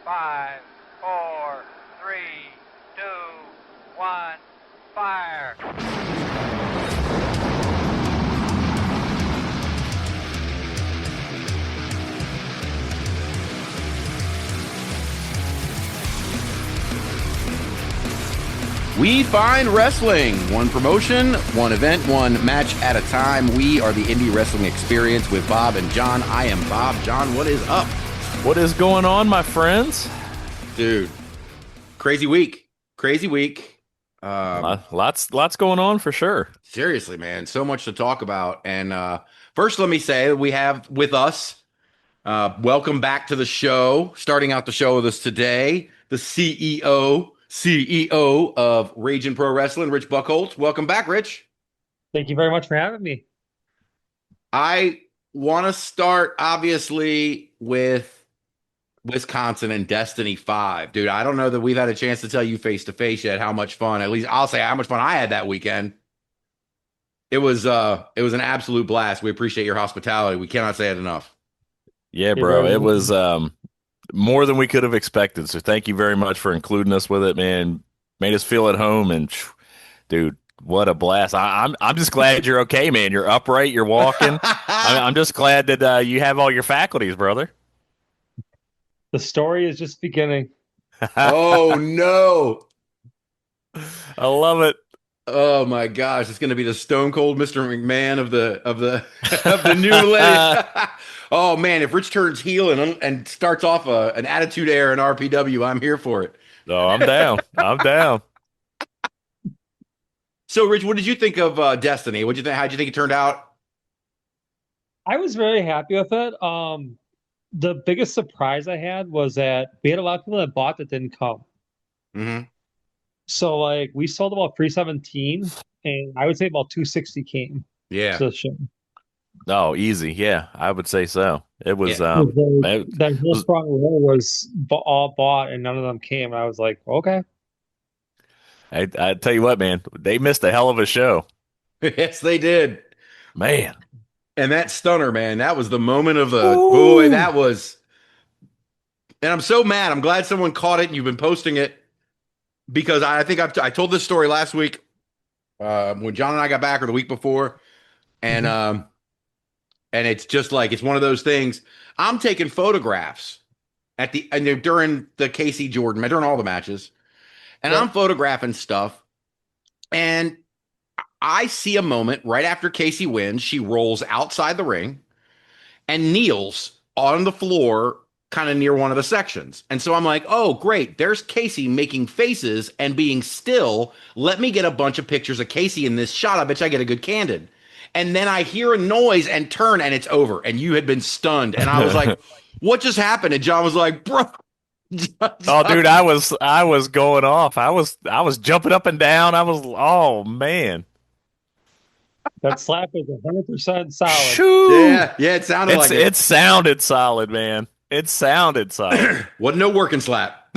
5, 4, 3, 2, 1, fire. We Find Wrestling. One promotion, one event, one match at a time. We are the Indie Wrestling Experience with Bob and John. I am Bob. John, what is up? What is going on, my friends? Dude, crazy week. Crazy week. Lots going on for sure. Seriously, man. So much to talk about. And first, let me say we have with us, welcome back to the show. Starting out the show with us today, the CEO of Ragin Pro Wrestling, Rich Buchholtz. Welcome back, Rich. Thank you very much for having me. I want to start, obviously, with Wisconsin and Destiny 5. Dude, I don't know that we've had a chance to tell you face-to-face yet how much fun, at least I'll say how much fun I had that weekend. It was an absolute blast. We appreciate your hospitality. We cannot say it enough. Yeah, bro. It was more than we could have expected. So thank you very much for including us with it, man. Made us feel at home, and dude, what a blast. I'm just glad you're okay, man. You're upright, you're walking. I'm just glad that you have all your faculties, brother. The story is just beginning. Oh no. I love it. Oh my gosh, it's going to be the Stone Cold Mr. McMahon of the new lady. Oh man, if Rich turns heel and starts off an attitude era in RPW, I'm here for it. No, I'm down. I'm down. So, Rich, what did you think of Destiny? What did you think? How'd you think it turned out? I was very happy with it. The biggest surprise I had was that we had a lot of people that bought that didn't come. Mm-hmm. So like we sold about 317, and I would say about 260 came. Yeah. To the show. Oh, easy. Yeah, I would say so. It was that whole front row was all bought, and none of them came. And I was like, okay. I tell you what, man, they missed a hell of a show. Yes, they did. Man. And that stunner, man, that was the moment of the boy. That was, and I'm so mad. I'm glad someone caught it and you've been posting it, because I think I told this story last week when John and I got back, or the week before, and and it's just like, it's one of those things. I'm taking photographs during the Casey Jordan, during all the matches, and I'm photographing stuff, and I see a moment right after Casey wins. She rolls outside the ring and kneels on the floor kind of near one of the sections. And so I'm like, oh, great. There's Casey making faces and being still. Let me get a bunch of pictures of Casey in this shot. I bet you I get a good candid. And then I hear a noise and turn, and it's over. And you had been stunned. And I was like, what just happened? And John was like, bro. Oh, dude, I was going off. I was jumping up and down. Oh, man. That slap is 100% solid. Shoo! Yeah, it sounded like it. It sounded solid, man. It sounded solid. Wasn't no working slap.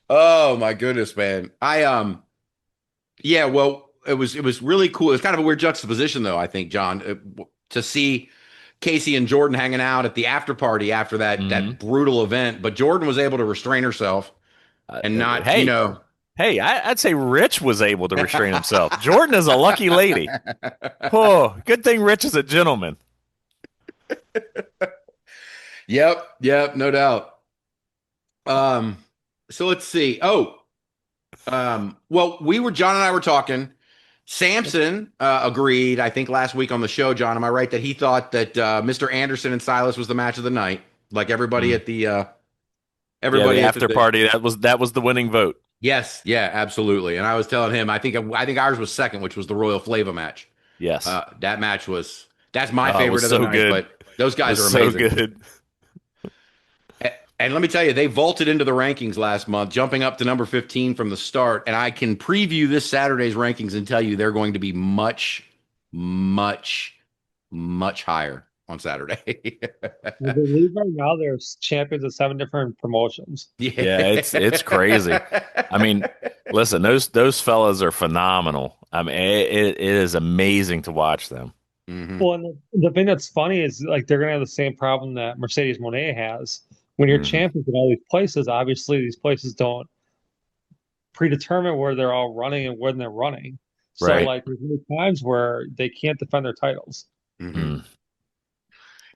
Oh my goodness, man. Yeah, well, it was really cool. It's kind of a weird juxtaposition, though, I think, John, to see Casey and Jordan hanging out at the after party after that brutal event. But Jordan was able to restrain herself and not, Hey, I'd say Rich was able to restrain himself. Jordan is a lucky lady. Oh, good thing Rich is a gentleman. Yep, no doubt. So let's see. Well, John and I were talking. Sampson agreed, I think, last week on the show, John, am I right, that he thought that Mr. Anderson and Silas was the match of the night? Like everybody at the the after party, that was the winning vote. Yes, yeah, absolutely. And I was telling him, I think ours was second, which was the Royal Flava match. Yes, that match that's my favorite of the night. Good. But those guys are amazing. So good. And let me tell you, they vaulted into the rankings last month, jumping up to number 15 from the start. And I can preview this Saturday's rankings and tell you they're going to be much, much, much higher on Saturday. I believe right now there's champions of 7 different promotions. Yeah, it's crazy. I mean, listen, those fellas are phenomenal. I mean, it is amazing to watch them. Mm-hmm. Well, and the thing that's funny is like they're gonna have the same problem that Mercedes Monet has. When you're Mm-hmm. champions in all these places, obviously these places don't predetermine where they're all running and when they're running. So Right. like there's many times where they can't defend their titles. Mm-hmm. Mm.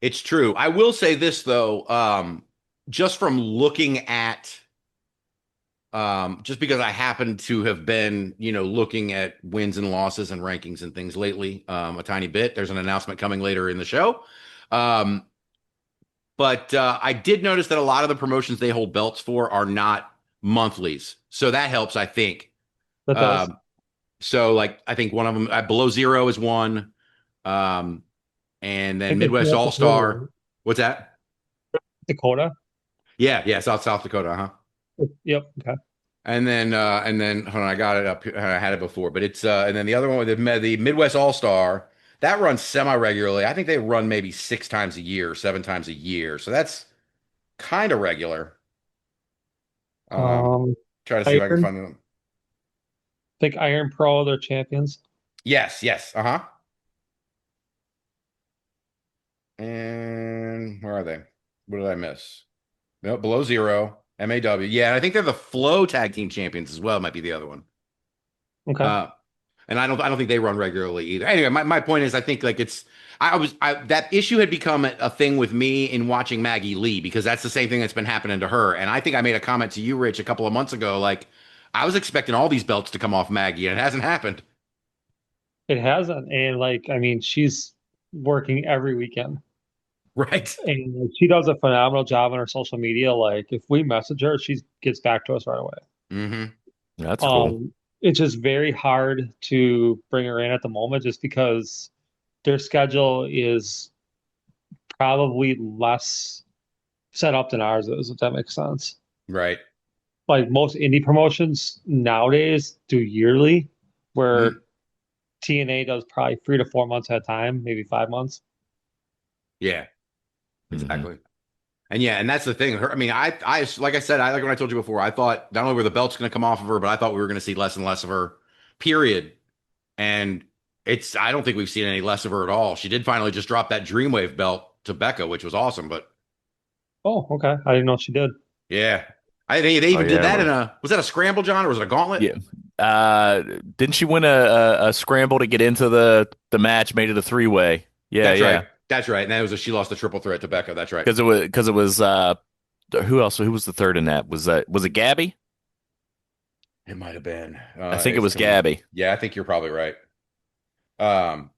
It's true. I will say this though, just from looking at, just because I happen to have been, looking at wins and losses and rankings and things lately, a tiny bit. There's an announcement coming later in the show. Um, but I did notice that a lot of the promotions they hold belts for are not monthlies, so that helps, I think. That does. Um, so, like, I think one of them, Below Zero is one, um, and I then think it's Midwest North All Dakota. Star. What's that? Dakota. Yeah, South Dakota, huh? Yep. Okay. And then hold on, I got it up. I had it before, but it's and then the other one with the Midwest All Star that runs semi regularly. I think they run maybe 6 times a year, 7 times a year, so that's kind of regular. Um, Try to see if I can Iron. find them. I think Iron Pro, they're champions. Yes, uh-huh. And where are they? What did I miss? No, Below Zero, MAW. Yeah, I think they're the Flow Tag Team Champions as well. Might be the other one. Okay. Uh, and I don't think they run regularly either. Anyway, my point is, I think like that issue had become a thing with me in watching Maggie Lee because that's the same thing that's been happening to her. And I think I made a comment to you, Rich, a couple of months ago. Like I was expecting all these belts to come off Maggie, and it hasn't happened. It hasn't, and like I mean, she's working every weekend, Right. and like, she does a phenomenal job on her social media. Like if we message her, she gets back to us right away. Mm-hmm. That's cool. It's just very hard to bring her in at the moment, just because their schedule is probably less set up than ours is, if that makes sense. Right. Like most indie promotions nowadays do yearly, where Mhm. TNA does probably 3 to 4 months at a time, maybe 5 months. Yeah. Hmm. Exactly. And yeah, and that's the thing. Her, I mean, like I said, I like when I told you before. I thought not only were the belts going to come off of her, but I thought we were going to see less and less of her. Period. And I don't think we've seen any less of her at all. She did finally just drop that Dreamwave belt to Becca, which was awesome. But Oh, okay. I didn't know she did. yeah, I think they Oh even did yeah. that was that a scramble, John, or was it a gauntlet? Yeah. Didn't she win a scramble to get into the match? Made it a three-way. Yeah, That's right. yeah. That's right. And that was she lost the triple threat to Becca. That's right. Because it was who else? Who was the third in that? Was it Gabby? It might have been. I think it It's was coming. Gabby. Yeah, I think you're probably right. Um,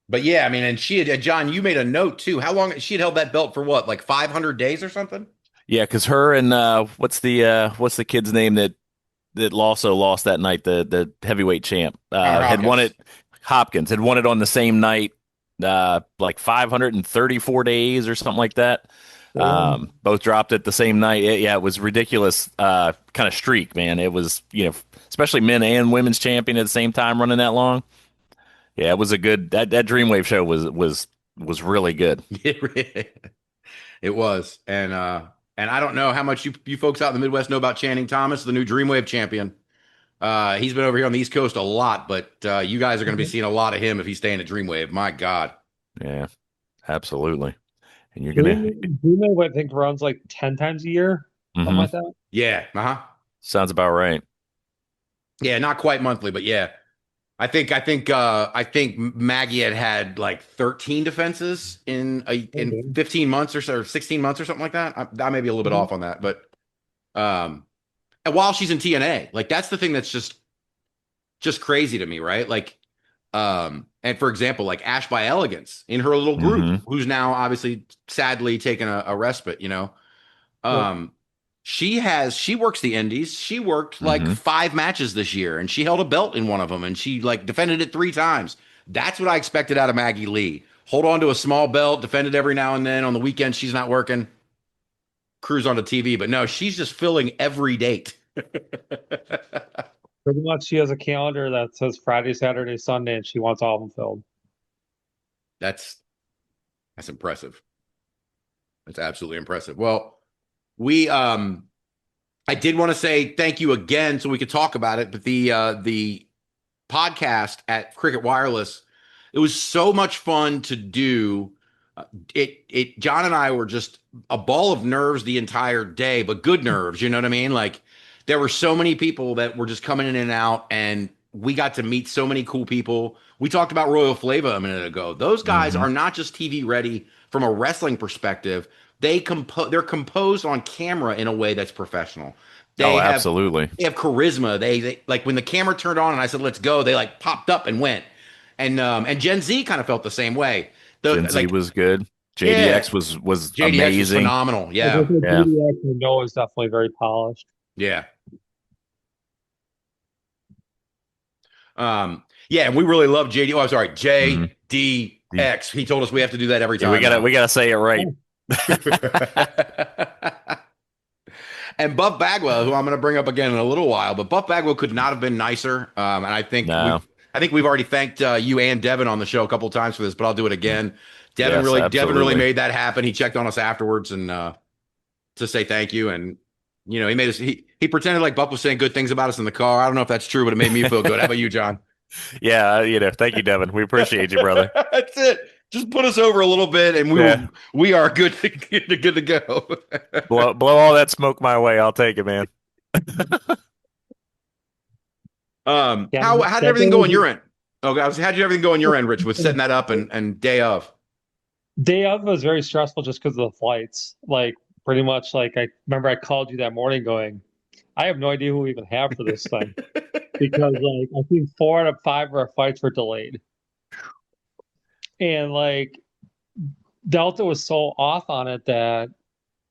but yeah, I mean, and she had John. You made a note too. How long she had held that belt for? What, like 500 days or something? Yeah, because her and what's the kid's name that also lost that night? The heavyweight champ Connor had won Hopkins. it. Hopkins had won it on the same night, like 534 days or something like that. Damn. Both dropped it the same night. Yeah, it was ridiculous. Kind of streak, man. It was especially men and women's champion at the same time running that long. Yeah, it was a good that Dreamwave show was really good. It was, and I don't know how much you folks out in the Midwest know about Channing Thomas, the new Dreamwave champion. He's been over here on the East Coast a lot, but you guys are going to be seeing a lot of him if he's staying at Dreamwave. My God. Yeah, absolutely. And you're gonna. Dreamwave, I think, runs like 10 times a year, something Hmm. like that. Yeah. Uh-huh. Sounds about right. Yeah, not quite monthly, but yeah. I think Maggie had like 13 defenses in Okay. 15 months or so, or 16 months or something like that. I may be a little bit Mhm. off on that, but um and while she's in TNA, like that's the thing that's just crazy to me, right? Like and for example, like Ash by Elegance in her little group, Hmm. who's now obviously sadly taking a respite, Yep. um, she works the indies. She worked like Hmm. 5 matches this year, and she held a belt in one of them, and she like defended it 3 times. That's what I expected out of Maggie Lee. Hold on to a small belt, defend it every now and then. On the weekend, she's not working. Cruise onto TV, but no, she's just filling every date. Pretty much, she has a calendar that says Friday, Saturday, Sunday, and she wants all of them filled. That's that's impressive. That's absolutely impressive. Well, we I did want to say thank you again so we could talk about it, but the podcast at Cricket Wireless It was so much fun to do. John and I were just a ball of nerves the entire day, but good nerves, you know what I mean? Like there were so many people that were just coming in and out, and we got to meet so many cool people. We talked about Royal Flava a minute ago. Those guys Hmm. are not just TV ready from a wrestling perspective. They're composed on camera in a way that's professional. Oh, They have absolutely. they have charisma. They like when the camera turned on and I said, "Let's go," they like popped up and went. And Gen Z kind of felt the same way. Gen Z Like, was good. yeah, JDX was JDX was amazing. phenomenal. Like I Yeah, said, Yeah. DDX, I know, is definitely very polished. yeah. Yeah, and we really love JD. Oh, I'm sorry, Hmm. JDX. He told us we have to do that every Yeah, we time gotta now. we gotta say it right. And Buff Bagwell, who I'm going to bring up again in a little while, but Buff Bagwell could not have been nicer. And No. I think we've already thanked you and Devin on the show a couple times for this, but I'll do it again. Yes, Devin really absolutely. made that happen. He checked on us afterwards and to say thank you. And he made us. He pretended like Buff was saying good things about us in the car. I don't know if that's true, but it made me feel good. How about you, John? Yeah, thank you, Devin. We appreciate you, brother. That's it. Just put us over a little bit, and Yeah. we are good to go. Blow all that smoke my way. I'll take it, man. Yeah, How did that everything go on was your end? Okay, how did everything go on your end, Rich, with setting that up and day of? day of was very stressful just because of the flights. Like pretty much, like I remember I called you that morning going, I have no idea who we even have for this thing because like I think 4 out of 5 of our flights were delayed, and like Delta was so off on it that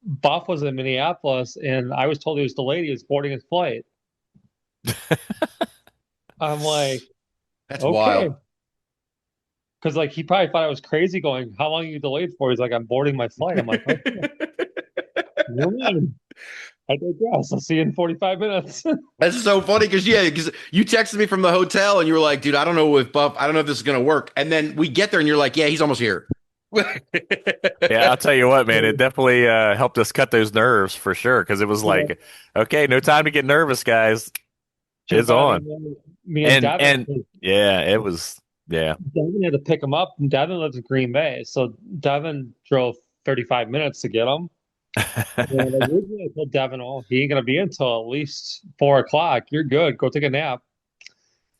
Buff was in Minneapolis, and I was told he was delayed. He was boarding his flight. I'm like, That's okay. wild. Because like he probably thought I was crazy going, how long are you delayed for? He's like, I'm boarding my flight. I'm like, okay, never mind. I digress. I'll see you in 45 minutes. That's so funny because you texted me from the hotel and you were like, dude, I don't know if this is gonna work. And then we get there and you're like, yeah, he's almost here. Yeah, I'll tell you what, man. It definitely helped us cut those nerves for sure. Because it was Yeah. like, okay, no time to get nervous, guys. Just It's I on. mean, me and And yeah, it was yeah. Devin had to pick him up. And Devin lives in Green Bay, so Devin drove 35 minutes to get him. And originally I told Devin, "Oh, he ain't gonna be until at least 4 o'clock. You're good. Go take a nap."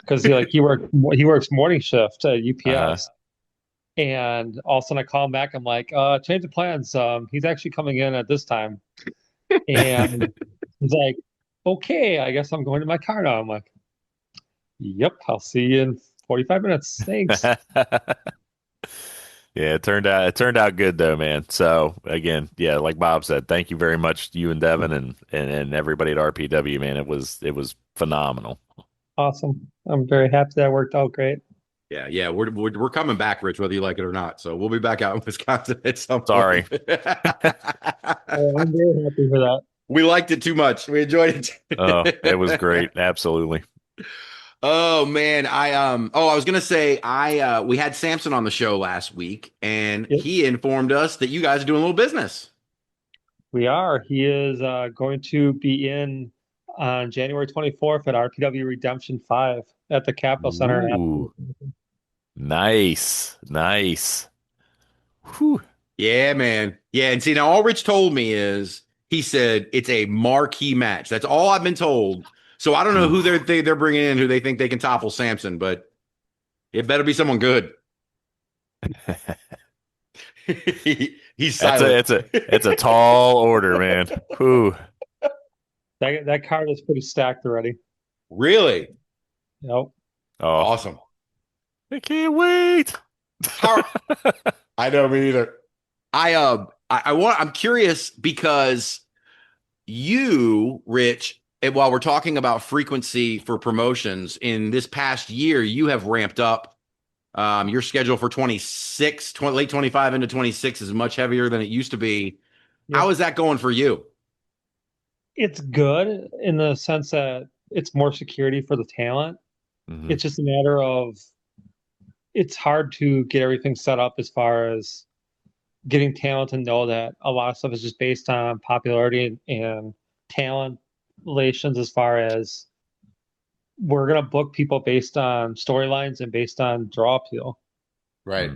Because he works morning shift at Uh-huh. UPS. And all of a sudden I call him back. I'm like, change of plans. He's actually coming in at this time. And he's like, okay, I guess I'm going to my car now. I'm like, yep, I'll see you in 45 minutes. Thanks. Yeah, it turned out good though, man. So again, yeah, like Bob said, thank you very much to you and Devin and everybody at RPW, man. It was phenomenal. Awesome. I'm very happy that worked out great. Yeah, we're coming back, Rich, whether you like it or not. So we'll be back out in Wisconsin at some Sorry. point. Oh, I'm very happy for that. We liked it too much. We enjoyed Oh, it was it. great. Absolutely. Oh man, I was gonna say we had Sampson on the show last week, and Yep, he informed us that you guys are doing a little business. we are. He is going to be in on January 24th at RPW Redemption 5 at the Capitol Center. Ooh, nice. Nice. Whew. Yeah, man. Yeah, and see now all Rich told me is he said it's a marquee match. That's all I've been told. So I don't know who Oof. they're bringing in, who they think they can topple Sampson, but it better be someone good. He's That's a silent. it's a tall order, man. Whew. That card is pretty stacked already. Really Yep. Oh, awesome. I can't wait. How, I know me either. I'm curious because you, Rich, and while we're talking about frequency for promotions in this past year, you have ramped up. Your schedule for late 25 into 26 is much heavier than it used to be. Yep. How is that going for you? It's good in the sense that it's more security for the talent. Mhm. It's just a matter of it's hard to get everything set up as far as getting talent to know that a lot of stuff is just based on popularity and talent relations as far as we're going to book people based on storylines and based on draw appeal. Right.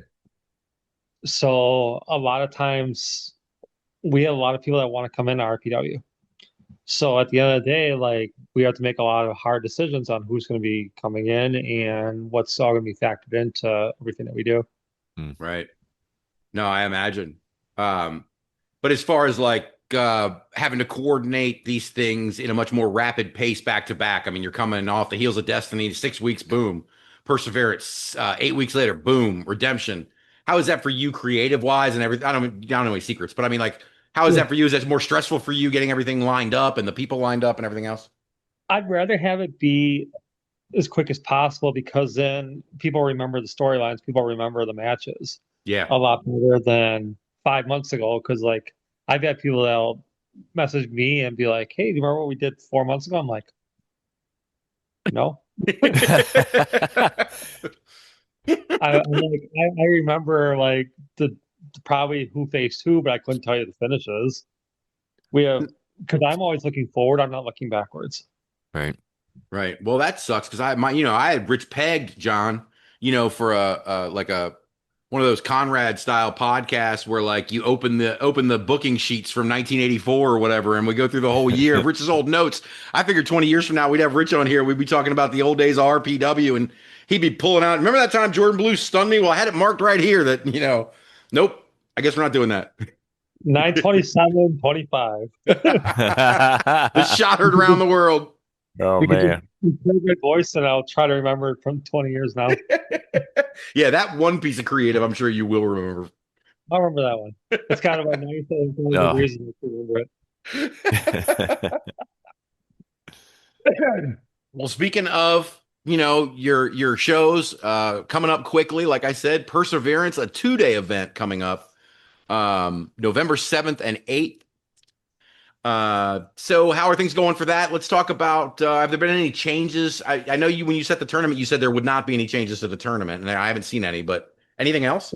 So a lot of times we have a lot of people that want to come into RPW. So at the end of the day, like we have to make a lot of hard decisions on who's going to be coming in and what's all going to be factored into everything that we do. Right. No, I imagine. But as far as like having to coordinate these things in a much more rapid pace back to back, I mean, you're coming off the heels of Destiny, 6 weeks, boom, Perseverance, 8 weeks later, boom, Redemption. How is that for you, creative wise, and everything? I don't know any secrets, but I mean, like, how is that for you? Is that more stressful for you getting everything lined up and the people lined up and everything else? I'd rather have it be as quick as possible because then people remember the storylines, people remember the matches Yeah. a lot better than 5 months ago. Because like I've had people that'll message me and be like, "Hey, do you remember what we did 4 months ago?" I'm like, "No." I remember like the probably who faced who, but I couldn't tell you the finishes. We have because I'm always looking forward. I'm not looking backwards. Right. Right. Well, that sucks because I had Rich pegged John, for a one of those Conrad style podcasts where like you open the booking sheets from 1984 or whatever, and we go through the whole year of Rich's old notes. I figured 20 years from now we'd have Rich on here. We'd be talking about the old days of RPW, and he'd be pulling out. Remember that time Jordan Blu stunned me? Well, I had it marked right here that nope. I guess we're not doing that. 9/27/25. The shot heard around the world. Oh We could man. just play a good voice, and I'll try to remember it from 20 years now. Yeah, that one piece of creative, I'm sure you will remember. I'll remember that one. It's kind of a nice No. reason to remember it. Well, speaking of, your shows coming up quickly, like I said, Perseverance, a 2-day event coming up, November 7th and 8th. So how are things going for that? Let's talk about, have there been any changes? I know when you set the tournament, you said there would not be any changes to the tournament, and I haven't seen any, but anything else?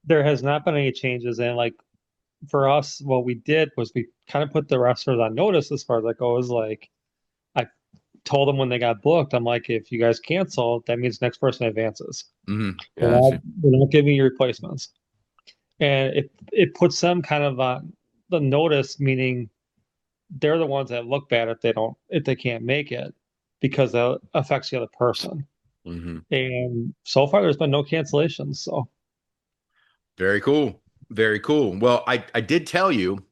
There has not been any changes, and like for us, what we did was we kind of put the wrestlers on notice as far as that goes. Like I told them when they got booked, I'm like, if you guys cancel, that means next person advances. Mm-hmm. We're not giving you replacements, and it puts them kind of on the notice, meaning they're the ones that look bad if they can't make it because that affects the other person. Mm-hmm. And so far, there's been no cancellations. So very cool. Very cool. Well, I did tell you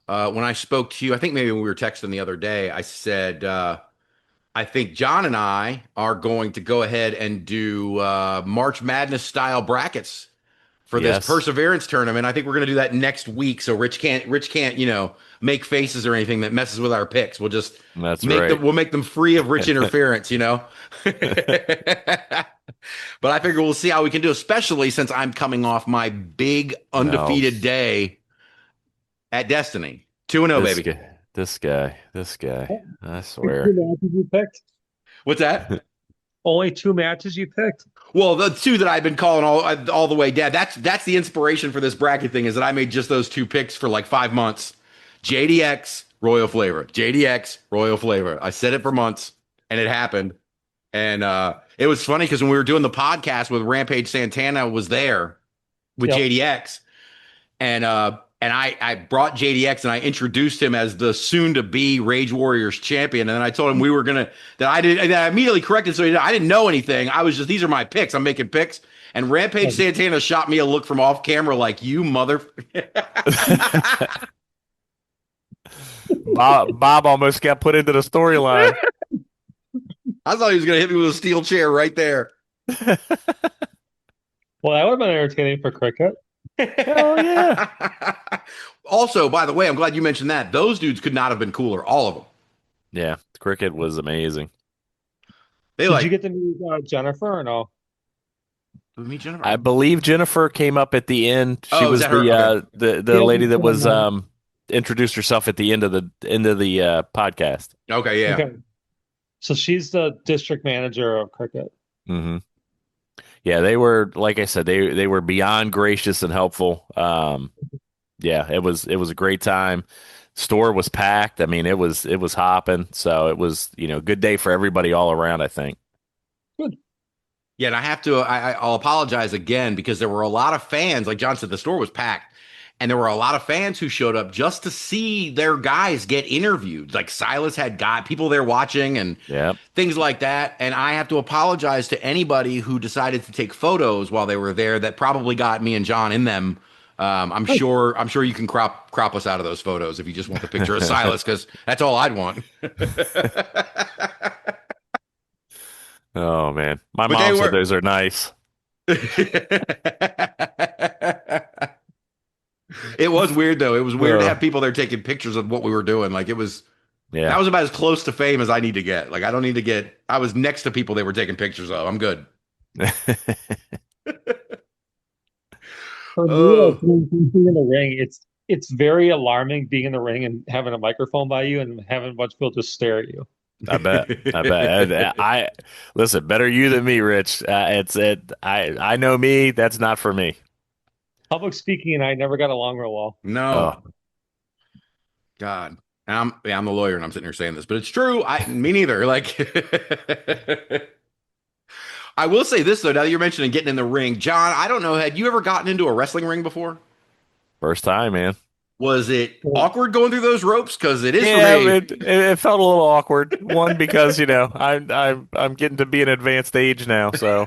when I spoke to you, I think maybe when we were texting the other day, I said, I think John and I are going to go ahead and do March Madness style brackets for this Perseverance tournament. I think we're going to do that next week. So Rich can't, make faces or anything that messes with our picks. We'll just we'll make them free of Rich interference, But I figure we'll see how we can do, especially since I'm coming off my big undefeated day at Destiny. 2-0, baby. This guy. I swear. 2 matches you picked? What's that? Only 2 matches you picked? Well, the 2 that I've been calling all the way down. That's the inspiration for this bracket thing, is that I made just those 2 picks for like 5 months. JDX, Royal Flavor. JDX, Royal Flavor. I said it for months, and it happened. And it was funny because when we were doing the podcast with Rampage Santana was there with JDX, and I brought JDX and I introduced him as the soon-to-be Rage Warriors champion. And then I told him that I immediately corrected. So I didn't know anything. I was just, these are my picks. I'm making picks. And Rampage Santana shot me a look from off camera like, you mother. Bob almost got put into the storyline. I thought he was going to hit me with a steel chair right there. Well, that would have been entertaining for cricket. Hell yeah. Also, by the way, I'm glad you mentioned that. Those dudes could not have been cooler, all of them. Yeah, cricket was amazing. Did you get to meet Jennifer or no? Did we meet Jennifer? I believe Jennifer came up at the end. She was the lady that was introduced herself at the end of the podcast. Okay, yeah. Okay. So she's the district manager of cricket. Mm-hmm. Yeah, they were, like I said, they were beyond gracious and helpful. Yeah, it was a great time. Store was packed. I mean, it was hopping. So it was, good day for everybody all around, I think. Good. Yeah, and I have to. I'll apologize again because there were a lot of fans. Like John said, the store was packed, and there were a lot of fans who showed up just to see their guys get interviewed. Like Silas had got people there watching and Yeah. things like that. And I have to apologize to anybody who decided to take photos while they were there. That probably got me and John in them. I'm sure. I'm sure you can crop us out of those photos if you just want the picture of Silas, because that's all I'd want. Oh man, my But they mom said were. those are nice. It was weird though. It was weird to Uh, have people there taking pictures of what we were doing. Like it was that yeah. was about as close to fame as I need to get. Like I don't need to get I was next to people they were taking pictures of. I'm good. For me, like Oh, being in the ring, it's very alarming being in the ring and having a microphone by you and having a bunch of people just stare at you. I bet. I bet. I listen. Better you than me, Rich. It's it. I know me. That's not for me. Public speaking and I never got along real well. no. Oh, God. And I'm the lawyer and I'm sitting here saying this, but it's true. Me neither. Like I will say this though, now that you're mentioning getting in the ring, John, I don't know, had you ever gotten into a wrestling ring before? first time, man. Was it awkward going through those ropes? Because it is for Yeah, me. it felt a little awkward. One because I'm getting to be an advanced age now, so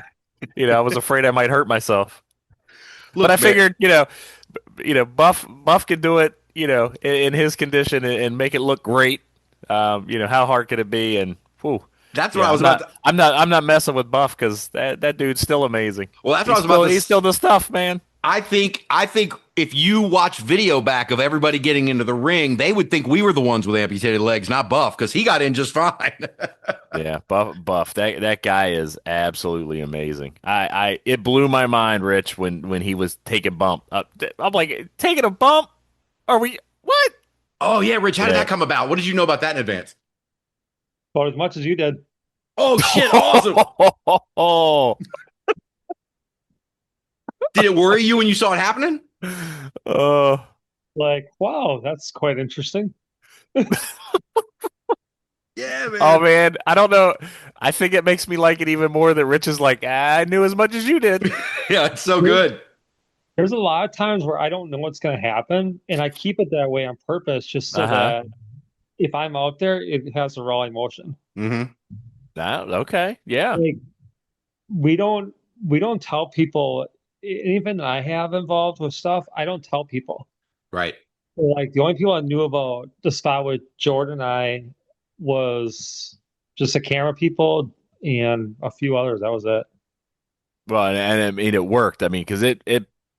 I was afraid I might hurt myself. But I Look, man. figured, Buff could do it, in his condition and make it look great. How hard could it be? And whew, That's what yeah, I was about to. I'm not messing with Buff because that dude's still amazing. Well, that's what I was about to. He's still the stuff, man. I think if you watch video back of everybody getting into the ring, they would think we were the ones with amputated legs, not Buff, because he got in just fine. Yeah, Buff. That guy is absolutely amazing. It blew my mind, Rich, when he was taking bump. I'm like, taking a bump? Are we what? Oh yeah, Rich, how did Yeah. that come about? What did you know about that in advance? About as much as you did. Oh shit, awesome! Oh, Did it worry you when you saw it happening? oh, Like, wow, that's quite interesting. Yeah, oh man. man, I don't know. I think it makes me like it even more that Rich is like, I knew as much as you did. Yeah, it's so good. There's a lot of times where I don't know what's going to happen, and I keep it that way on purpose, just so Uh-huh. that if I'm out there, it has a raw emotion. Mm-hmm. Okay. Yeah. Like we don't tell people, even I have involved with stuff, I don't tell people. Right. Like the only people I knew about the spot with Jordan and I was just the camera people and a few others. That was it. Well, and I mean it worked. I mean, because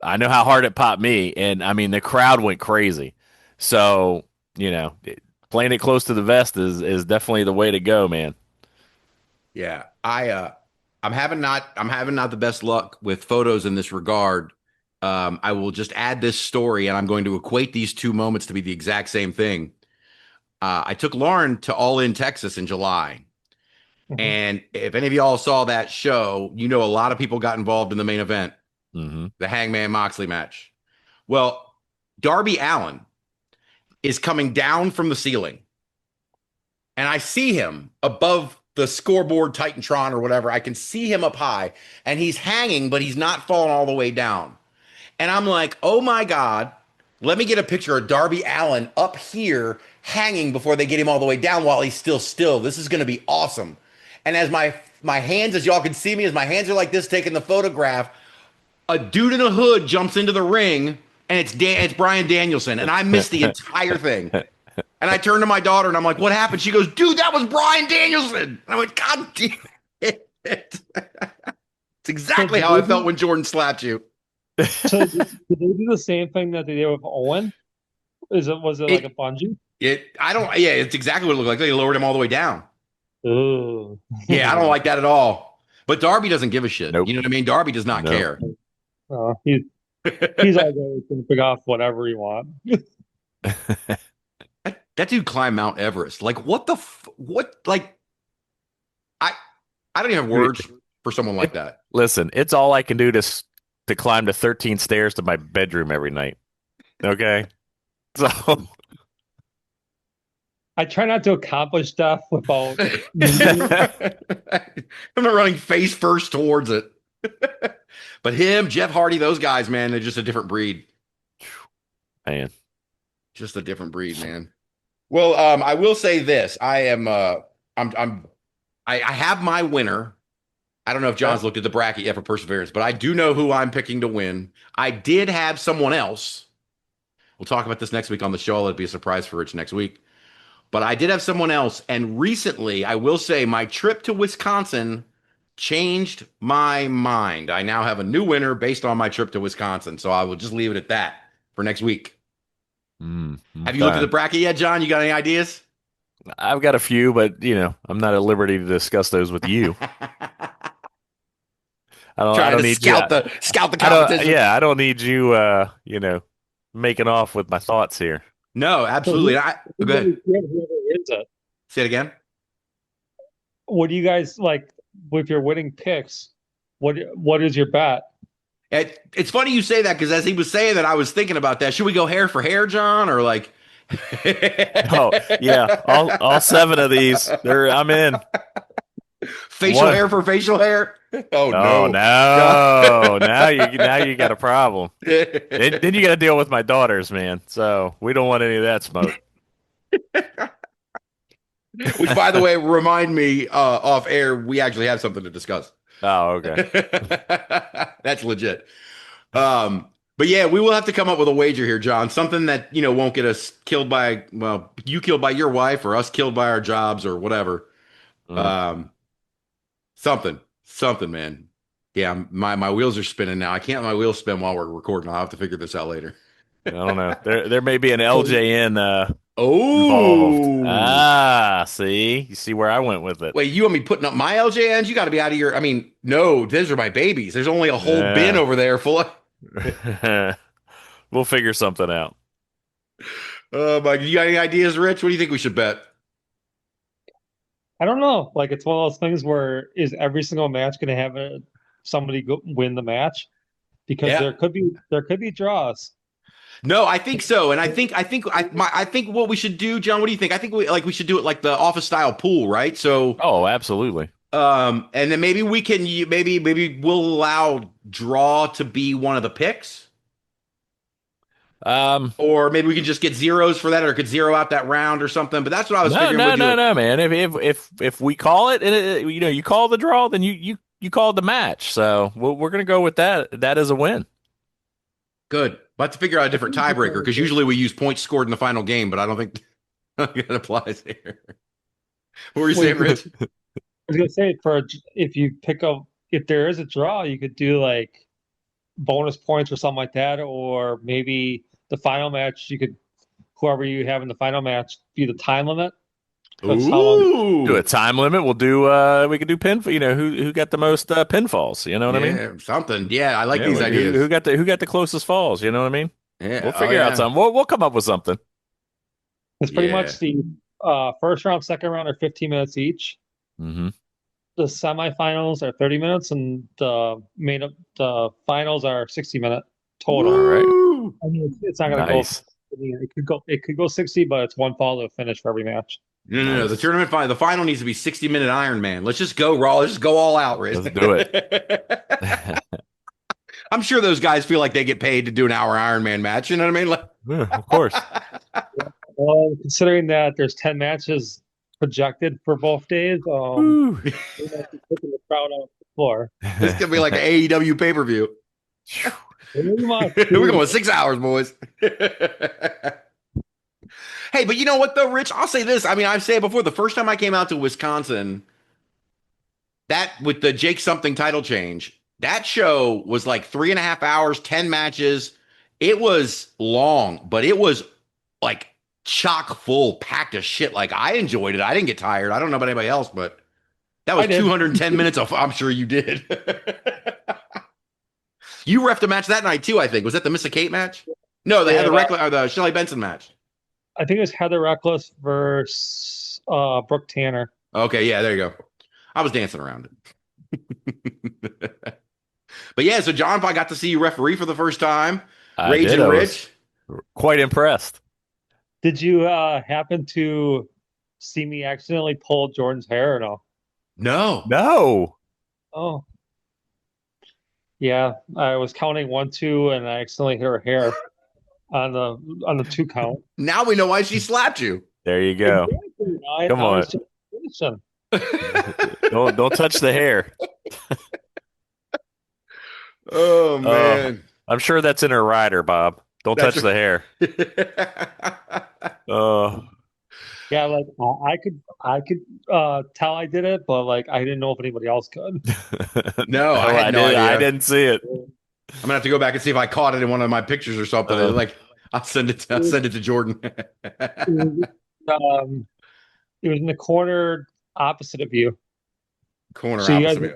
I know how hard it popped me, and I mean the crowd went crazy. So playing it close to the vest is definitely the way to go, man. Yeah. I'm having not the best luck with photos in this regard. I will just add this story, and I'm going to equate these two moments to be the exact same thing. I took Lauren to All In Texas in July. Mhm. And if any of y'all saw that show, a lot of people got involved in the main event, Hmm. the Hangman Moxley match. Well, Darby Allin is coming down from the ceiling, and I see him above the scoreboard Titantron or whatever. I can see him up high, and he's hanging, but he's not falling all the way down. And I'm like, oh my God, let me get a picture of Darby Allin up here hanging before they get him all the way down while he's still. This is going to be awesome. And as my hands, as y'all can see me, as my hands are like this taking the photograph, a dude in a hood jumps into the ring, and it's Brian Danielson, and I missed the entire thing. And I turned to my daughter, and I'm like, "What happened?" She goes, "Dude, that was Brian Danielson." And I went, "God damn it!" It's exactly how I felt when Jordan slapped you. So did they do the same thing that they did with Owen? Was it like a It bungee? I don't. Yeah, it's exactly what it looked like. They lowered him all the way down. Ooh. Yeah, I don't like that at all. But Darby doesn't give a shit. Nope. You know what I mean? Darby does not Nope. care. He's all good. He can pick off whatever he wants. That dude climbed Mount Everest. Like, what the what? Like, I I don't even have words for someone like that. Listen, it's all I can do to climb the 13 stairs to my bedroom every night. Okay, so I try not to accomplish stuff without. I'm not running face first towards it. But him, Jeff Hardy, those guys, man, they're just a different breed. Man. Just a different breed, man. Well, I will say this. I have my winner. I don't know if John's looked at the bracket yet for Perseverance, but I do know who I'm picking to win. I did have someone else. We'll talk about this next week on the show. It'll be a surprise for Rich next week. But I did have someone else. And recently, I will say my trip to Wisconsin changed my mind. I now have a new winner based on my trip to Wisconsin. So I will just leave it at that for next week. Have you looked at the bracket yet, John? You got any ideas? I've got a few, but I'm not at liberty to discuss those with you. I don't need scout the competition. I don't need you, making off with my thoughts here. No, absolutely. Go ahead. Say it again. What do you guys like with your winning picks? What is your bet? It's funny you say that because as he was saying that, I was thinking about that. Should we go hair for hair, John, or like? Oh yeah, all 7 of these. I'm in. Facial hair for facial hair. Oh no! Now you got a problem. Then you got to deal with my daughters, man. So we don't want any of that smoke. Which, by the way, remind me off air, we actually have something to discuss. Oh, okay. That's legit. But yeah, we will have to come up with a wager here, John. Something that, won't get us killed by, you killed by your wife or us killed by our jobs or whatever. Something, man. Yeah, my wheels are spinning now. I can't let my wheels spin while we're recording. I'll have to figure this out later. I don't know. There may be an LJN involved. See? You see where I went with it. Wait, you want me putting up my LJNs? You got to be out of your... I mean, no, those are my babies. There's only a whole bin over there full of... We'll figure something out. Mike, you got any ideas, Rich? What do you think we should bet? I don't know. Like, it's one of those things where is every single match going to have somebody win the match? Because there could be draws. No, I think so, and I think what we should do, John. What do you think? I think we should do it like the office style pool, right? So, absolutely. And then maybe we can maybe we'll allow draw to be one of the picks. Or maybe we can just get zeros for that, or could zero out that round or something. But that's what I was figuring. No, man. If we call it, and you call the draw, then you called the match. So we're gonna go with that. That is a win. Good. But to figure out a different tiebreaker, because usually we use points scored in the final game, but I don't think it applies here. What were you saying, Rich? I was gonna say if there is a draw, you could do like bonus points or something like that, or maybe the final match, whoever you have in the final match be the time limit. Do a time limit. We'll do. We could do pin. Who got the most pinfalls? You know what I mean? Something. Yeah, I like these ideas. Who got the closest falls? You know what I mean? Yeah, we'll figure out something. We'll come up with something. It's pretty much the first round, second round are 15 minutes each. Mm-hmm. The semifinals are 30 minutes, and the finals are 60-minute total. All right. I mean, it's not going to go. It could go 60, but it's one fall to finish for every match. No. The tournament the final needs to be 60-minute Iron Man. Let's just go raw. Let's just go all out, Riz. Let's do it. I'm sure those guys feel like they get paid to do an hour Iron Man match. You know what I mean? Yeah, of course. Well, considering that there's 10 matches projected for both days, we might be putting the crowd on the floor. This could be like an AEW pay-per-view. We're going 6 hours, boys. Hey, but you know what, though, Rich? I'll say this. I mean, I've said it before. The first time I came out to Wisconsin, that with the Jake something title change, that show was like 3.5 hours, 10 matches. It was long, but it was like chock full, packed of shit. Like, I enjoyed it. I didn't get tired. I don't know about anybody else, but that was 210 minutes of. I'm sure you did. You reffed a match that night too, I think. Was that the Missa Kate match? No, they had the Shelly Benson match. I think it was Heather Reckless versus Brooke Tanner. Okay, yeah, there you go. I was dancing around it. But yeah, so John, if I got to see you referee for the first time, Ragin Rich. Quite impressed. Did you happen to see me accidentally pull Jordan's hair and all? No. No. Oh, yeah. I was counting 1, 2, and I accidentally hit her hair on the 2 count. Now we know why she slapped you. There you go. Exactly. Come I on. was just finishing. Don't touch the hair. Oh man. I'm sure that's in her rider, Bob. Don't touch the hair. Yeah, like I could tell I did it, but like I didn't know if anybody else could. No, I had no idea. I didn't see it. I'm gonna have to go back and see if I caught it in one of my pictures or something. Like I'll send it to Jordan. It was in the corner opposite of you. Corner So you opposite guys- of me.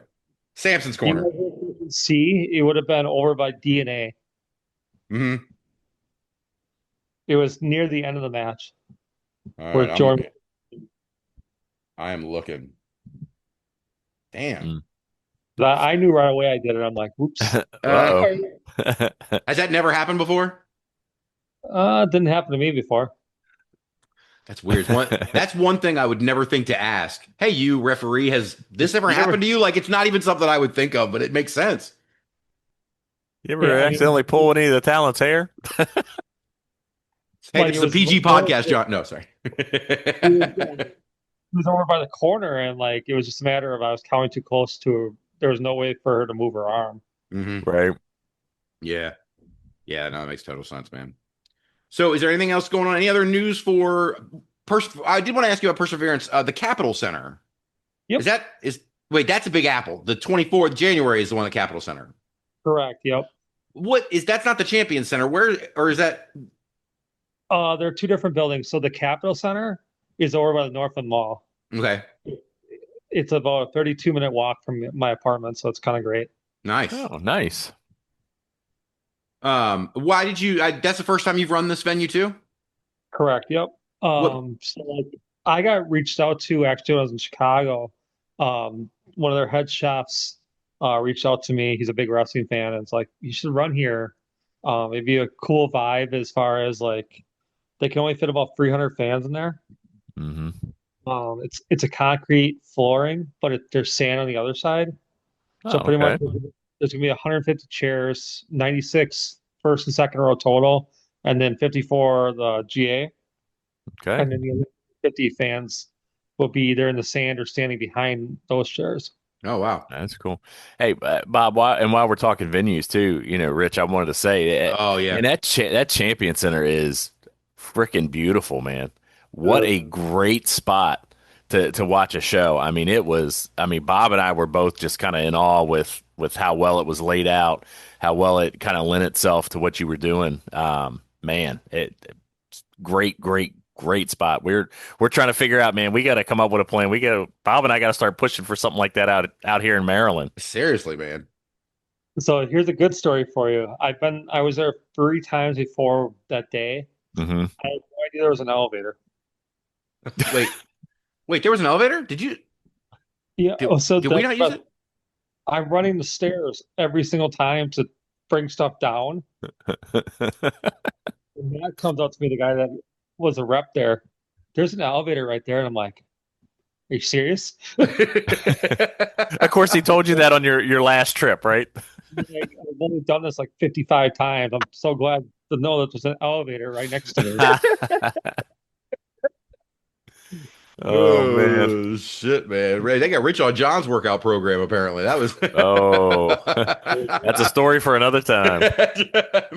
Sampson's corner. You guys see, it would have been over by DNA. Mm-hmm. It was near the end of the match. All Where right, Jordan, I am looking. Damn. I knew right away I did it. I'm like, oops. Has that never happened before? It didn't happen to me before. That's weird. That's one thing I would never think to ask. Hey, you referee, has this ever happened to you? Like, it's not even something I would think of, but it makes sense. You ever accidentally pull any of the talent's hair? Hey, this is a PG podcast, John. No, sorry. It was over by the corner, and like it was just a matter of I was counting too close to her. There was no way for her to move her arm. Mm-hmm. Right. Yeah. Yeah, no, that makes total sense, man. So is there anything else going on? Any other news for I did want to ask you about Perseverance, the Capitol Center. Yep. Wait, that's a Big Apple. The 24th of January is the one at Capitol Center. Correct. Yep. That's not the Champion Center. Where, or is that? There are 2 different buildings. So the Capitol Center is over by the Northland Mall. Okay. It's about a 32-minute walk from my apartment, so it's kind of great. Nice. Oh, nice. Why did you? That's the first time you've run this venue too? Correct. Yep. So like I got reached out to actually when I was in Chicago. One of their head chefs reached out to me. He's a big wrestling fan, and it's like you should run here. It'd be a cool vibe as far as like they can only fit about 300 fans in there. Mm-hmm. It's a concrete flooring, but there's sand on the other side. So pretty much there's gonna be 150 chairs, 96 first and second row total, and then 54 the GA. Okay. And then the 50 fans will be either in the sand or standing behind those chairs. Oh, wow. That's cool. Hey, Bob, while we're talking venues too, Rich, I wanted to say, and that Champion Center is freaking beautiful, man. What a great spot to watch a show. I mean, Bob and I were both just kind of in awe with how well it was laid out, how well it kind of lent itself to what you were doing. Man, great spot. We're trying to figure out, man, we got to come up with a plan. Bob and I got to start pushing for something like that out here in Maryland. Seriously, man. So here's a good story for you. I was there 3 times before that day. Mm-hmm. I had no idea there was an elevator. Wait, there was an elevator? Did you? Yeah. Did we not use it? I'm running the stairs every single time to bring stuff down. And that comes out to me, the guy that was a rep there. There's an elevator right there, and I'm like, "Are you serious?" Of course, he told you that on your last trip, right? I've only done this like 55 times. I'm so glad to know that there's an elevator right next to me. Oh man, shit, man! Ray, they got Rich on John's workout program. Apparently, that was. That's a story for another time.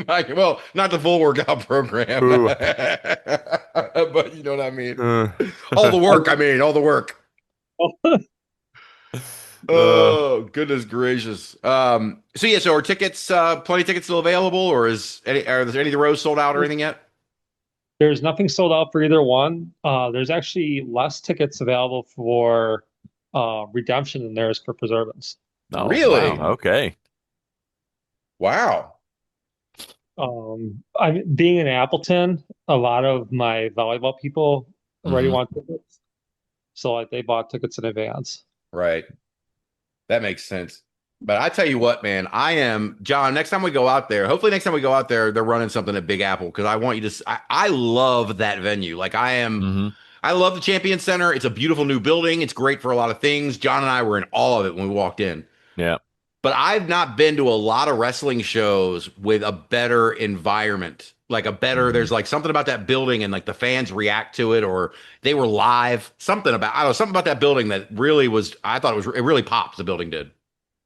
Mike, well, not the full workout program, but you know what I mean. All the work. All the work. Oh, goodness gracious. So are tickets, plenty of tickets still available, or are there any of the rows sold out or anything yet? There's nothing sold out for either one. There's actually less tickets available for Redemption than there is for Preservance. Oh, really? Wow. Okay. Wow. Being in Appleton, a lot of my volleyball people already want tickets. So like they bought tickets in advance. Right. That makes sense. But I tell you what, man, John, next time we go out there, hopefully next time we go out there, they're running something at Big Apple, because I want you to, I love that venue. Like I love the Champion Center. It's a beautiful new building. It's great for a lot of things. John and I were in awe of it when we walked in. Yeah. But I've not been to a lot of wrestling shows with a better environment. Like there's like something about that building and like the fans react to it or they were live. Something about that building that really was, I thought it really popped, the building did.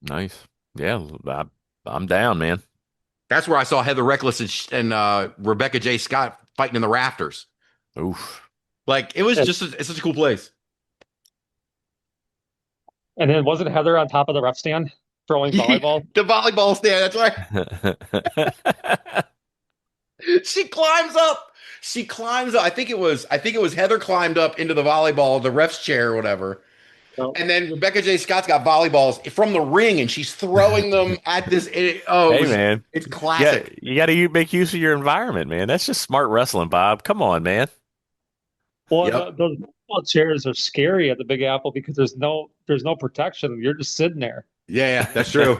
Nice. Yeah, I'm down, man. That's where I saw Heather Reckless and Rebecca J. Scott fighting in the rafters. Oof. Like it was it's such a cool place. And then wasn't Heather on top of the ref stand throwing volleyball? The volleyball stand, that's right. She climbs up. I think it was Heather climbed up into the volleyball, the ref's chair or whatever. Oh. And then Rebecca J. Scott's got volleyballs from the ring and she's throwing them at this. Man. It's classic. You got to make use of your environment, man. That's just smart wrestling, Bob. Come on, man. Well, Yep. those volleyball chairs are scary at the Big Apple because there's no protection. You're just sitting there. Yeah, that's true.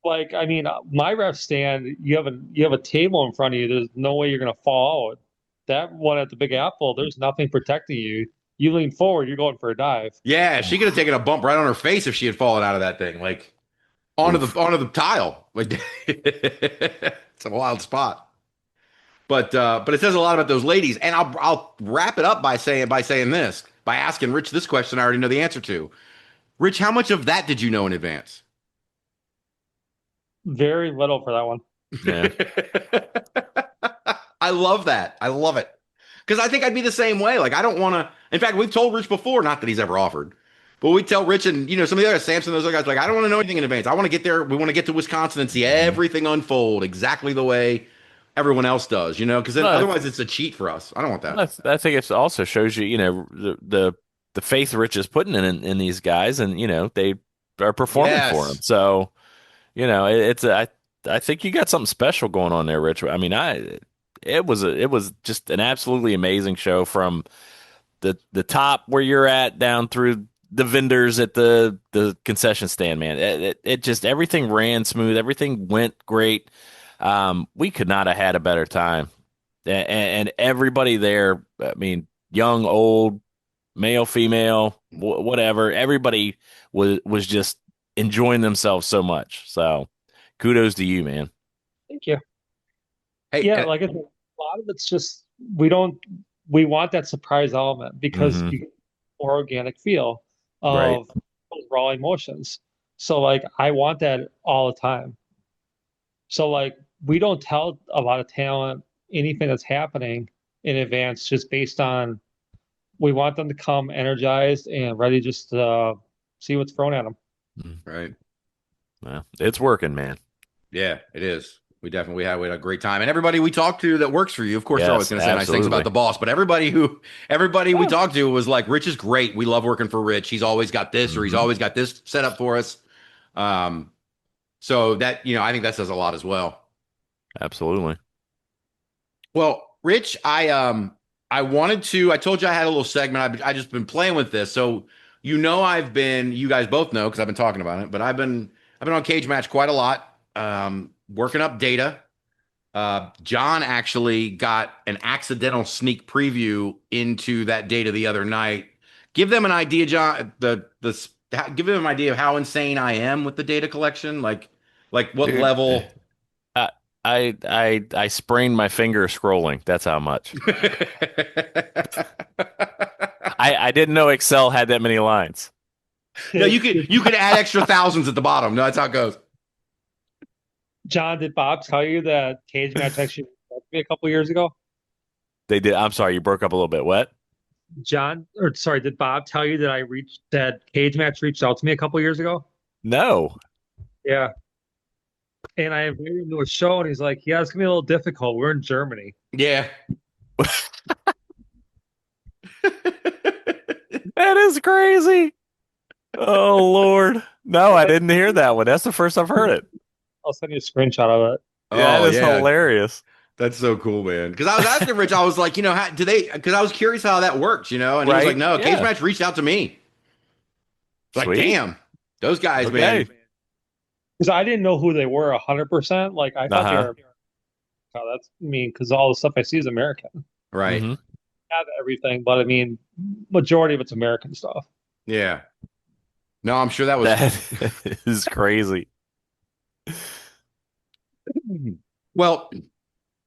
Like, I mean, my ref stand, you have a table in front of you. There's no way you're going to fall out. That one at the Big Apple, there's nothing protecting you. You lean forward, you're going for a dive. Yeah, she could have taken a bump right on her face if she had fallen out of that thing, like onto the tile. Like it's a wild spot. But it says a lot about those ladies, and I'll wrap it up by asking Rich this question I already know the answer to. Rich, how much of that did you know in advance? Very little for that one. Yeah. I love that. I love it. Because I think I'd be the same way. Like, I don't want to. In fact, we've told Rich before, not that he's ever offered, but we tell Rich and, some of the other Sampson, those other guys, like, I don't want to know anything in advance. I want to get there. We want to get to Wisconsin and see everything unfold exactly the way everyone else does, because then otherwise it's a cheat for us. I don't want that. I think it also shows you, the faith Rich is putting in these guys, and they are performing for him. So, I think you got something special going on there, Rich. I mean, it was just an absolutely amazing show from the top where you're at down through the vendors at the concession stand, man. It just, everything ran smooth. Everything went great. We could not have had a better time. And everybody there, I mean, young, old, male, female, whatever, everybody was just enjoying themselves so much. So kudos to you, man. Thank you. Hey, yeah, like I said, a lot of it's just we want that surprise element because you get a more organic feel of those raw emotions. So like I want that all the time. So like we don't tell a lot of talent anything that's happening in advance just based on we want them to come energized and ready just to see what's thrown at them. Right. Well, it's working, man. Yeah, it is. We had a great time. And everybody we talked to that works for you, of course, they're always going to say nice things about the boss. But everybody we talked to was like, Rich is great. We love working for Rich. He's always got this or he's always got this set up for us. So that, I think that says a lot as well. Absolutely. Well, Rich, I told you I had a little segment. I just been playing with this. So, you guys both know, cause I've been talking about it, but I've been on Cagematch quite a lot. Working up data. John actually got an accidental sneak preview into that data the other night. Give them an idea, John, give them an idea of how insane I am with the data collection. Like what level? I sprained my finger scrolling. That's how much. I didn't know Excel had that many lines. No, you could add extra thousands at the bottom. No, that's how it goes. John, did Bob tell you that Cagematch actually reached me a couple years ago? They did. I'm sorry, you broke up a little bit. What? Did Bob tell you that Cagematch reached out to me a couple years ago? No. Yeah. And I invited him to a show, and he's like, "Yeah, it's gonna be a little difficult. We're in Germany." Yeah. That is crazy. Oh Lord. No, I didn't hear that one. That's the first I've heard it. I'll send you a screenshot of it. Yeah, that's hilarious. That's so cool, man. Because I was asking Rich, I was like, how do they? Because I was curious how that works, and he was like, "No, Cagematch reached out to me." Like, damn, those guys, man. Because I didn't know who they were 100%. Like I thought they were. Oh, that's because all the stuff I see is American. Right. have everything, but I mean, majority of it's American stuff. Yeah. No, I'm sure that was That is crazy. well.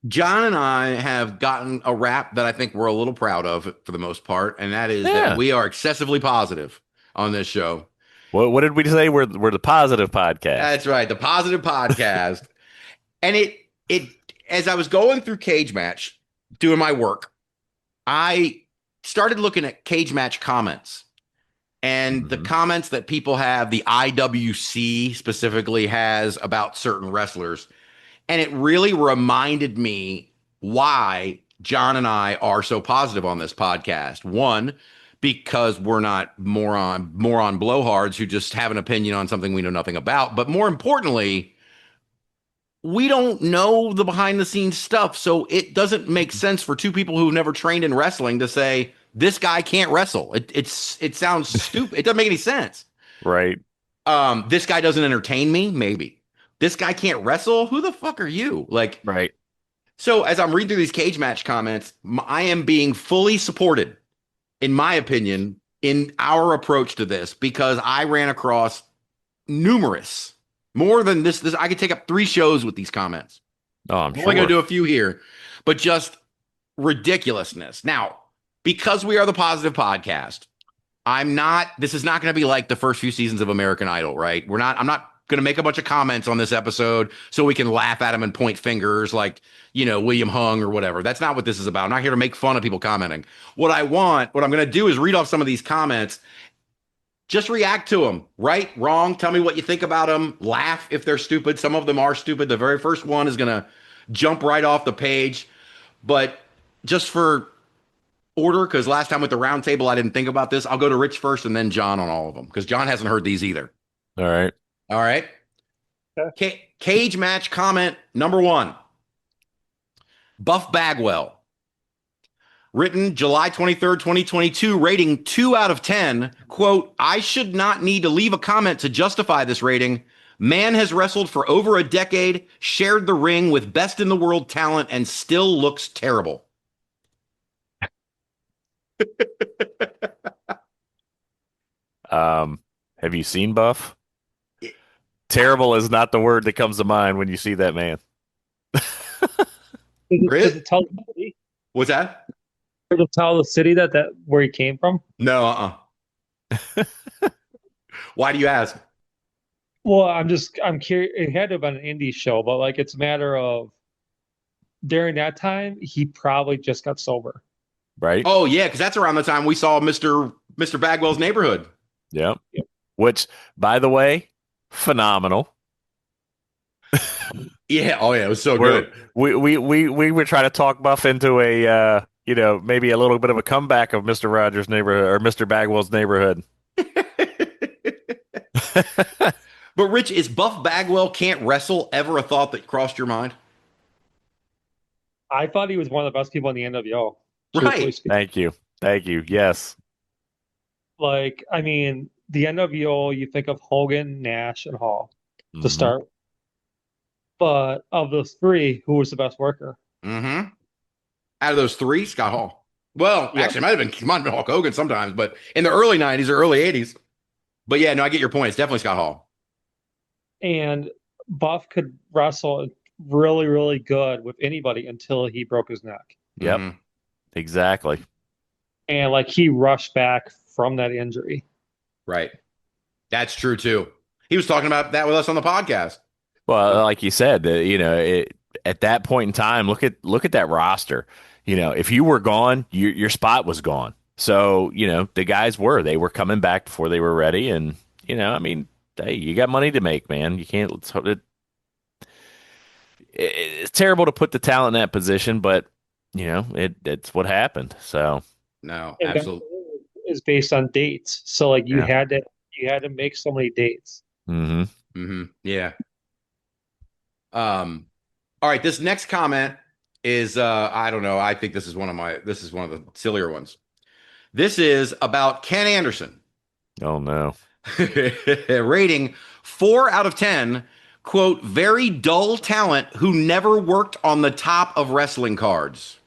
John and I have gotten a rap that I think we're a little proud of for the most part, and that is that Yeah. we are excessively positive on this show. What did we say? We're the positive podcast. That's right, the positive podcast. And it as I was going through Cagematch doing my work, I started looking at Cagematch comments and the comments that people have, the IWC specifically has about certain wrestlers. And it really reminded me why John and I are so positive on this podcast. One, because we're not moron blowhards who just have an opinion on something we know nothing about. But more importantly, we don't know the behind the scenes stuff. So it doesn't make sense for two people who've never trained in wrestling to say, this guy can't wrestle. It sounds stupid. It doesn't make any sense. Right. This guy doesn't entertain me. Maybe. This guy can't wrestle. Who the fuck are you? Like, Right. So as I'm reading through these Cagematch comments, I am being fully supported, in my opinion, in our approach to this because I ran across numerous, more than this. I could take up 3 shows with these comments. Oh, I'm I'm sure. only going to do a few here, but just ridiculousness. Now, because we are the positive podcast, this is not going to be like the first few seasons of American Idol, right? I'm not going to make a bunch of comments on this episode so we can laugh at them and point fingers like, William Hung or whatever. That's not what this is about. I'm not here to make fun of people commenting. What I'm going to do is read off some of these comments. Just react to them. Right, wrong. Tell me what you think about them. Laugh if they're stupid. Some of them are stupid. The very first one is going to jump right off the page. But just for order, because last time with the round table, I didn't think about this. I'll go to Rich first and then John on all of them because John hasn't heard these either. All right. All right. Okay. Cagematch comment number 1. Buff Bagwell. Written July 23rd, 2022, rating 2 out of 10. Quote, I should not need to leave a comment to justify this rating. Man has wrestled for over a decade, shared the ring with best in the world talent, and still looks terrible. Have you seen Buff? Terrible is not the word that comes to mind when you see that man. Does it tell the city? What's that? Does it tell the city that where he came from? No, Why do you ask? Well, I'm curious. It had to have been an indie show, but like it's a matter of during that time, he probably just got sober. Right? Oh, yeah, because that's around the time we saw Mr. Bagwell's Neighborhood. Yep. Which, by the way, phenomenal. Yeah. Oh, yeah. It was so good. We were trying to talk Buff into a maybe a little bit of a comeback of Mr. Rogers' Neighborhood or Mr. Bagwell's Neighborhood. But Rich, is Buff Bagwell can't wrestle ever a thought that crossed your mind? I thought he was one of the best people in the NWO. Right. Thank you. Yes. Like, I mean, the NWO, you think of Hogan, Nash, and Hall to start. But of those 3, who was the best worker? Mm-hmm. Out of those 3, Scott Hall. Well, actually, it might have been Hulk Hogan sometimes, but in the early 90s or early 80s. But yeah, no, I get your point. It's definitely Scott Hall. And Buff could wrestle really, really good with anybody until he broke his neck. Yep. Mm-hmm. Exactly. And like he rushed back from that injury. Right. That's true too. He was talking about that with us on the podcast. Well, like you said, at that point in time, look at that roster. If you were gone, your spot was gone. So, the guys they were coming back before they were ready. And, I mean, hey, you got money to make, man. You can't, it's terrible to put the talent in that position, but, it's what happened. So. No, and absolutely. Is based on dates. So like you had to make so many dates. Mm-hmm. Mm-hmm. Yeah. All right. This next comment is I don't know. I think this is one of the sillier ones. This is about Ken Anderson. Oh no. Rating 4 out of 10. Quote, very dull talent who never worked on the top of wrestling cards.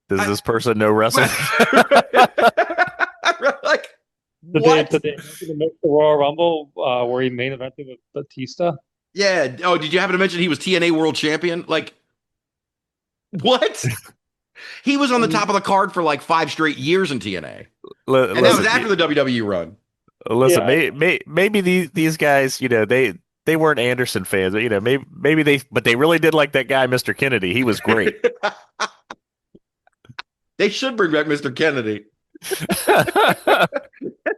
Does this person know wrestling? Like, Did what? they make the Royal Rumble where he main evented with Batista? Yeah. Oh, did you happen to mention he was TNA World Champion? Like, what? He was on the top of the card for like 5 straight years in TNA, and that was after the WWE run. Listen, Yeah. maybe these guys, they weren't Anderson fans, but maybe they really did like that guy, Mr. Kennedy. He was great. They should bring back Mr. Kennedy.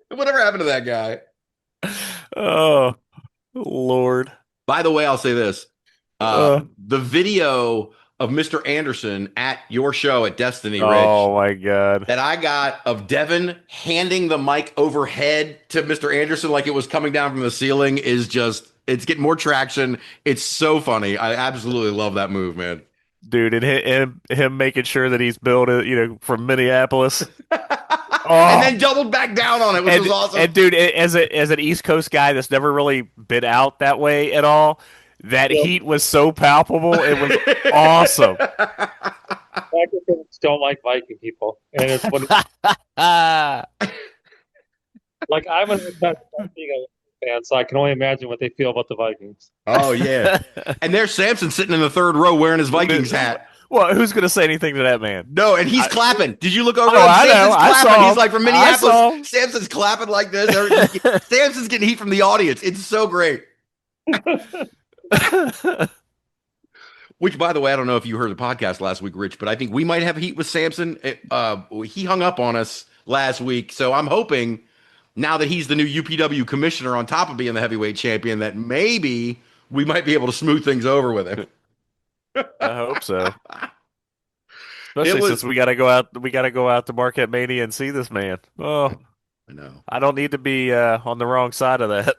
Whatever happened to that guy? Oh, Lord. By the way, I'll say this. The video of Mr. Anderson at your show at Destiny, Rich. Oh, my God. That I got of Devin handing the mic overhead to Mr. Anderson like it was coming down from the ceiling is just, it's getting more traction. It's so funny. I absolutely love that move, man. Dude, and him making sure that he's built it, from Minneapolis. And then doubled back down on it, which was awesome. And dude, as an East Coast guy that's never really been out that way at all, that heat was so palpable. It was awesome. Vikings don't like Viking people, and it's what like I'm a fan, so I can only imagine what they feel about the Vikings. Oh yeah, and there's Sampson sitting in the third row wearing his Vikings hat. Well, who's going to say anything to that man? No, and he's clapping. Did you look over? I know. Clapping. I saw he's like from Minneapolis. I Samson's clapping like this. Samson's getting heat from the audience. It's so great. Which, by the way, I don't know if you heard the podcast last week, Rich, but I think we might have heat with Sampson. He hung up on us last week, so I'm hoping now that he's the new UPW commissioner on top of being the heavyweight champion that maybe we might be able to smooth things over with him. I hope so. Especially since we got to go out to Marquette Mania and see this man. Oh, I know. I don't need to be on the wrong side of that.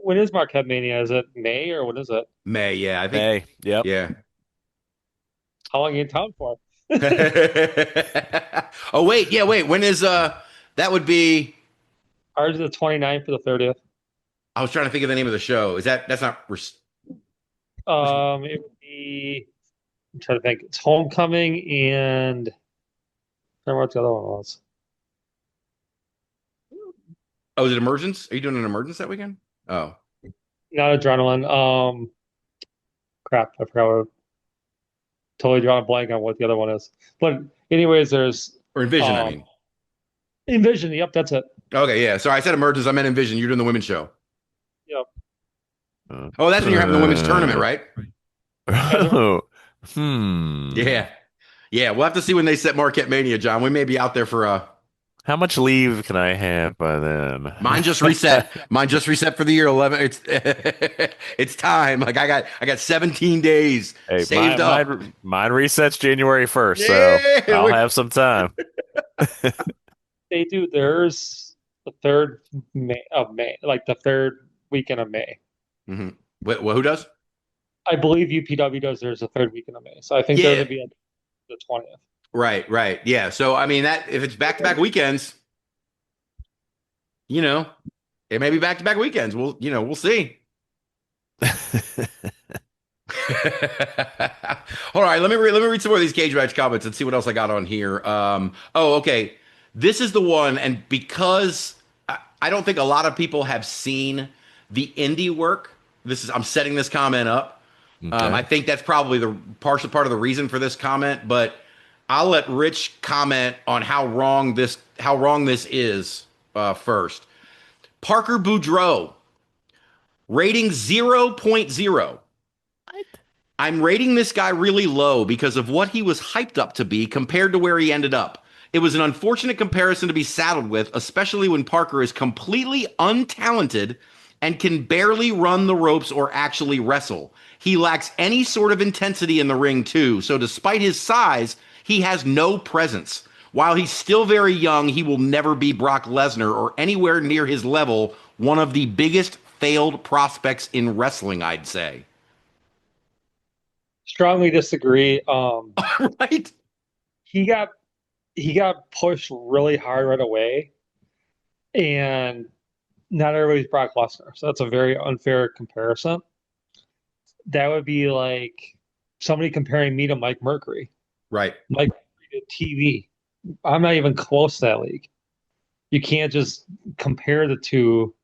When is Marquette Mania? Is it May or when is it? May, yeah, I think. May, yep. Yeah. How long are you in town for? Oh wait, when is that would be Ours is the 29th or the 30th. I was trying to think of the name of the show. That's not It would be, I'm trying to think. It's Homecoming and I don't know what the other one was. Oh, is it Emergence? Are you doing an Emergence that weekend? Oh. Not Adrenaline. Crap, I forgot what. Totally drawing a blank on what the other one is. But anyways, there's Or Envision, I mean. Envision, yep, that's it. Okay, yeah. Sorry, I said Emergence, I meant Envision. You're doing the women's show. Yep. Oh, that's when you're having the women's tournament, right? Yeah. Yeah, we'll have to see when they set Marquette Mania, John. We may be out there for How much leave can I have by then? Mine just reset. Mine just reset for the year 11. It's it's time. Like I got 17 days saved up. Mine resets January 1st, Yeah, so I'll have some time. They do theirs the third of May, like the third weekend of May. Mm-hmm. Who does? I believe UPW does theirs the third weekend of May. So I think they're going to be the 20th. Right. Yeah. So I mean that if it's back-to-back weekends, it may be back-to-back weekends. We'll see. All right, let me read some more of these Cagematch comments and see what else I got on here. Okay. This is the one, and because I don't think a lot of people have seen the indie work. I'm setting this comment up. Okay. I think that's probably the part of the reason for this comment, but I'll let Rich comment on how wrong this is first. Parker Boudreaux, rating 0.0. I'm rating this guy really low because of what he was hyped up to be compared to where he ended up. It was an unfortunate comparison to be saddled with, especially when Parker is completely untalented and can barely run the ropes or actually wrestle. He lacks any sort of intensity in the ring, too. So despite his size, he has no presence. While he's still very young, he will never be Brock Lesnar or anywhere near his level, one of the biggest failed prospects in wrestling, I'd say. Strongly disagree. Right? He got pushed really hard right away, and not everybody's Brock Lesnar. So that's a very unfair comparison. That would be like somebody comparing me to Mike Mercury. Right. Mike IWTV. I'm not even close to that league. You can't just compare the two.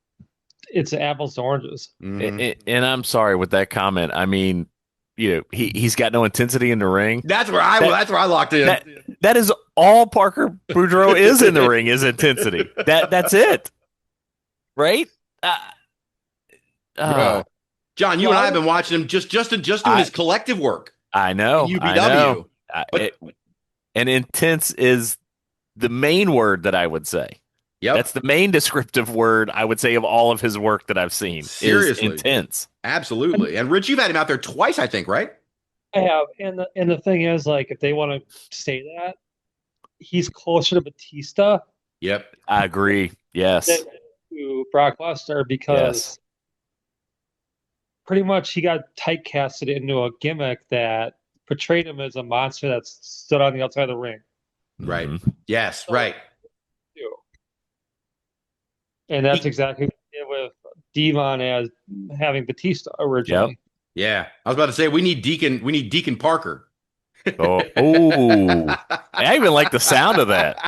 It's apples to oranges. And I'm sorry with that comment. I mean, he's got no intensity in the ring. That's where I locked in. That is all Parker Boudreaux is in the ring is intensity. That's it, right? John, you and I have been watching him just doing his collective work. I know. UPW. And intense is the main word that I would say. Yep. That's the main descriptive word I would say of all of his work that I've seen. Seriously. Is intense. Absolutely. And Rich, you've had him out there twice, I think, right? I have. And the thing is, like, if they want to say that, he's closer to Batista. Yep. I agree. Yes. Than to Brock Lesnar because pretty much he got typecasted into a gimmick that portrayed him as a monster that stood on the outside of the ring. Right. Yes. Right. And that's exactly what he did with Devon as having Batista originally. Yep. Yeah. I was about to say we need Deacon Parker. Oh, I even like the sound of that.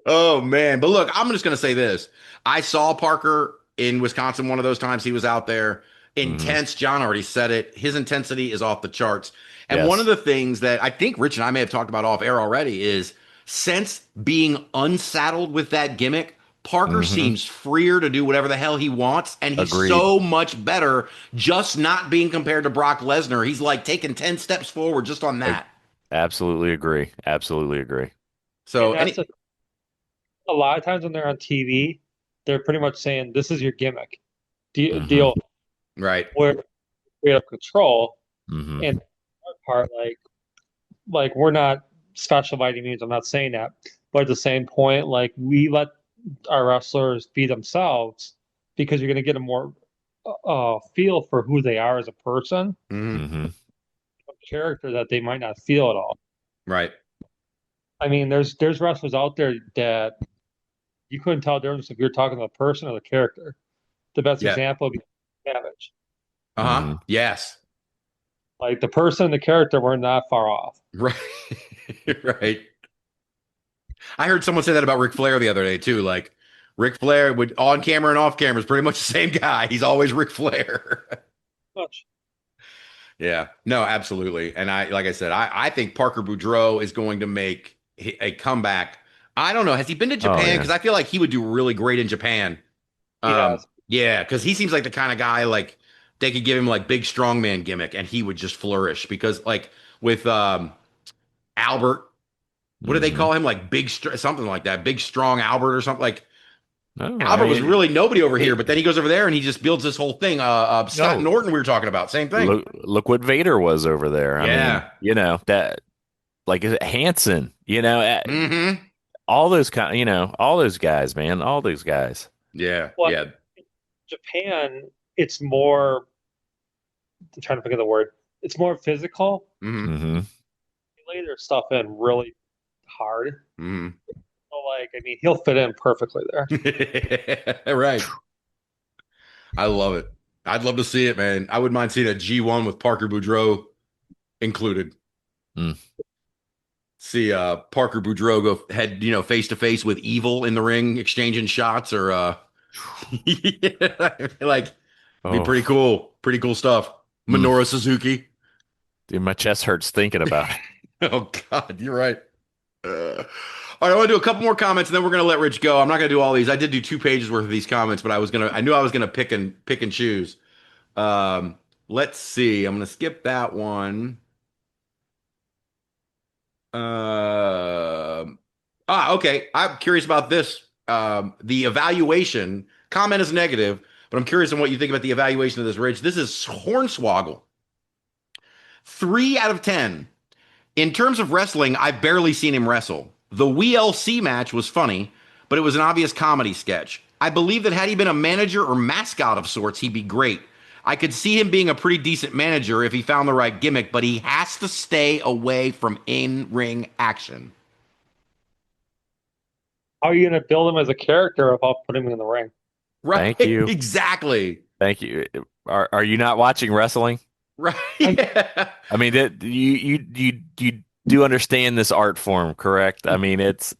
Oh man. But look, I'm just gonna say this. I saw Parker in Wisconsin one of those times he was out there. Intense. John already said it. His intensity is off the charts. And one of the things that I think Rich and I may have talked about off air already is since being unsaddled with that gimmick, Parker seems freer to do whatever the hell he wants, and he's so much better just not being compared to Brock Lesnar. He's like taking 10 steps forward just on that. Absolutely agree. So a lot of times when they're on TV, they're pretty much saying, this is your gimmick. Deal. Right. Where we have control. And the part, like we're not special by any means. I'm not saying that. But at the same point, like we let our wrestlers be themselves because you're going to get a more feel for who they are as a person, a character that they might not feel at all. Right. I mean, there's wrestlers out there that you couldn't tell the difference if you're talking to the person or the character. The best example would be Savage. Yes. Like the person and the character were not far off. Right. Right. I heard someone say that about Ric Flair the other day too. Like Ric Flair would on camera and off camera is pretty much the same guy. He's always Ric Flair. Much. Yeah. No, absolutely. And like I said, I think Parker Boudreaux is going to make a comeback. I don't know. Has he been to Japan? Because I feel like he would do really great in Japan. Yeah, because he seems like the kind of guy like they could give him like big strongman gimmick and he would just flourish. Because like with Albert, what do they call him? Like something like that, big strong Albert or something like. Albert was really nobody over here, but then he goes over there and he just builds this whole thing. Scott Norton, we were talking about, same thing. Look what Vader was over there. I mean, that like Hanson, all those all those guys, man, all those guys. Yeah, well, yeah. Japan, it's more. I'm trying to think of the word. It's more physical. They lay their stuff in really hard. Like, I mean, he'll fit in perfectly there. Right. I love it. I'd love to see it, man. I wouldn't mind seeing a G1 with Parker Boudreaux included. See Parker Boudreaux go head, face to face with Evil in the ring, exchanging shots, or like be pretty cool. Pretty cool stuff. Minoru Suzuki. Dude, my chest hurts thinking about it. Oh God, you're right. All right, I want to do a couple more comments, and then we're going to let Rich go. I'm not going to do all these. I did do 2 pages worth of these comments, but I knew I was going to pick and choose. Let's see. I'm going to skip that one. Okay. I'm curious about this. The evaluation comment is negative, but I'm curious on what you think about the evaluation of this, Rich. This is Hornswoggle. 3 out of 10. In terms of wrestling, I've barely seen him wrestle. The WLC match was funny, but it was an obvious comedy sketch. I believe that had he been a manager or mascot of sorts, he'd be great. I could see him being a pretty decent manager if he found the right gimmick, but he has to stay away from in-ring action. How are you going to build him as a character without putting him in the ring? Right. Thank you. Exactly. Thank you. Are you not watching wrestling? Right. Yeah. I mean, you do understand this art form, correct? I mean, it's.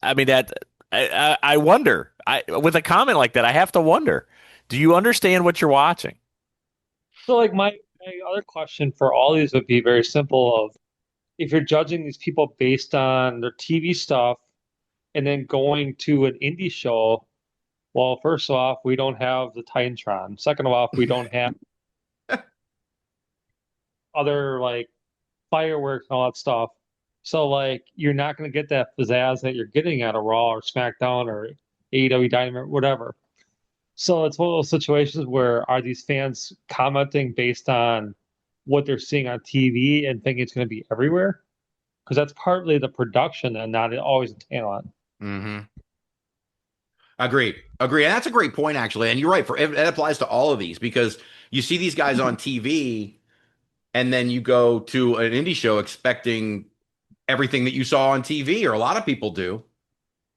I mean that. I wonder. With a comment like that, I have to wonder. Do you understand what you're watching? So like my other question for all these would be very simple of if you're judging these people based on their TV stuff and then going to an indie show, well, first off, we don't have the Titantron. Second off, we don't have other like fireworks and all that stuff. So like you're not going to get that pizzazz that you're getting at a Raw or SmackDown or AEW Dynamite, whatever. So it's one of those situations where are these fans commenting based on what they're seeing on TV and thinking it's going to be everywhere? Because that's partly the production and not always the talent. Mm-hmm. Agreed. Agree. And that's a great point, actually. And you're right. It applies to all of these because you see these guys on TV, and then you go to an indie show expecting everything that you saw on TV, or a lot of people do.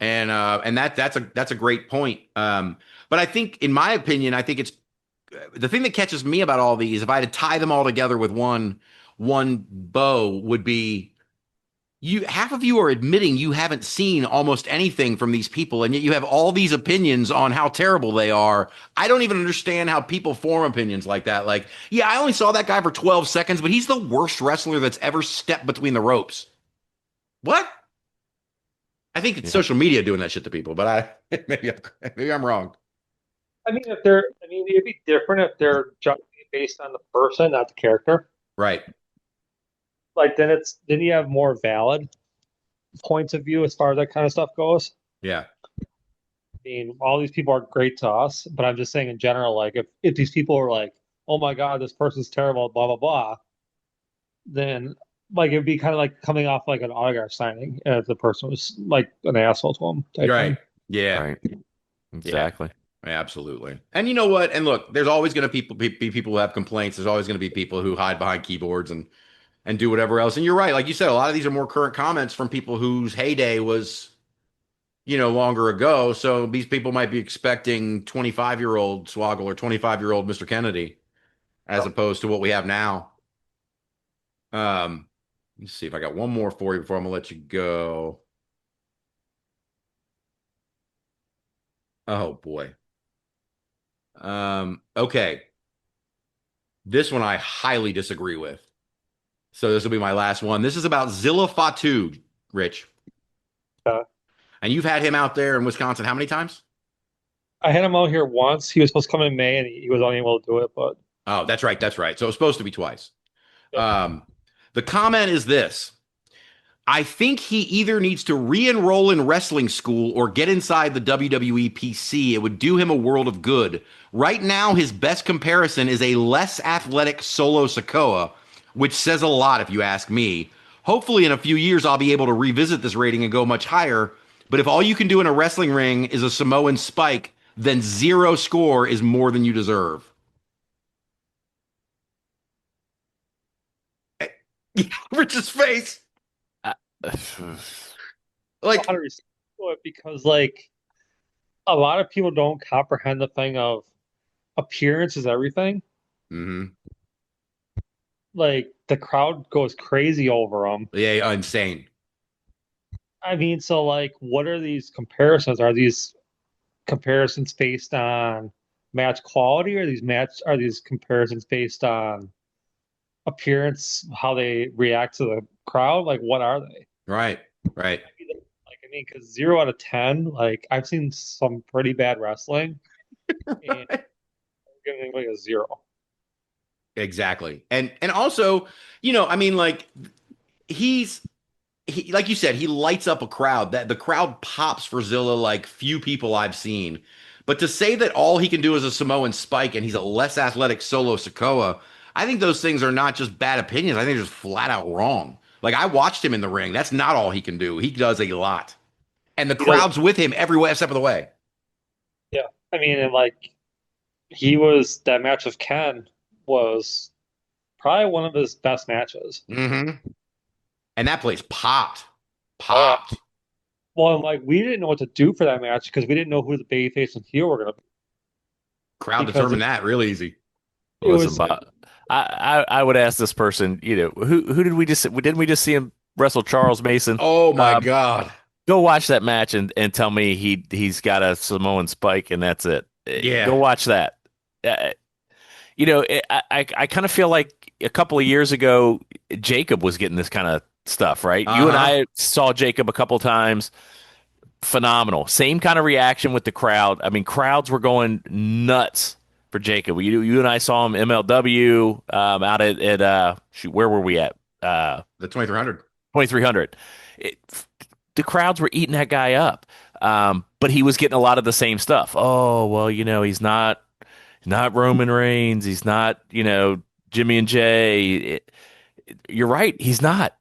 And that's a great point. But I think, in my opinion, I think it's the thing that catches me about all these. If I had to tie them all together with one bow, would be half of you are admitting you haven't seen almost anything from these people, and yet you have all these opinions on how terrible they are. I don't even understand how people form opinions like that. Like, yeah, I only saw that guy for 12 seconds, but he's the worst wrestler that's ever stepped between the ropes. What? I think it's social media doing that shit to people, but maybe I'm wrong. I mean, it'd be different if they're judging based on the person, not the character. Right. Like then you have more valid points of view as far as that kind of stuff goes. Yeah. I mean, all these people are great to us, but I'm just saying in general, like if these people are like, oh my God, this person's terrible, blah blah blah, then like it'd be kind of like coming off like an autograph signing if the person was like an asshole to them. Right. Thing. Yeah. Right. Exactly. Yeah, absolutely. And you know what? And look, there's always going to be people who have complaints. There's always going to be people who hide behind keyboards and do whatever else. And you're right. Like you said, a lot of these are more current comments from people whose heyday was, longer ago. So these people might be expecting 25-year-old Swoggle or 25-year-old Mr. Kennedy as opposed to what we have now. Let's see if I got one more for you before I'm gonna let you go. Oh boy. Okay. This one I highly disagree with. So this will be my last one. This is about Zilla Fatu, Rich. And you've had him out there in Wisconsin how many times? I had him out here once. He was supposed to come in May, and he was unable to do it. But oh, that's right. That's right. So it's supposed to be twice. Yeah. The comment is this. I think he either needs to re-enroll in wrestling school or get inside the WWE PC. It would do him a world of good. Right now, his best comparison is a less athletic Solo Sikoa, which says a lot if you ask me. Hopefully, in a few years, I'll be able to revisit this rating and go much higher. But if all you can do in a wrestling ring is a Samoan spike, then 0 score is more than you deserve. Rich's face. Like, because like a lot of people don't comprehend the thing of appearance is everything. mm-hmm. Like the crowd goes crazy over them. Yeah, insane. I mean, so like, what are these comparisons? Are these comparisons based on match quality, or are these comparisons based on appearance, how they react to the crowd? Like, what are they? Right. Like, I mean, because 0 out of 10, like I've seen some pretty bad wrestling, and I'm giving like a 0. Exactly. And also, I mean, like he like you said, he lights up a crowd. That the crowd pops for Zilla like few people I've seen. But to say that all he can do is a Samoan spike and he's a less athletic Solo Sikoa, I think those things are not just bad opinions. I think they're just flat out wrong. Like I watched him in the ring. That's not all he can do. He does a lot. And the crowd's with him every step of the way. Yeah. I mean, and like that match with Ken was probably one of his best matches. Mm-hmm. And that place popped. Well, like we didn't know what to do for that match because we didn't know who the babyface and heel were going to be. Crowd determined that real easy. Listen, I would ask this person, who did we just didn't we just see him wrestle Charles Mason? Oh my Um, God. Go watch that match and tell me he's got a Samoan spike and that's it. Go Yeah. watch that. Uh, I kind of feel like a couple of years ago, Jacob was getting this kind of stuff, right? You and Uh-huh. I saw Jacob a couple times. Phenomenal. Same kind of reaction with the crowd. I mean, crowds were going nuts for Jacob. You and I saw him MLW out at shoot, where were we at? The 2300. 2300. It, the crowds were eating that guy up. But he was getting a lot of the same stuff. Oh, well, he's not Roman Reigns. He's not, Jimmy and Jay. You're right. He's not.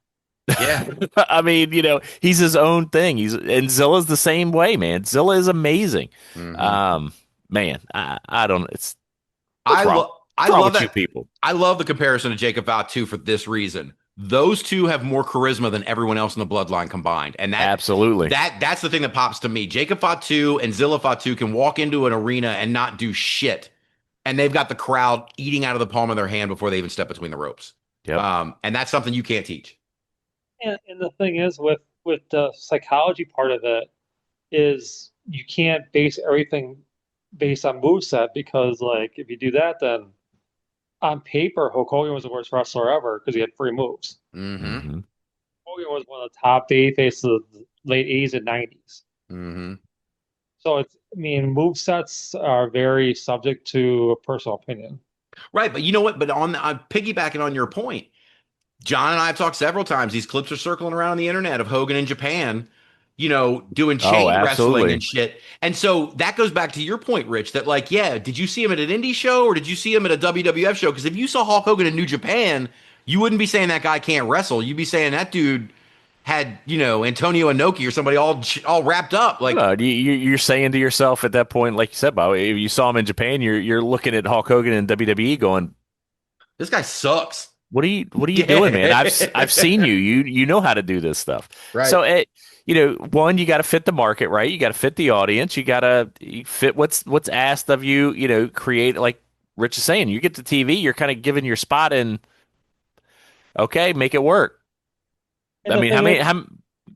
Yeah. I mean, he's his own thing. And Zilla's the same way, man. Zilla is amazing. Hmm. Man, I don't. It's I what's wrong? love I What's wrong love with you that. people? I love the comparison to Jacob Fatu for this reason. Those two have more charisma than everyone else in the bloodline combined. And Absolutely. that's the thing that pops to me. Jacob Fatu and Zilla Fatu can walk into an arena and not do shit. And they've got the crowd eating out of the palm of their hand before they even step between the ropes. Yep. And that's something you can't teach. And the thing is, with the psychology part of it, is you can't base everything based on moveset, because like if you do that, then on paper Hulk Hogan was the worst wrestler ever because he had free moves. Mm-hmm. hmm Hogan was one of the top baby faces of the late 80s and 90s. Mm-hmm. So I mean, move sets are very subject to a personal opinion. Right. But you know what? But on piggybacking on your point, John and I have talked several times. These clips are circling around the internet of Hogan in Japan, doing Oh, chain wrestling absolutely. and shit. And so that goes back to your point, Rich, that like, yeah, did you see him at an indie show or did you see him at a WWF show? Because if you saw Hulk Hogan in New Japan, you wouldn't be saying that guy can't wrestle. You'd be saying that dude had, Antonio Inoki or somebody all wrapped up. Like, No, you're saying to yourself at that point, like you said, Bob, if you saw him in Japan, you're looking at Hulk Hogan and WWE, going, this guy sucks. What are you doing, man? I've Yeah. seen you. You know how to do this stuff. Right. So one, you got to fit the market, right? You got to fit the audience. You got to fit what's asked of you. Create, like Rich is saying. You get to TV, you're kind of given your spot, and okay, make it work. And I the mean, thing is,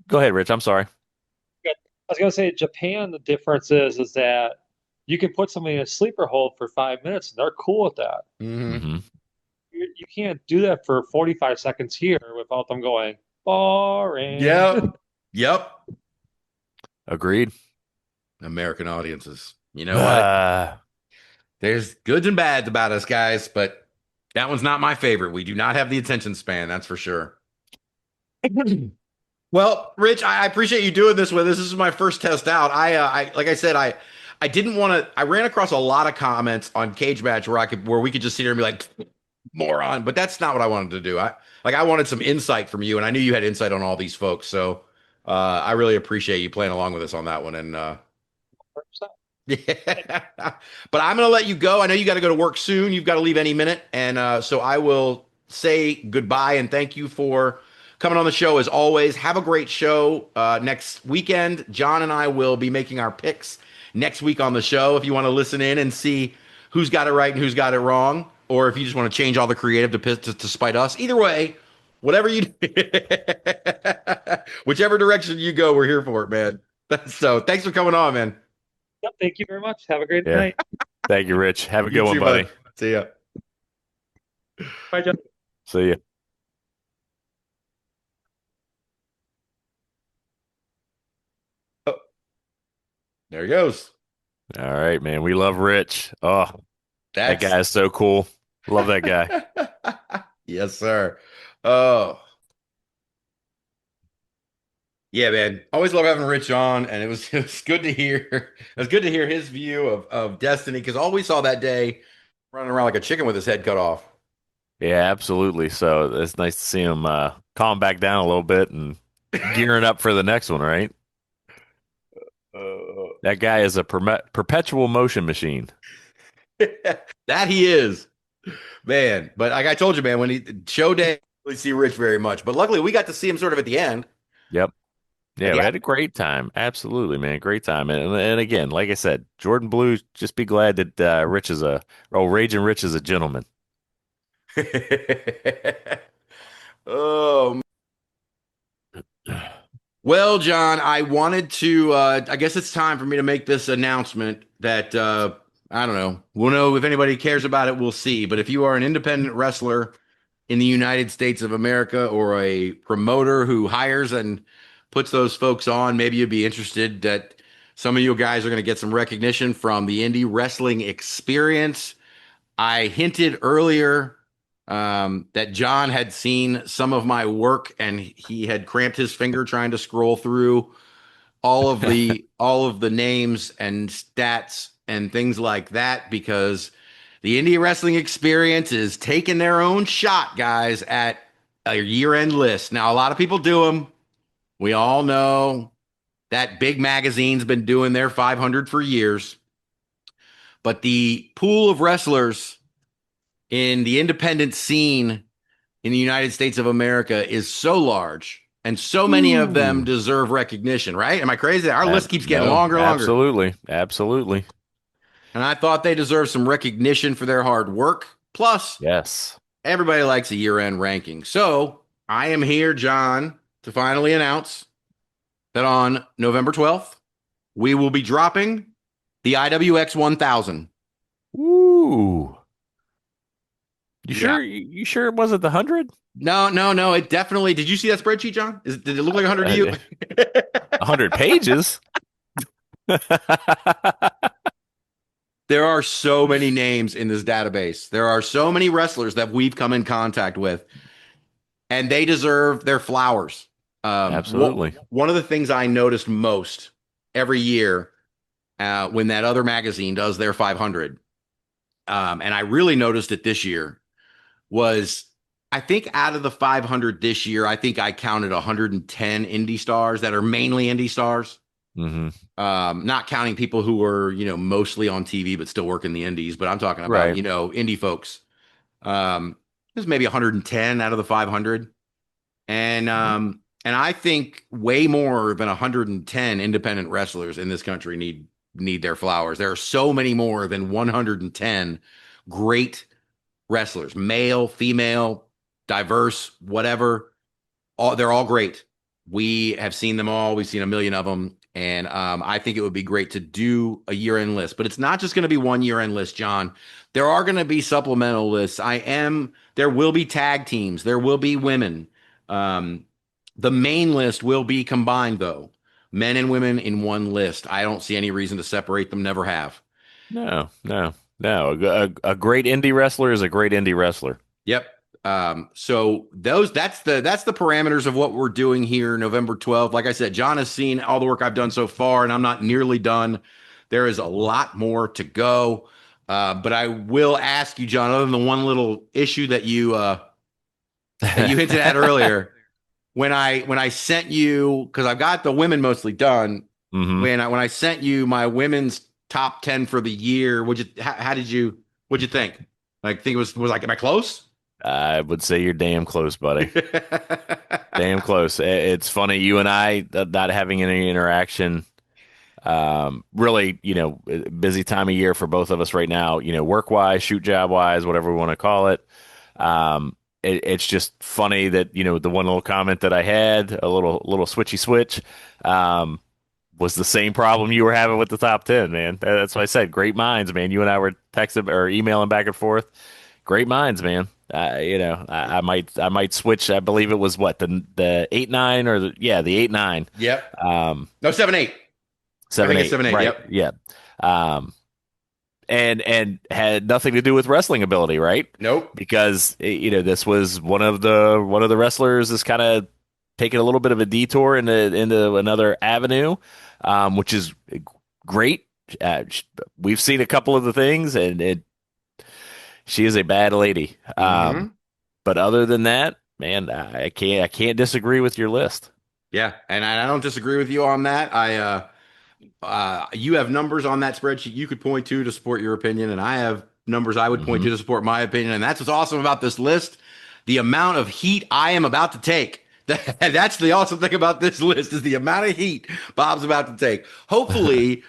Go ahead, Rich. I'm sorry. I was gonna say Japan, the difference is that you can put somebody in a sleeper hold for 5 minutes and they're cool with that. Mm-hmm. hmm You can't do that for 45 seconds here without them going boring. Yep. Yep. Agreed. American audiences. You know what? There's goods and bads about us, guys, but that one's not my favorite. We do not have the attention span, that's for sure. Well, Rich, I appreciate you doing this with us. This is my first test out. I like I said, I didn't want to. I ran across a lot of comments on Cagematch where we could just sit here and be like, moron, but that's not what I wanted to do. I wanted some insight from you, and I knew you had insight on all these folks. So I really appreciate you playing along with us on that one. And yeah, but I'm going to let you go. I know you got to go to work soon. You've got to leave any minute. And so I will say goodbye and thank you for coming on the show as always. Have a great show next weekend. John and I will be making our picks next week on the show if you want to listen in and see who's got it right and who's got it wrong, or if you just want to change all the creative to spite us. Either way, whatever you do, whichever direction you go, we're here for it, man. So thanks for coming on, man. Yep, thank you very much. Have a great Yeah. night. Thank you, Rich. Have a You good one, too, buddy. bud. See ya. Bye, Jeff. See you. Oh, there he goes. All right, man. We love Rich. Oh, that That's guy is so cool. Love that guy. Yes, sir. Oh, yeah, man. Always love having Rich on, and it was good to hear. It was good to hear his view of Destiny because all we saw that day running around like a chicken with his head cut off. Yeah, absolutely. So it's nice to see him calm back down a little bit and gearing up for the next one, right? Uh, That guy is a perpetual motion machine. that he is, man. But like I told you, man, when he show day, we see Rich very much. But luckily, we got to see him sort of at the end. Yep. Yeah, we Yeah. had a great time. Absolutely, man. Great time. And again, like I said, Jordan Blu, just be glad that Ragin Rich is a gentleman. Oh, well, John, I wanted to, I guess it's time for me to make this announcement that, I don't know. We'll know if anybody cares about it, we'll see. But if you are an independent wrestler in the United States of America or a promoter who hires and puts those folks on, maybe you'd be interested that some of you guys are going to get some recognition from the indie wrestling experience. I hinted earlier that John had seen some of my work and he had cramped his finger trying to scroll through all of the names and stats and things like that because the indie wrestling experience is taking their own shot, guys, at a year-end list. Now, a lot of people do them. We all know that big magazine's been doing their 500 for years. But the pool of wrestlers in the independent scene in the United States of America is so large, and so many of them deserve recognition, right? Am I crazy? Our list keeps getting longer and longer. Absolutely. Absolutely. And I thought they deserve some recognition for their hard work. Plus, Yes. everybody likes a year-end ranking. So I am here, John, to finally announce that on November 12th, we will be dropping the IWX 1000. Ooh. You Yeah. sure? You sure it wasn't the 100? No. It definitely. Did you see that spreadsheet, John? Did it look like 100 to you? 100 pages? There are so many names in this database. There are so many wrestlers that we've come in contact with, and they deserve their flowers. Absolutely. One of the things I noticed most every year when that other magazine does their 500, and I really noticed it this year, was I think out of the 500 this year, I think I counted 110 indie stars that are mainly indie stars. Mm-hmm. Not counting people who were, mostly on TV but still work in the indies. But I'm talking about, Right. indie folks. There's maybe 110 out of the 500, and I think way more than 110 independent wrestlers in this country need their flowers. There are so many more than 110 great wrestlers, male, female, diverse, whatever. They're all great. We have seen them all. We've seen a million of them. And I think it would be great to do a year-end list. But it's not just going to be one year-end list, John. There are going to be supplemental lists. There will be tag teams. There will be women. The main list will be combined, though. Men and women in one list. I don't see any reason to separate them. Never have. No. A great indie wrestler is a great indie wrestler. Yep. So that's the parameters of what we're doing here November 12th. Like I said, John has seen all the work I've done so far, and I'm not nearly done. There is a lot more to go. But I will ask you, John, other than the one little issue that you hinted at earlier, when I sent you, because I've got the women mostly done. Mm-hmm. When I sent you my women's top 10 for the year, what'd you think? Like, think it was like, am I close? I would say you're damn close, buddy. Damn close. It's funny, you and I not having any interaction. Really, busy time of year for both of us right now. Work wise, shoot job wise, whatever we want to call it. It's just funny that the one little comment that I had, a little switchy switch, was the same problem you were having with the top 10, man. That's what I said. Great minds, man. You and I were texting or emailing back and forth. Great minds, man. I might switch. I believe it was what the 8-9 or the 8-9. Yep. No, 7-8. 7-8. 7-8. Right. Yep. Yeah. And had nothing to do with wrestling ability, right? Nope. Because this was one of the wrestlers is kind of taking a little bit of a detour into another avenue, which is great. We've seen a couple of the things, and she is a bad lady. Mm-hmm. But other than that, man, I can't disagree with your list. Yeah, and I don't disagree with you on that. You have numbers on that spreadsheet you could point to support your opinion, and I have numbers I would point to support my opinion. And that's what's awesome about this list. The amount of heat I am about to take. That's the awesome thing about this list is the amount of heat Bob's about to take. Hopefully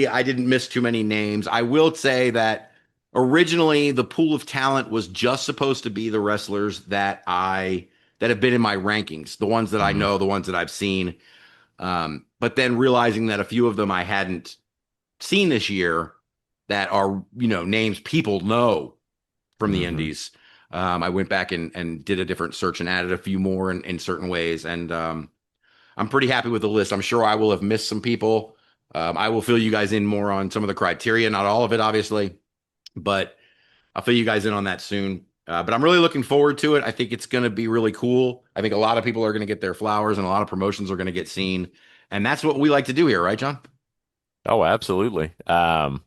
I didn't miss too many names. I will say that originally the pool of talent was just supposed to be the wrestlers that have been in my rankings, the ones that I know, the ones that I've seen. But then realizing that a few of them I hadn't seen this year that are, names people know from the indies. I went back and did a different search and added a few more in certain ways. And I'm pretty happy with the list. I'm sure I will have missed some people. I will fill you guys in more on some of the criteria, not all of it, obviously, but I'll fill you guys in on that soon. But I'm really looking forward to it. I think it's going to be really cool. I think a lot of people are going to get their flowers and a lot of promotions are going to get seen. And that's what we like to do here, right, John? Oh, absolutely. Again,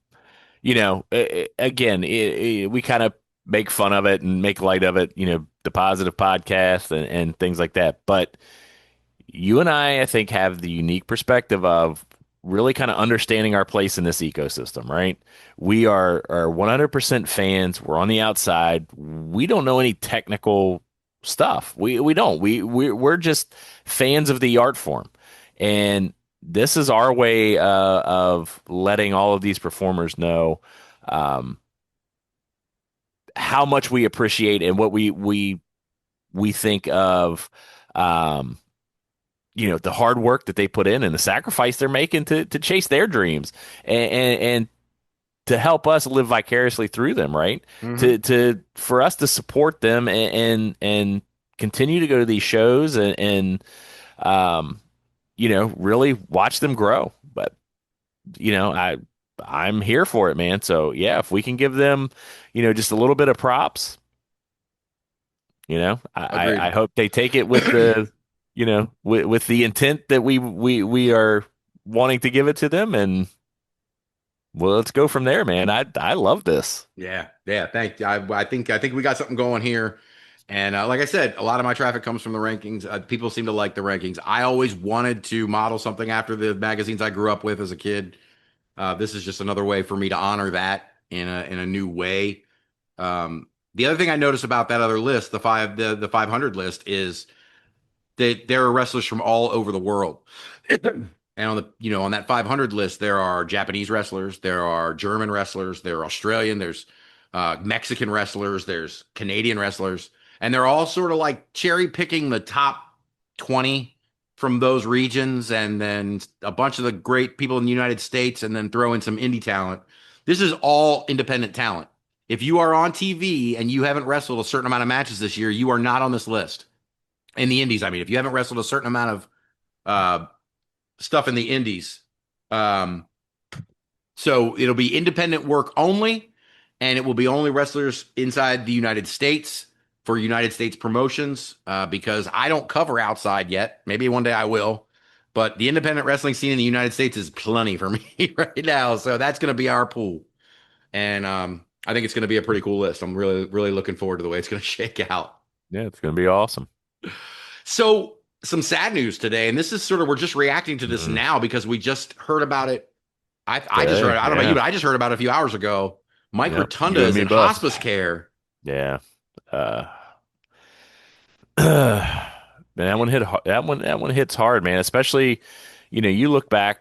we kind of make fun of it and make light of it, the positive podcast and things like that. But you and I think, have the unique perspective of really kind of understanding our place in this ecosystem, right? We are 100% fans. We're on the outside. We don't know any technical stuff. We don't. We're just fans of the art form. And this is our way of letting all of these performers know how much we appreciate and what we think of the hard work that they put in and the sacrifice they're making to chase their dreams and to help us live vicariously through them, right? For us to support them and continue to go to these shows and really watch them grow. But I'm here for it, man. So yeah, if we can give them, just a little bit of props, I hope they take it with the with the intent that we are wanting to give it to them, and well, let's go from there, man. I love this. Yeah. Thank you. I think we got something going here. And like I said, a lot of my traffic comes from the rankings. People seem to like the rankings. I always wanted to model something after the magazines I grew up with as a kid. This is just another way for me to honor that in a new way. The other thing I noticed about that other list, the 500 list, is that there are wrestlers from all over the world. And on that 500 list, there are Japanese wrestlers, there are German wrestlers, there are Australian, there's Mexican wrestlers, there's Canadian wrestlers, and they're all sort of like cherry picking the top 20 from those regions, and then a bunch of the great people in the United States, and then throw in some indie talent. This is all independent talent. If you are on TV and you haven't wrestled a certain amount of matches this year, you are not on this list. In the indies, I mean, if you haven't wrestled a certain amount of stuff in the indies, so it'll be independent work only, and it will be only wrestlers inside the United States for United States promotions, because I don't cover outside yet. Maybe one day I will, but the independent wrestling scene in the United States is plenty for me right now. So that's going to be our pool, and I think it's going to be a pretty cool list. I'm really, really looking forward to the way it's going to shake out. Yeah, it's going to be awesome. So some sad news today, and this is we're just reacting to this now because we just heard about it. I just heard, I don't know about you, but I just heard about it a few hours ago. Mike Rotunda is in hospice care. Yeah. Man, that one hits hard, man. Especially, you look back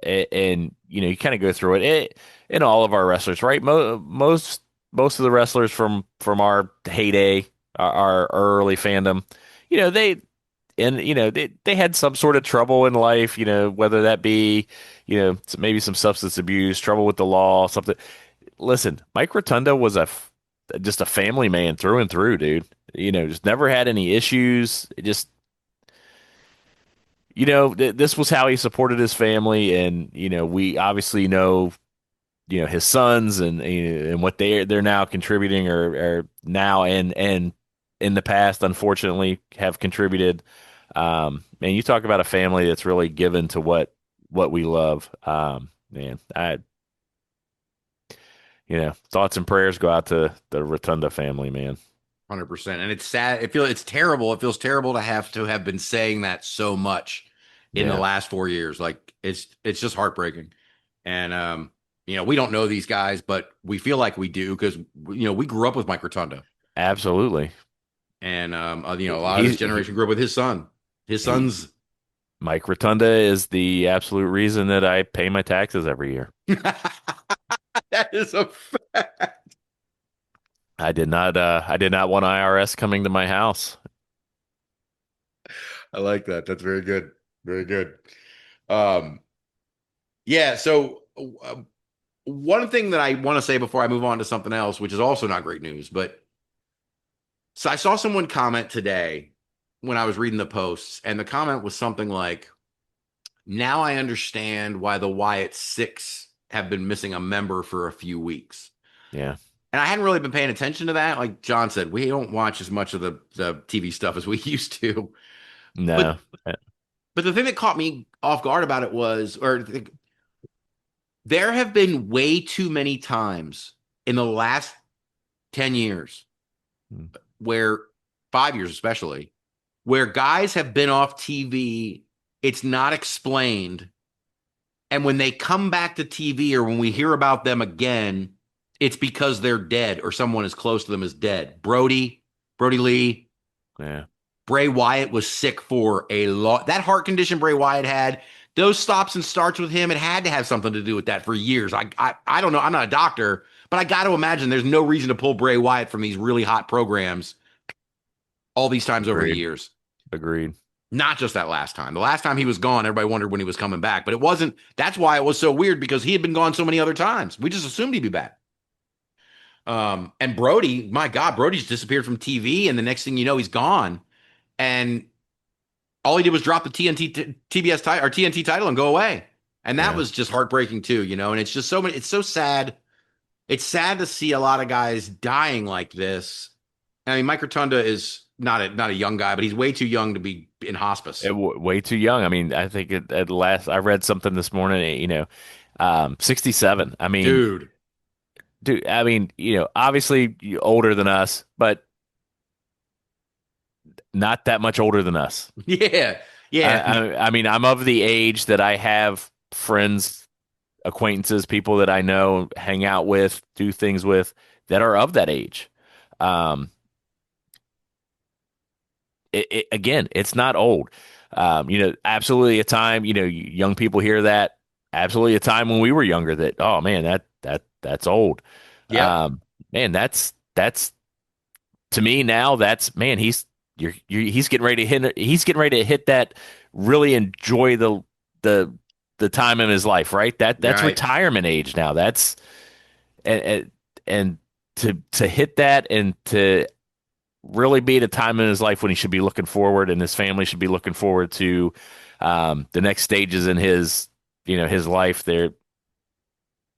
and you kind of go through it in all of our wrestlers, right? Most of the wrestlers from our heyday, our early fandom, they had some sort of trouble in life, whether that be, maybe some substance abuse, trouble with the law, something. Listen, Mike Rotunda was just a family man through and through, dude. Just never had any issues. Just, this was how he supported his family, and we obviously know, his sons and what they're now contributing or now and in the past, unfortunately, have contributed. And you talk about a family that's really given to what we love. Man, thoughts and prayers go out to the Rotunda family, man. 100%. And it's sad. It's terrible. It feels terrible to have been saying that so much in the last 4 years. Like it's just heartbreaking. And, we don't know these guys, but we feel like we do because, we grew up with Mike Rotunda. Absolutely. And, a lot of this generation grew up with his son. His son's Mike Rotunda is the absolute reason that I pay my taxes every year. That is a fact. I did not. I did not want IRS coming to my house. I like that. That's very good. Very good. Um, yeah. So one thing that I want to say before I move on to something else, which is also not great news, but so I saw someone comment today when I was reading the posts, and the comment was something like, "Now I understand why the Wyatt Six have been missing a member for a few weeks." Yeah. And I hadn't really been paying attention to that. Like John said, we don't watch as much of the TV stuff as we used to. But No. but the thing that caught me off guard about it was, there have been way too many times in the last 10 years Mm. where 5 years especially, where guys have been off TV, it's not explained. And when they come back to TV or when we hear about them again, it's because they're dead or someone as close to them is dead. Brody Lee, Yeah. Bray Wyatt was sick for a lot. That heart condition Bray Wyatt had, those stops and starts with him, it had to have something to do with that for years. I don't know. I'm not a doctor, but I got to imagine there's no reason to pull Bray Wyatt from these really hot programs all these times over the Agreed. years. Agreed. Not just that last time. The last time he was gone, everybody wondered when he was coming back, but it wasn't. That's why it was so weird, because he had been gone so many other times. We just assumed he'd be back. And Brody, my God, Brody's disappeared from TV, and the next thing you know, he's gone. And all he did was drop the TBS title or TNT title and go away. And that Yeah. was just heartbreaking too, you know. And it's just so many. It's so sad. It's sad to see a lot of guys dying like this. I mean, Mike Rotunda is not a young guy, but he's way too young to be in hospice. Way too young. I mean, I think at last I read something this morning. 67. I mean, Dude. dude. I mean, obviously older than us, but not that much older than us. Yeah. Yeah. I mean, I'm of the age that I have friends, acquaintances, people that I know, hang out with, do things with that are of that age. Um, again, it's not old. Absolutely a time, young people hear that. Absolutely a time when we were younger that, oh man, that's old. Yep. Man, that's to me now, that's, man, he's getting ready to hit that, really enjoy the time in his life, right? That's Right. retirement age now. That's and to hit that and to really be at a time in his life when he should be looking forward and his family should be looking forward to the next stages in his life. They're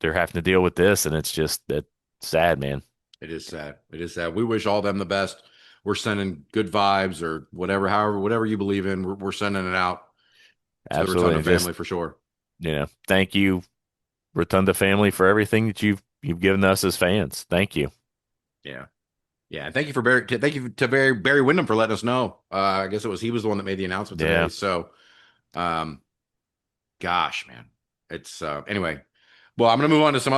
having to deal with this, and it's just sad, man. It is sad. It is sad. We wish all them the best. We're sending good vibes or whatever you believe in. We're sending it out to the Absolutely. Rotunda family for sure. Thank you, Rotunda family, for everything that you've given us as fans. Thank you. Yeah. Yeah. Thank you to Barry Windham for letting us know. I guess he was the one that made the announcement today. Yeah. So, gosh, man, it's anyway. Well, I'm going to move on to some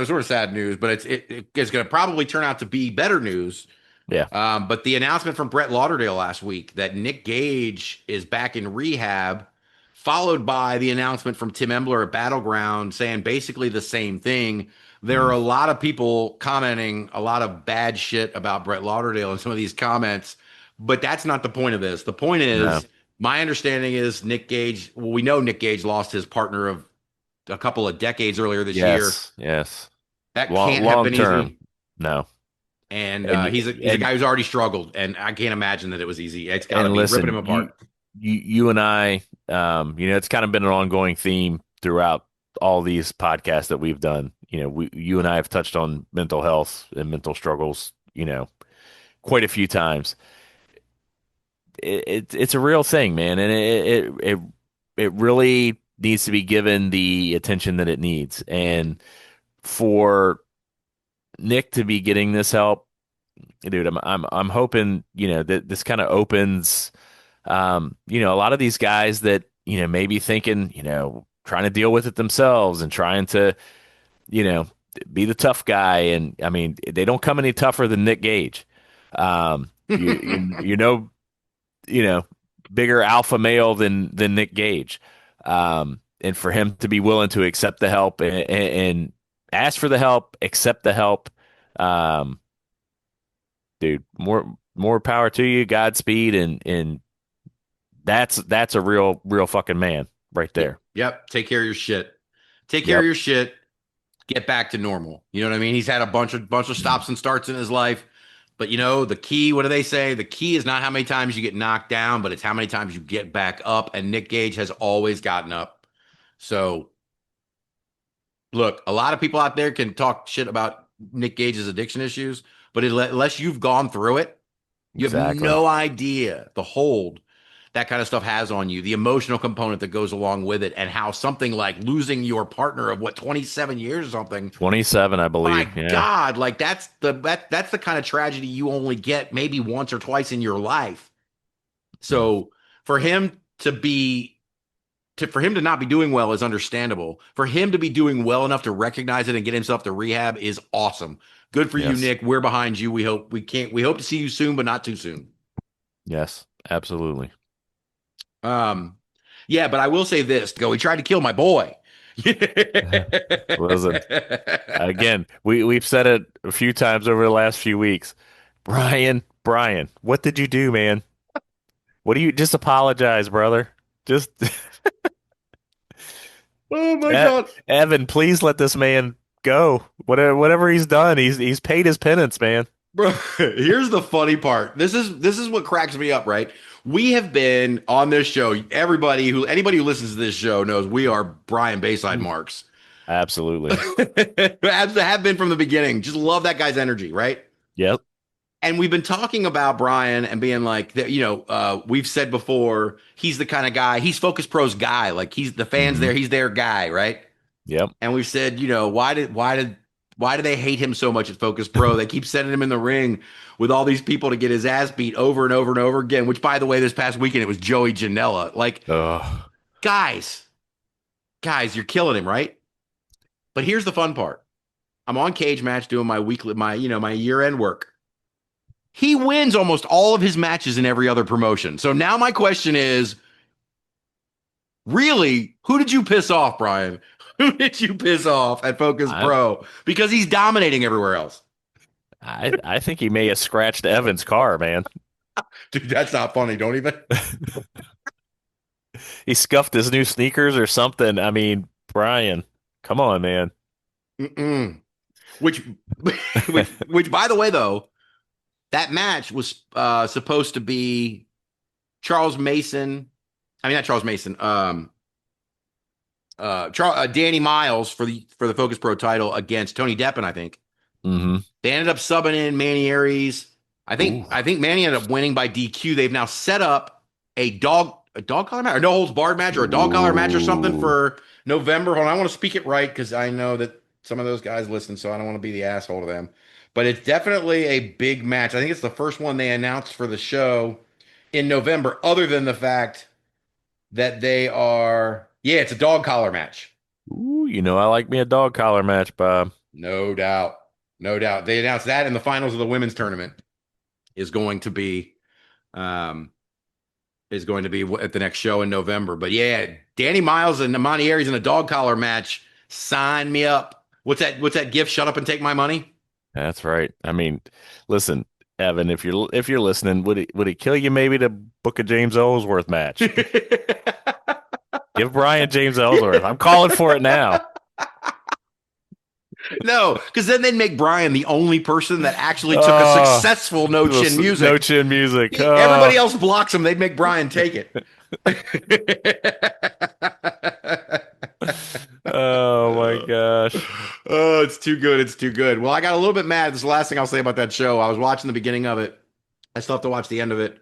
sort of sad news, but it's going to probably turn out to be better news. Yeah. But the announcement from Brett Lauderdale last week that Nick Gage is back in rehab, followed by the announcement from Tim Embler at Battleground saying basically the same thing. There are a lot of people commenting a lot of bad shit about Brett Lauderdale in some of these comments, but that's not the point of this. The point is, my understanding is Nick Gage, well, we know Nick Gage lost his partner of a couple of decades earlier this year. Yes. That can't have been term. easy. No. And he's a guy who's already struggled, and I can't imagine that it was easy. It's got to be ripping him apart. You and I, it's kind of been an ongoing theme throughout all these podcasts that we've done. You and I have touched on mental health and mental struggles, quite a few times. It's a real thing, man, and it really needs to be given the attention that it needs. And for Nick to be getting this help, dude, I'm hoping, that this kind of opens, a lot of these guys that, maybe thinking, trying to deal with it themselves and trying to, be the tough guy. And I mean, they don't come any tougher than Nick Gage. Bigger alpha male than Nick Gage. And for him to be willing to accept the help and ask for the help, accept the help, dude, more power to you. Godspeed, and that's a real fucking man right there. Yep. Take care of your shit. Take care of Yep. your shit. Get back to normal. You know what I mean? He's had a bunch of stops and starts in his life. But the key, what do they say? The key is not how many times you get knocked down, but it's how many times you get back up. And Nick Gage has always gotten up. So look, a lot of people out there can talk shit about Nick Gage's addiction issues, but unless you've gone through it, you have Exactly. no idea the hold that kind of stuff has on you, the emotional component that goes along with it, and how something like losing your partner of 27 years or something. 27, I believe. My Yeah. God, like that's the kind of tragedy you only get maybe once or twice in your life. So for him to not be doing well is understandable. For him to be doing well enough to recognize it and get himself to rehab is awesome. Good for you, Yes. Nick. We're behind you. We hope to see you soon, but not too soon. Yes, absolutely. Yeah, but I will say this. He tried to kill my boy. Listen, again, we've said it a few times over the last few weeks. Brian, what did you do, man? What do you just apologize, brother? Just Oh my God. Evan, please let this man go. Whatever he's done, he's paid his penance, man. Bro, here's the funny part. This is what cracks me up, right? We have been on this show. Anybody who listens to this show knows we are Brian Bayside marks. Absolutely. Have been from the beginning. Just love that guy's energy, right? Yep. And we've been talking about Brian and being like, we've said before, he's the kind of guy, he's Focus Pro's guy. Like he's the fans there, he's their guy, right? Yep. And we've said, why do they hate him so much at Focus Pro? They keep sending him in the ring with all these people to get his ass beat over and over and over again, which, by the way, this past weekend, it was Joey Janela. Like, guys, you're killing him, right? But here's the fun part. I'm on Cagematch doing my year-end work. He wins almost all of his matches in every other promotion. So now my question is, really, who did you piss off, Brian? Who did you piss off at Focus Pro? Because he's dominating everywhere else. I think he may have scratched Evan's car, man. Dude, that's not funny. Don't even. He scuffed his new sneakers or something. I mean, Brian, come on, man. Which, by the way, though, that match was supposed to be Charles Mason. I mean, not Charles Mason. Danny Miles for the Focus Pro title against Tony Deppen, I think. Mm-hmm. They ended up subbing in Manny Aries. I think Manny ended up winning by DQ. They've now set up a dog collar match or no holds barred match or a dog collar match or something for November. Hold on, I want to speak it right because I know that some of those guys listen, so I don't want to be the asshole to them. But it's definitely a big match. I think it's the first one they announced for the show in November, other than the fact that they are, it's a dog collar match. Ooh, I like me a dog collar match, Bob. No doubt. They announced that in the finals of the women's tournament is going to be at the next show in November. But yeah, Danny Miles and Amani Aries in a dog collar match. Sign me up. What's that gift? Shut up and take my money. That's right. I mean, listen, Evan, if you're listening, would it kill you maybe to book a James Ellsworth match? Give Brian James Ellsworth. I'm calling for it now. No, because then they'd make Brian the only person that actually took a successful no chin music. No chin music. Everybody else blocks him. They'd make Brian take it. Oh my gosh. Oh, it's too good. It's too good. Well, I got a little bit mad. This is the last thing I'll say about that show. I was watching the beginning of it. I still have to watch the end of it.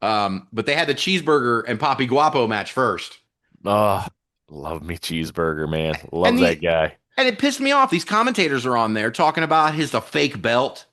But they had the cheeseburger and Papi Guapo match first. Oh, love me cheeseburger, man. Love that guy. And it pissed me off. These commentators are on there talking about the fake belt.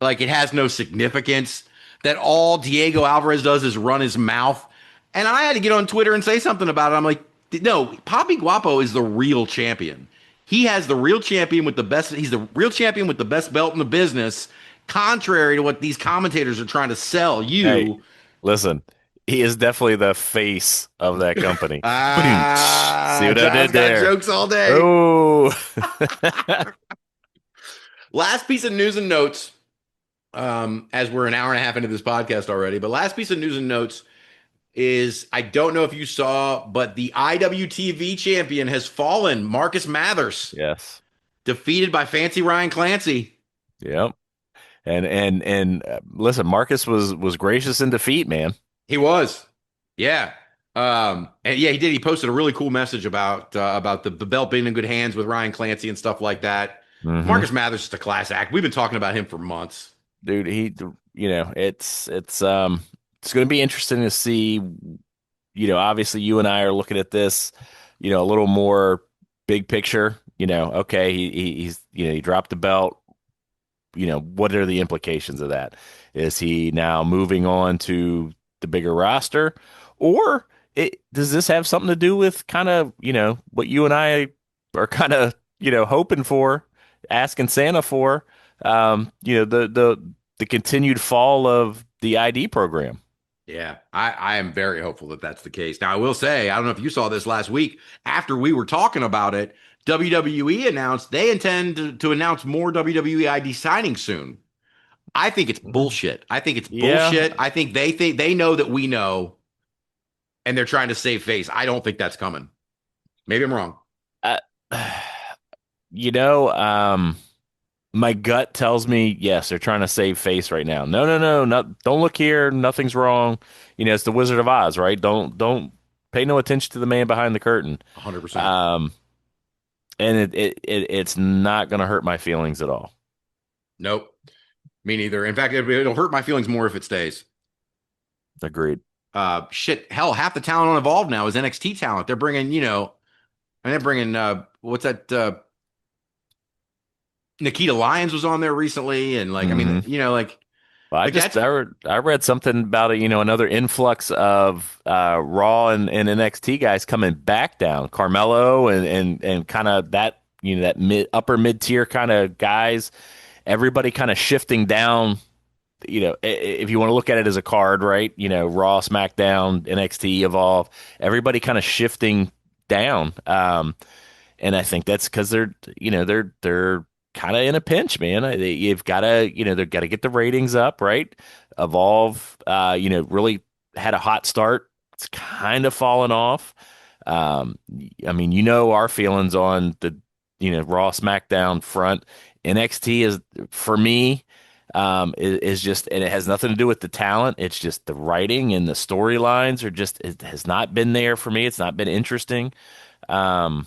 Like it has no significance. That all Diego Alvarez does is run his mouth. And I had to get on Twitter and say something about it. I'm like, no, Papi Guapo is the real champion. He has the real champion with the best. He's the real champion with the best belt in the business. Contrary to what these commentators are trying to sell you. Hey, listen, he is definitely the face of that company. See what I did there? Got jokes all day. Oh. Last piece of news and notes. as we're an hour and a half into this podcast already. But last piece of news and notes is I don't know if you saw, but the IWTV champion has fallen. Marcus Mathers, Yes. defeated by fancy Ryan Clancy. Yep. And listen, Marcus was gracious in defeat, man. He was. Yeah. And yeah, he did. He posted a really cool message about the belt being in good hands with Ryan Clancy and stuff like that. Mm-hmm. Marcus Mathers is a class act. We've been talking about him for months. Dude, it's going to be interesting to see. Obviously you and I are looking at this, a little more big picture. Okay, he's he dropped the belt. What are the implications of that? Is he now moving on to the bigger roster, or does this have something to do with kind of what you and I are kind of hoping for, asking Santa for, the continued fall of the ID program? Yeah, I am very hopeful that that's the case. Now, I will say, I don't know if you saw this last week. After we were talking about it, WWE announced they intend to announce more WWE ID signings soon. I think it's bullshit. I think it's bullshit. I think they know that we know, and they're trying to save face. I don't think that's coming. Maybe I'm wrong. Uh, my gut tells me yes, they're trying to save face right now. No, don't look here. Nothing's wrong. It's the Wizard of Oz, right? Don't pay no attention to the man behind the curtain. 100%. And it's not going to hurt my feelings at all. Nope. Me neither. In fact, it'll hurt my feelings more if it stays. Agreed. Shit. Hell, half the talent on Evolve now is NXT talent. They're bringing, what's that? Nikita Lyons was on there recently, and Mm-hmm. I mean, Well, I read something about it. Another influx of Raw and NXT guys coming back down. Carmelo and kind of that that upper mid tier kind of guys. Everybody kind of shifting down. If you want to look at it as a card, right? Raw, SmackDown, NXT, Evolve. Everybody kind of shifting down. And I think that's because they're kind of in a pinch, man. You've got to, they've got to get the ratings up, right? Evolve, really had a hot start. It's kind of fallen off. I mean, our feelings on the, Raw, SmackDown front. NXT is, for me, is just, and it has nothing to do with the talent. It's just the writing and the storylines are just, it has not been there for me. It's not been interesting. I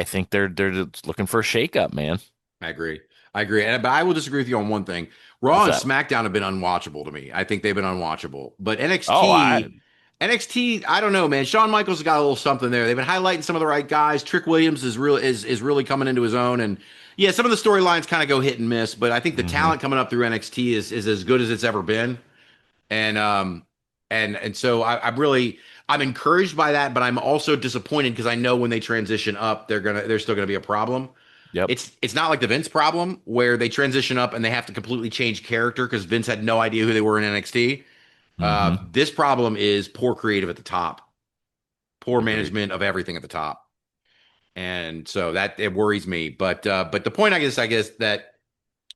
think they're just looking for a shakeup, man. I agree. But I will disagree with you on one thing. Raw and SmackDown have been unwatchable to me. I think they've been unwatchable. But NXT, I don't know, man. Shawn Michaels has got a little something there. They've been highlighting some of the right guys. Trick Williams is really coming into his own. And yeah, some of the storylines kind of go hit and miss. But I think the talent coming up through NXT is as good as it's ever been. And so I'm encouraged by that, but I'm also disappointed because I know when they transition up, they're still gonna be a problem. Yep. It's not like the Vince problem where they transition up and they have to completely change character because Vince had no idea who they were in NXT. This problem is poor creative at the top, poor management of everything at the top, and so that it worries me. But the point, I guess that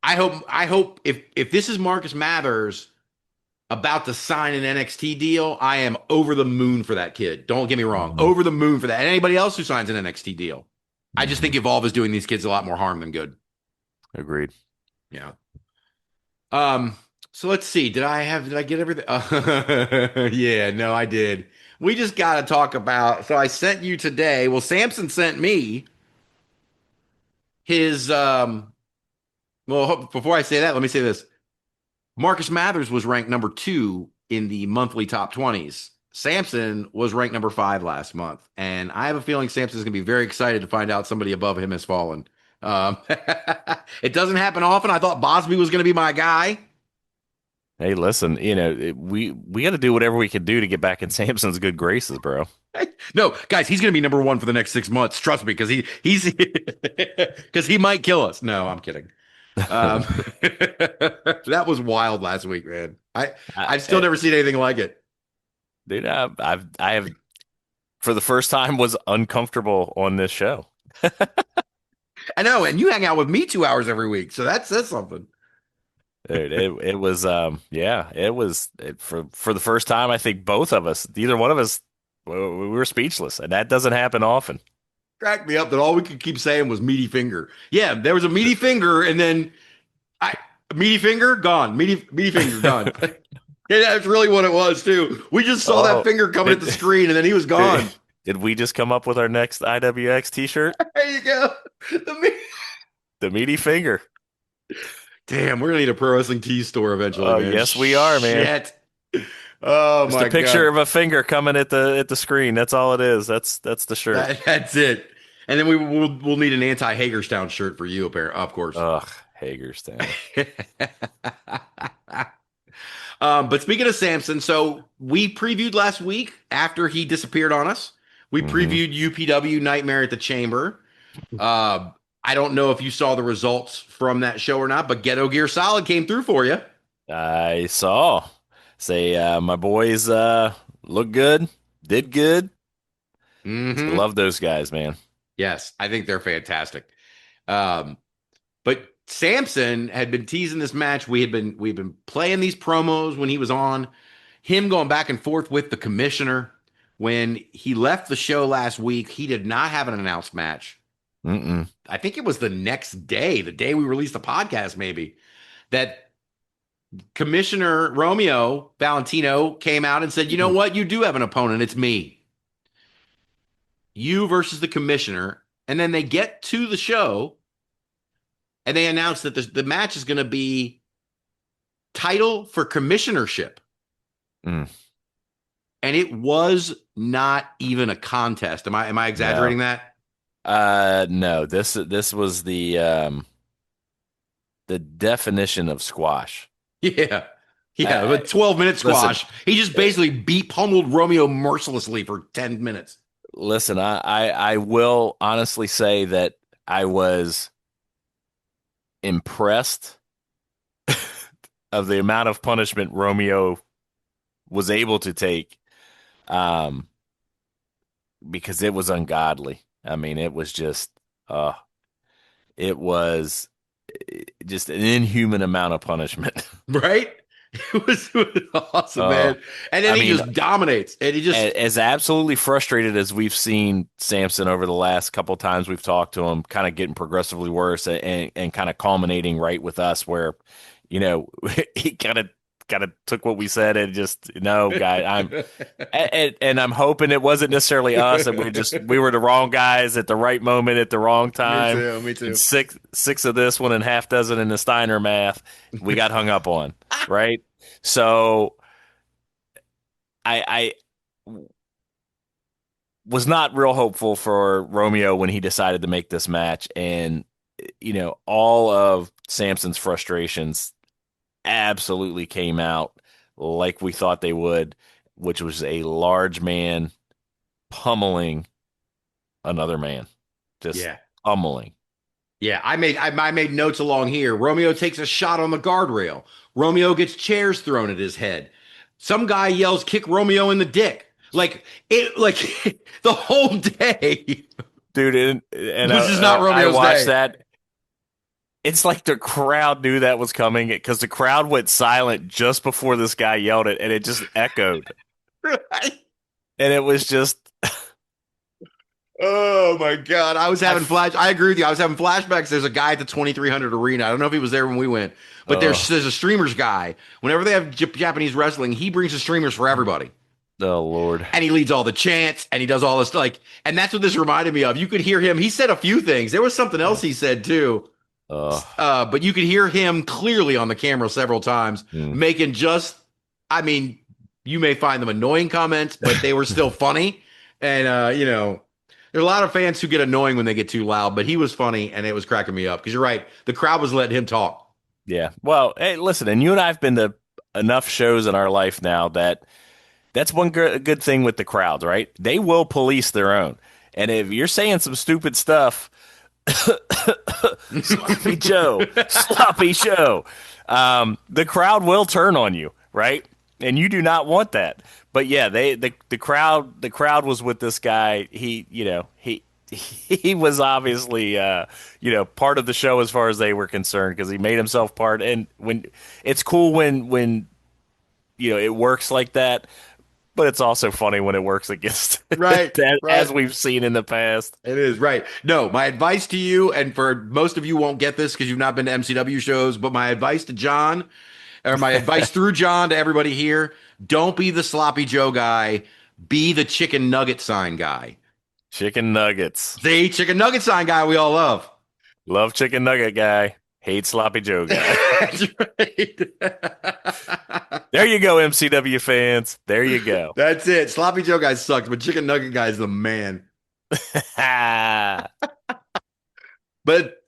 I hope if this is Marcus Mathers about to sign an NXT deal, I am over the moon for that kid. Don't get me wrong. Over the moon for that. And anybody else who signs an NXT deal. I just think Evolve is doing these kids a lot more harm than good. Agreed. Yeah. So let's see. Did I get everything? Yeah, no, I did. We just got to talk about, so I sent you today. Well, Sampson sent me his, before I say that, let me say this. Marcus Mathers was ranked number 2 in the monthly top 20s. Sampson was ranked number 5 last month. And I have a feeling Sampson's going to be very excited to find out somebody above him has fallen. It doesn't happen often. I thought Bosby was going to be my guy. Hey, listen, we got to do whatever we can do to get back in Sampson's good graces, bro. No, guys, he's going to be number 1 for the next 6 months. Trust me, because he's because he might kill us. No, I'm kidding. That was wild last week, man. I've still never seen anything like it. Dude, I have for the first time was uncomfortable on this show. I know, and you hang out with me 2 hours every week, so that's something. Dude, it was for the first time. I think both of us, either one of us, we were speechless, and that doesn't happen often. Cracked me up that all we could keep saying was meaty finger. Yeah, there was a meaty finger, and then I meaty finger gone. Meaty finger gone. Yeah, that's really what it was too. We just saw that finger coming at the screen, and then he was gone. Did we just come up with our next IWX T-shirt? There you go. The meaty finger. Damn, we're gonna need a pro wrestling tee store eventually. Oh, man. yes, we are, man. Shit. Oh Just my a picture God. of a finger coming at the screen. That's all it is. That's the shirt. That's it. And then we'll need an anti-Hagerstown shirt for you, apparently, of course. Ugh, Hagerstown. But speaking of Sampson, so we previewed last week after he disappeared on us. We previewed UPW Nightmare at the Chamber. I don't know if you saw the results from that show or not, but Ghetto Gear Solid came through for you. I saw. Say, my boys look good, did good. Mm-hmm. Love those guys, man. Yes, I think they're fantastic. But Sampson had been teasing this match. We've been playing these promos when he was on. Him going back and forth with the commissioner. When he left the show last week, he did not have an announced match. I think it was the next day, the day we released the podcast, maybe, that Commissioner Romeo Valentino came out and said, you know what? You do have an opponent. It's me. You versus the commissioner. And then they get to the show and they announce that the match is going to be title for commissionership. And it was not even a contest. Am I exaggerating that? No. This was the definition of squash. Yeah. But 12-minute squash. Listen, he just basically pummeled Romeo mercilessly for 10 minutes. Listen, I will honestly say that I was impressed of the amount of punishment Romeo was able to take, because it was ungodly. I mean, it was just an inhuman amount of punishment. Right? It was awesome, man. And then he just dominates. And he just as absolutely frustrated as we've seen Sampson over the last couple of times we've talked to him, kind of getting progressively worse and kind of culminating right with us where, he kind of took what we said and just guy. I'm hoping it wasn't necessarily us and we were the wrong guys at the right moment at the wrong time. Me too. And six of this one and half dozen in the Steiner math we got hung up on, right? So I was not real hopeful for Romeo when he decided to make this match, and all of Sampson's frustrations absolutely came out like we thought they would, which was a large man pummeling another man. Just pummeling. Yeah, I made notes along here. Romeo takes a shot on the guardrail. Romeo gets chairs thrown at his head. Some guy yells, "Kick Romeo in the dick." Like the whole day. Dude, and this is not Romeo's I watched day. That. It's like the crowd knew that was coming because the crowd went silent just before this guy yelled it, and it just echoed. Right? And it was just... Oh, my God. I was having I agree with you. I was having flashbacks. There's a guy at the 2300 Arena. I don't know if he was there when we went, but there's a streamers guy. Whenever they have Japanese wrestling, he brings the streamers for everybody. Oh, Lord. And he leads all the chants, and he does all this, and that's what this reminded me of. You could hear him. He said a few things. There was something else he said, too. But you could hear him clearly on the camera several times making you may find them annoying comments, but they were still funny. And, there are a lot of fans who get annoying when they get too loud, but he was funny and it was cracking me up because you're right. The crowd was letting him talk. Yeah. Well, hey, listen, and you and I have been to enough shows in our life now that's one good thing with the crowds, right? They will police their own. And if you're saying some stupid stuff, sloppy Joe, the crowd will turn on you, right? And you do not want that. But yeah, the crowd was with this guy. He he was obviously part of the show as far as they were concerned because he made himself part. And when it's cool when it works like that, but it's also funny when it works against Right, as right. we've seen in the past. It is right. No, my advice to you, and for most of you won't get this because you've not been to MCW shows, but my advice to John, or my advice through John to everybody here, don't be the sloppy Joe guy. Be the chicken nugget sign guy. Chicken nuggets. The chicken nugget sign guy we all love. Love chicken nugget guy. Hate sloppy Joe guy. That's right. There you go, MCW fans. There you go. That's it. Sloppy Joe guy sucks, but chicken nugget guy is the man. But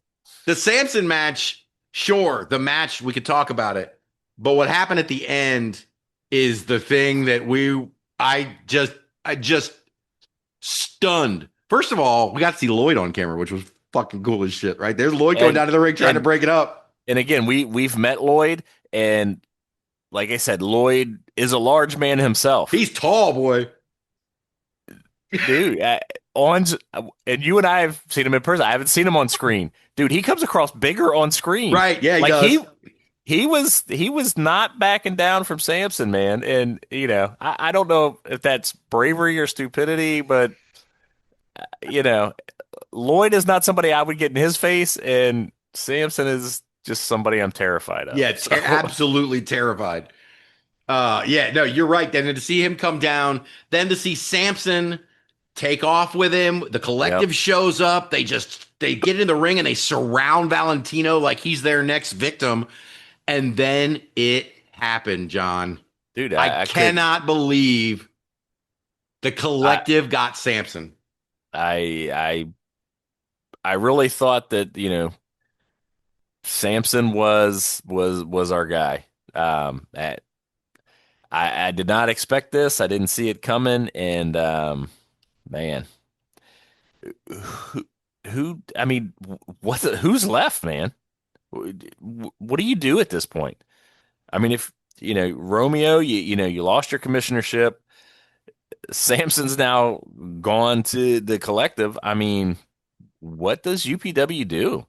the Sampson match, sure, the match, we could talk about it. But what happened at the end is the thing that I just stunned. First of all, we got to see Lloyd on camera, which was fucking cool as shit, right? There's Lloyd going down to the ring trying to break it up. And again, we've met Lloyd, and like I said, Lloyd is a large man himself. He's tall, boy. Dude, and you and I have seen him in person. I haven't seen him on screen. Dude, he comes across bigger on screen. Right, yeah, like does. he was not backing down from Sampson, man. And I don't know if that's bravery or stupidity, but Lloyd is not somebody I would get in his face, and Sampson is just somebody I'm terrified of. Yeah, absolutely terrified. Yeah, no, you're right. Then to see him come down, then to see Sampson take off with him, the collective shows up. They get in the ring and they surround Valentino like he's their next victim. And then it happened, John. Dude, I cannot believe the collective got Sampson. I really thought that, Sampson was our guy. I did not expect this. I didn't see it coming, and man, I mean, who's left, man? What do you do at this point? I mean, if Romeo, you lost your commissionership. Sampson's now gone to the collective. I mean, what does UPW do?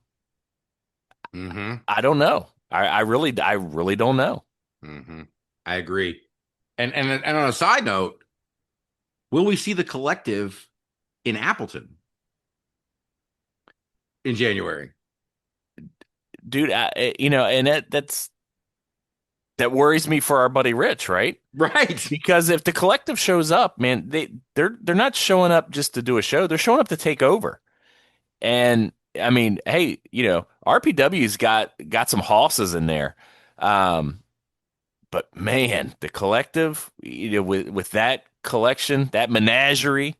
Mm-hmm. I don't know. I really don't know. Mm-hmm. I agree. And on a side note, will we see the collective in Appleton in January? Dude, and that worries me for our buddy Rich, right? Right. Because if the collective shows up, man, they're not showing up just to do a show. They're showing up to take over. And I mean, hey, RPW's got some hosses in there. But man, the collective, with that collection, that menagerie,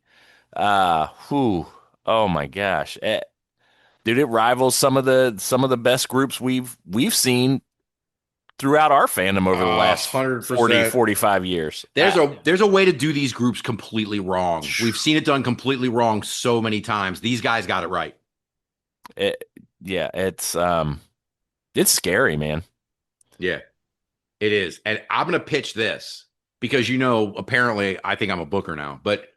oh my gosh. Dude, it rivals some of the best groups we've seen throughout our fandom over the last 100%. 45 years. There's a way to do these groups completely wrong. We've seen it done completely wrong so many times. These guys got it right. It's scary, man. Yeah, it is. And I'm going to pitch this because, apparently I think I'm a booker now, but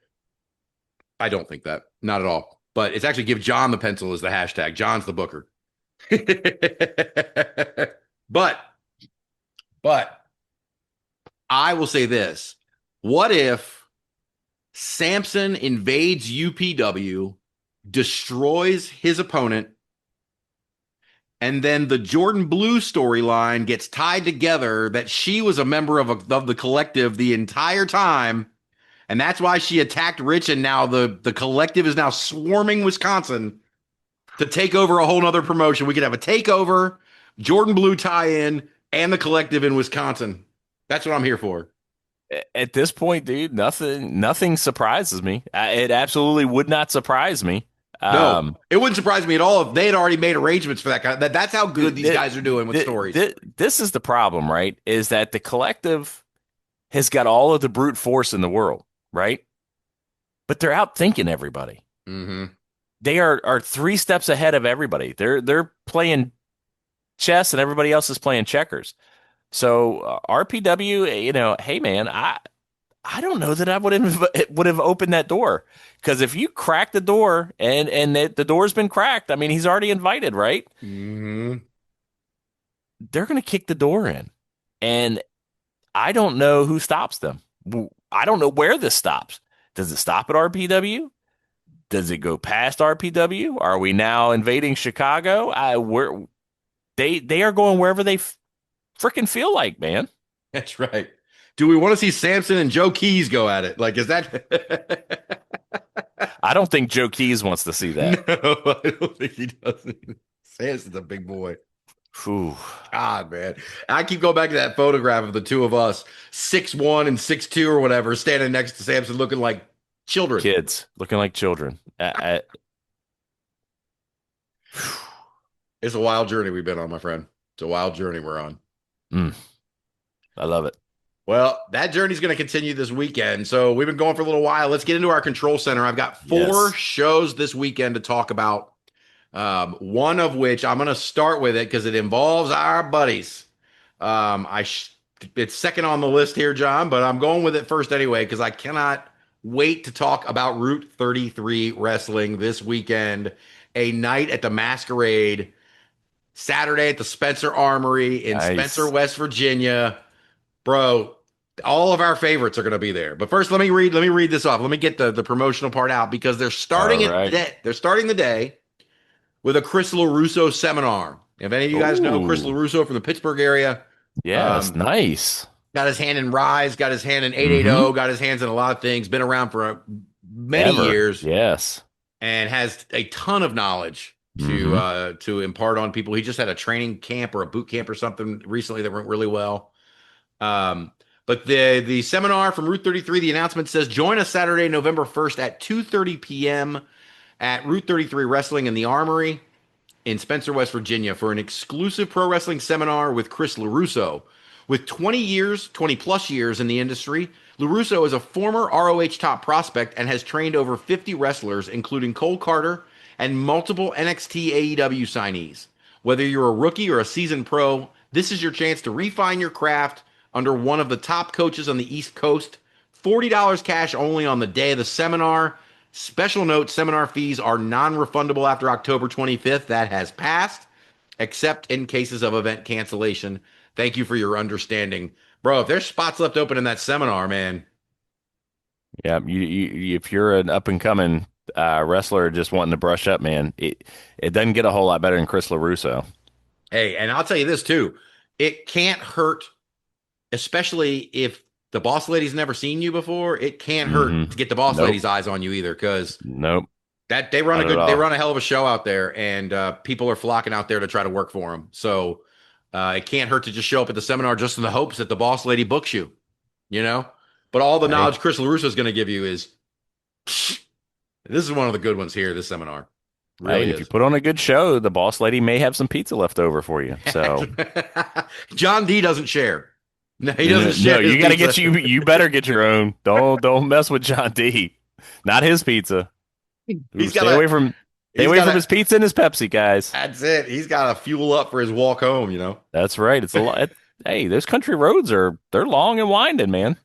I don't think that. Not at all. But it's actually give John the pencil as the hashtag. John's the booker. But I will say this. What if Sampson invades UPW, destroys his opponent, and then the Jordan Blu storyline gets tied together that she was a member of the collective the entire time, and that's why she attacked Rich, and now the collective is now swarming Wisconsin to take over a whole nother promotion. We could have a takeover, Jordan Blu tie-in, and the collective in Wisconsin. That's what I'm here for. At this point, dude, nothing surprises me. It absolutely would not surprise me. No, it wouldn't surprise me at all if they had already made arrangements for that. That's how good these guys are doing with stories. This is the problem, right? Is that the collective has got all of the brute force in the world, right? But they're outthinking everybody. Mm-hmm. They are 3 steps ahead of everybody. They're playing chess and everybody else is playing checkers. So RPW, hey man, I don't know that I would have opened that door, because if you crack the door and the door's been cracked, I mean, he's already invited, right? Hmm. They're going to kick the door in, and I don't know who stops them. I don't know where this stops. Does it stop at RPW? Does it go past RPW? Are we now invading Chicago? They are going wherever they freaking feel like, man. That's right. Do we want to see Sampson and Joe Keys go at it? Like, is that? I don't think Joe Keys wants to see No, that. I don't think he does. Sampson's a big boy. Whew. God, man. I keep going back to that photograph of the two of us, 6'1" and 6'2" or whatever, standing next to Sampson looking like children. Kids looking like children. It's a wild journey we've been on, my friend. It's a wild journey we're on. I love it. Well, that journey's going to continue this weekend. So we've been going for a little while. Let's get into our control center. I've got 4 shows this weekend to talk about. One of which I'm going to start with it because it involves our buddies. It's second on the list here, John, but I'm going with it first anyway because I cannot wait to talk about Route 33 wrestling this weekend. A night at the Masquerade, Saturday at the Spencer Armory in Spencer, West Virginia. Bro, all of our favorites are going to be there. But first, let me read this off. Let me get the promotional part out because they're starting it. They're starting the day with a Chris LaRusso seminar. If any of you guys know Chris LaRusso from the Pittsburgh area, yeah, that's nice. Got his hand in Rise, got his hand in 880, got his hands in a lot of things. Been around for many years, yes, and has a ton of knowledge to impart on people. He just had a training camp or a boot camp or something recently that went really well. But the seminar from Route 33, the announcement says, join us Saturday, November 1st at 2:30 p.m. at Route 33 Wrestling in the Armory in Spencer, West Virginia for an exclusive pro wrestling seminar with Chris LaRusso. With 20 plus years in the industry, LaRusso is a former ROH top prospect and has trained over 50 wrestlers, including Cole Carter and multiple NXT AEW signees. Whether you're a rookie or a seasoned pro, this is your chance to refine your craft under one of the top coaches on the East Coast. $40 cash only on the day of the seminar. Special note, seminar fees are non-refundable after October 25th. That has passed, except in cases of event cancellation. Thank you for your understanding. Bro, if there's spots left open in that seminar, man. Yeah, you if you're an up-and-coming wrestler just wanting to brush up, man, it doesn't get a whole lot better than Chris LaRusso. Hey, and I'll tell you this, too. It can't hurt, especially if the boss lady's never seen you before. It can't hurt to get the boss lady's eyes on you either, because that they run a hell of a show out there, and people are flocking out there to try to work for them. So it can't hurt to just show up at the seminar just in the hopes that the boss lady books you, you know. But all the knowledge Chris LaRusso is going to give you is this is one of the good ones here. This seminar. Really if you put on a good show, the boss lady may have some pizza left over for you. So John D doesn't share. No, he doesn't share. No, you got to get you better get your own. Don't mess with John D. Not his pizza. Stay away from his pizza and his Pepsi, guys. That's it. He's got to fuel up for his walk home, you know. That's right. It's a lot. Hey, those country roads they're long and winding, man.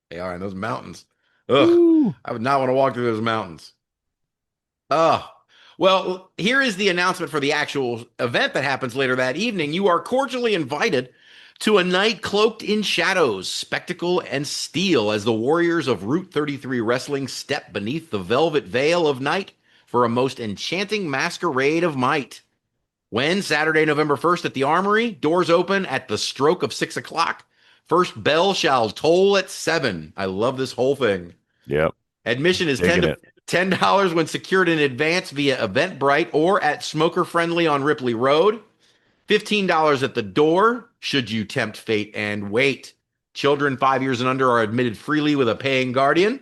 They are in those mountains. Ugh. I would not want to walk through those mountains. Well, here is the announcement for the actual event that happens later that evening. You are cordially invited to a night cloaked in shadows, spectacle, and steel as the warriors of Route 33 Wrestling step beneath the velvet veil of night for a most enchanting masquerade of might. When Saturday, November 1st at the Armory, doors open at the stroke of 6 o'clock. First bell shall toll at 7. I love this whole thing. Yep. Admission is $10 when secured in advance via Eventbrite or at Smoker Friendly on Ripley Road. $15 at the door, should you tempt fate and wait. Children 5 years and under are admitted freely with a paying guardian.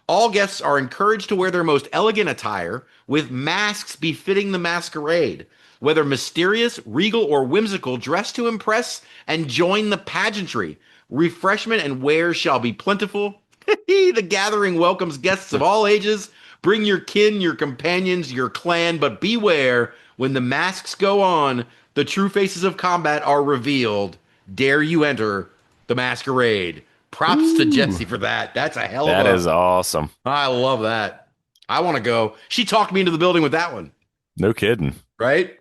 All guests are encouraged to wear their most elegant attire with masks befitting the masquerade. Whether mysterious, regal, or whimsical, dress to impress and join the pageantry. Refreshment and wares shall be plentiful. The gathering welcomes guests of all ages. Bring your kin, your companions, your clan, but beware, when the masks go on, the true faces of combat are revealed. Dare you enter the masquerade. Props to Jesse for that. That's a hell of That a. is awesome. I love that. I want to go. She talked me into the building with that one. No kidding. Right?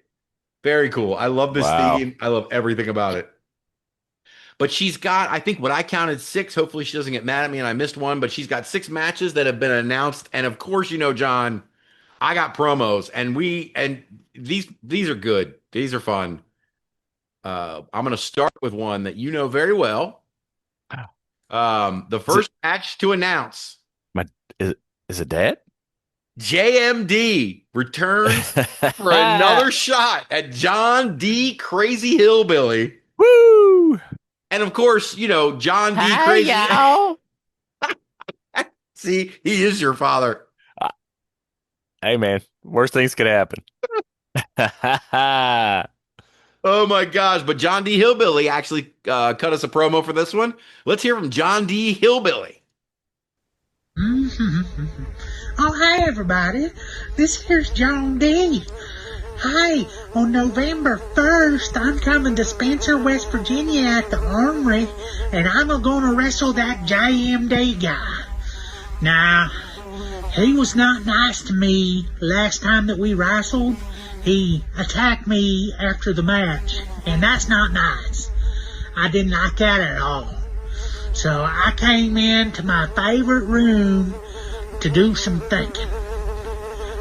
Very cool. I love this Wow. theme. I love everything about it. But she's got, I think what I counted 6. Hopefully she doesn't get mad at me and I missed one, but she's got 6 matches that have been announced. And of course, John, I got promos and these are good. These are fun. I'm going to start with one that you know very well. The first match to announce. Is it Dad? JMD returns for another shot at John D. Crazy Hillbilly. Woo! And of course, John D. Crazy. See, he is your father. Hey, man. Worst things could happen. Oh, my gosh. But John D. Hillbilly actually cut us a promo for this one. Let's hear from John D. Hillbilly. Oh, hi, everybody. This here's John D. Hi, on November 1st, I'm coming to Spencer, West Virginia at the Armory, and I'm going to wrestle that JMD guy. Now, he was not nice to me last time that we wrestled. He attacked me after the match, and that's not nice. I didn't like that at all. So I came into my favorite room to do some thinking.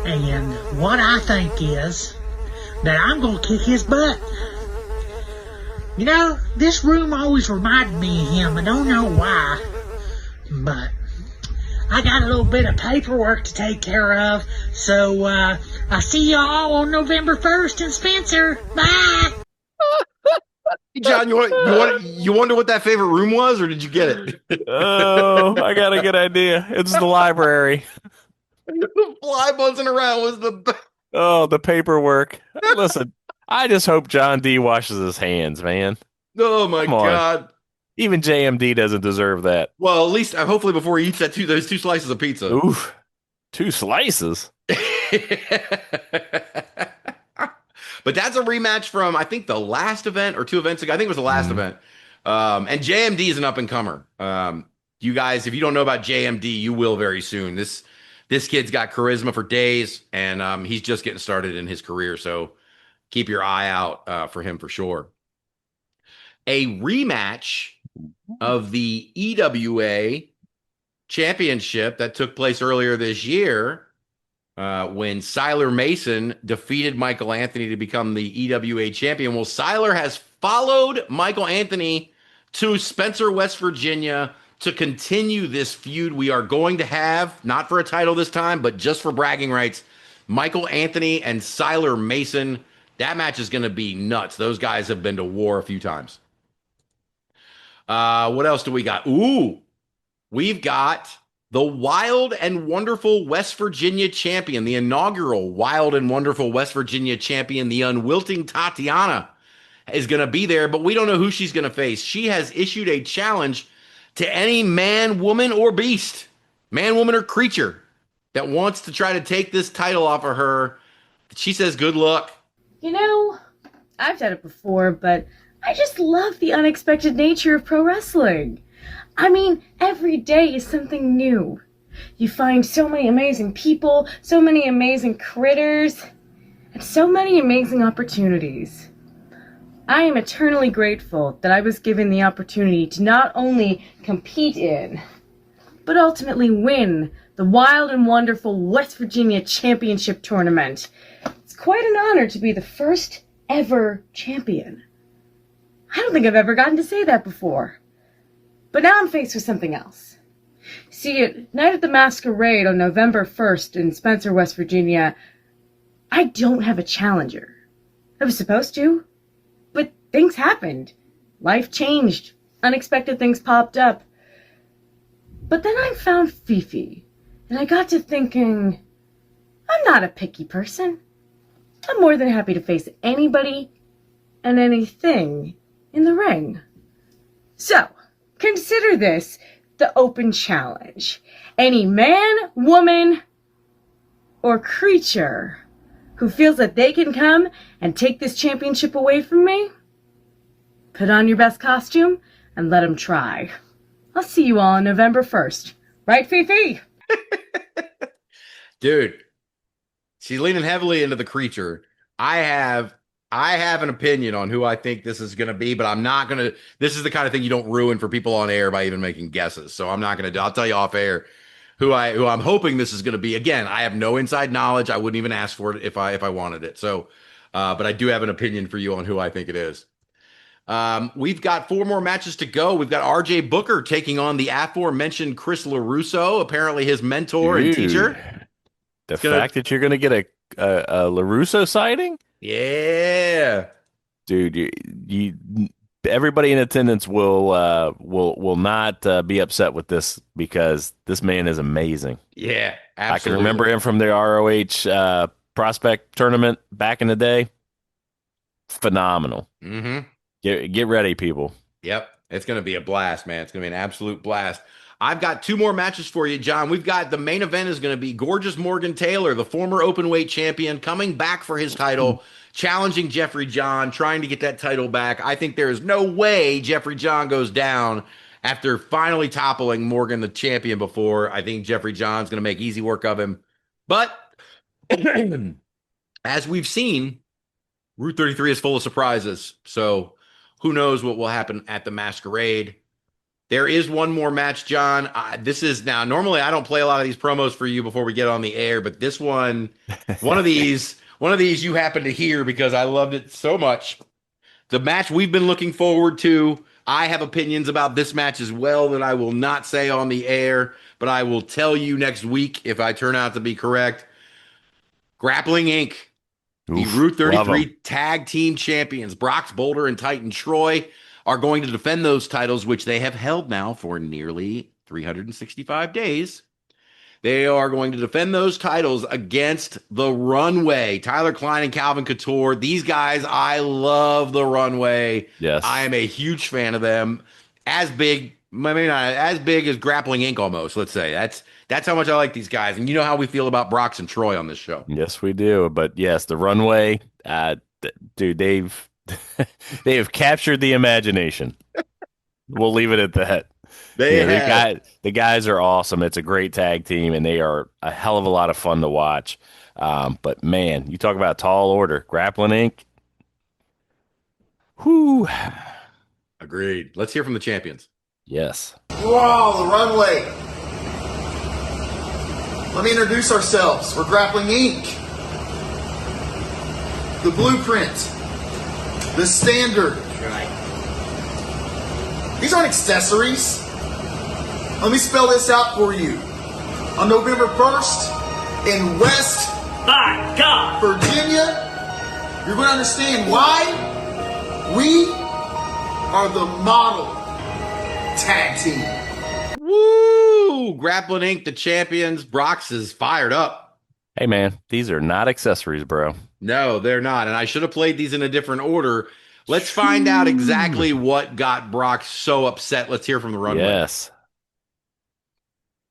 And what I think is that I'm going to kick his butt. This room always reminded me of him. I don't know why, but I got a little bit of paperwork to take care of. So I'll see y'all on November 1st in Spencer. Bye! John, you wonder what that favorite room was, or did you get it? Oh, I got a good idea. It's the library. The fly buzzing around was the. Oh, the paperwork. Listen, I just hope John D washes his hands, man. Oh my God! Even JMD doesn't deserve that. Well, at least hopefully before he eats those 2 slices of pizza. Oof, 2 slices. But that's a rematch from, I think, the last event or 2 events ago. I think it was the last event. And JMD is an up-and-comer. You guys, if you don't know about JMD, you will very soon. This kid's got charisma for days, and he's just getting started in his career. So keep your eye out for him for sure. A rematch of the EWA championship that took place earlier this year. When Siler Mason defeated Michael Anthony to become the EWA champion. Well, Siler has followed Michael Anthony to Spencer, West Virginia to continue this feud we are going to have, not for a title this time, but just for bragging rights. Michael Anthony and Siler Mason. That match is going to be nuts. Those guys have been to war a few times. What else do we got? Ooh, we've got the Wild and Wonderful West Virginia champion, the inaugural Wild and Wonderful West Virginia champion, the unwilting Tatiana, is going to be there, but we don't know who she's going to face. She has issued a challenge to any man, woman, or beast, man, woman, or creature that wants to try to take this title off of her. She says, good luck. I've done it before, but I just love the unexpected nature of pro wrestling. I mean, every day is something new. You find so many amazing people, so many amazing critters, and so many amazing opportunities. I am eternally grateful that I was given the opportunity to not only compete in, but ultimately win the Wild and Wonderful West Virginia Championship Tournament. It's quite an honor to be the first ever champion. I don't think I've ever gotten to say that before. But now I'm faced with something else. See, at Night at the Masquerade on November 1st in Spencer, West Virginia, I don't have a challenger. I was supposed to, but things happened. Life changed. Unexpected things popped up. But then I found Fifi, and I got to thinking, I'm not a picky person. I'm more than happy to face anybody and anything in the ring. So, consider this the open challenge. Any man, woman, or creature who feels that they can come and take this championship away from me, put on your best costume and let them try. I'll see you all on November 1st. Right, Fifi? Dude, she's leaning heavily into the creature. I have an opinion on who I think this is going to be, but I'm not going to. This is the kind of thing you don't ruin for people on air by even making guesses. So I'm not going to do. I'll tell you off air who I'm hoping this is going to be. Again, I have no inside knowledge. I wouldn't even ask for it if I wanted it. So, but I do have an opinion for you on who I think it is. We've got 4 more matches to go. We've got RJ Booker taking on the aforementioned Chris LaRusso, apparently his mentor and teacher. The fact that you're going to get a LaRusso sighting? Yeah. Dude, you everybody in attendance will not be upset with this because this man is amazing. Yeah, absolutely. I can remember him from the ROH prospect tournament back in the day. Phenomenal. Mm-hmm. Get ready, people. Yep. It's going to be a blast, man. It's going to be an absolute blast. I've got 2 more matches for you, John. We've got the main event is going to be Gorgeous Morgan Taylor, the former openweight champion, coming back for his title, challenging Jeffrey John, trying to get that title back. I think there is no way Jeffrey John goes down after finally toppling Morgan, the champion, before. I think Jeffrey John's going to make easy work of him. But as we've seen, Route 33 is full of surprises. So who knows what will happen at the Masquerade. There is one more match, John. This is now, normally I don't play a lot of these promos for you before we get on the air, but this one of these you happen to hear because I loved it so much. The match we've been looking forward to. I have opinions about this match as well that I will not say on the air, but I will tell you next week if I turn out to be correct. Grappling Inc., the Route 33 tag team champions, Brox Boulder and Titan Troy, are going to defend those titles, which they have held now for nearly 365 days. They are going to defend those titles against the Runway, Tyler Klein and Calvin Couture. These guys, I love the Runway. Yes. I am a huge fan of them. As big, maybe not as big as Grappling Inc. almost, let's say. That's how much I like these guys. And you know how we feel about Brox and Troy on this show. Yes, we do. But yes, the Runway, dude, they have captured the imagination. We'll leave it at that. The guys are awesome. It's a great tag team, and they are a hell of a lot of fun to watch. But man, you talk about tall order, Grappling Inc. Whoo! Agreed. Let's hear from the champions. Yes. Wow, the Runway. Let me introduce ourselves. We're Grappling Inc. The Blueprint. The Standard. These aren't accessories. Let me spell this out for you. On November 1st in West Virginia, you're going to understand why we are the model tag team. Woo! Grappling Inc., the champions. Brox is fired up. Hey, man, these are not accessories, bro. No, they're not. And I should have played these in a different order. Let's find out exactly what got Brock so upset. Let's hear from the Runway. Yes.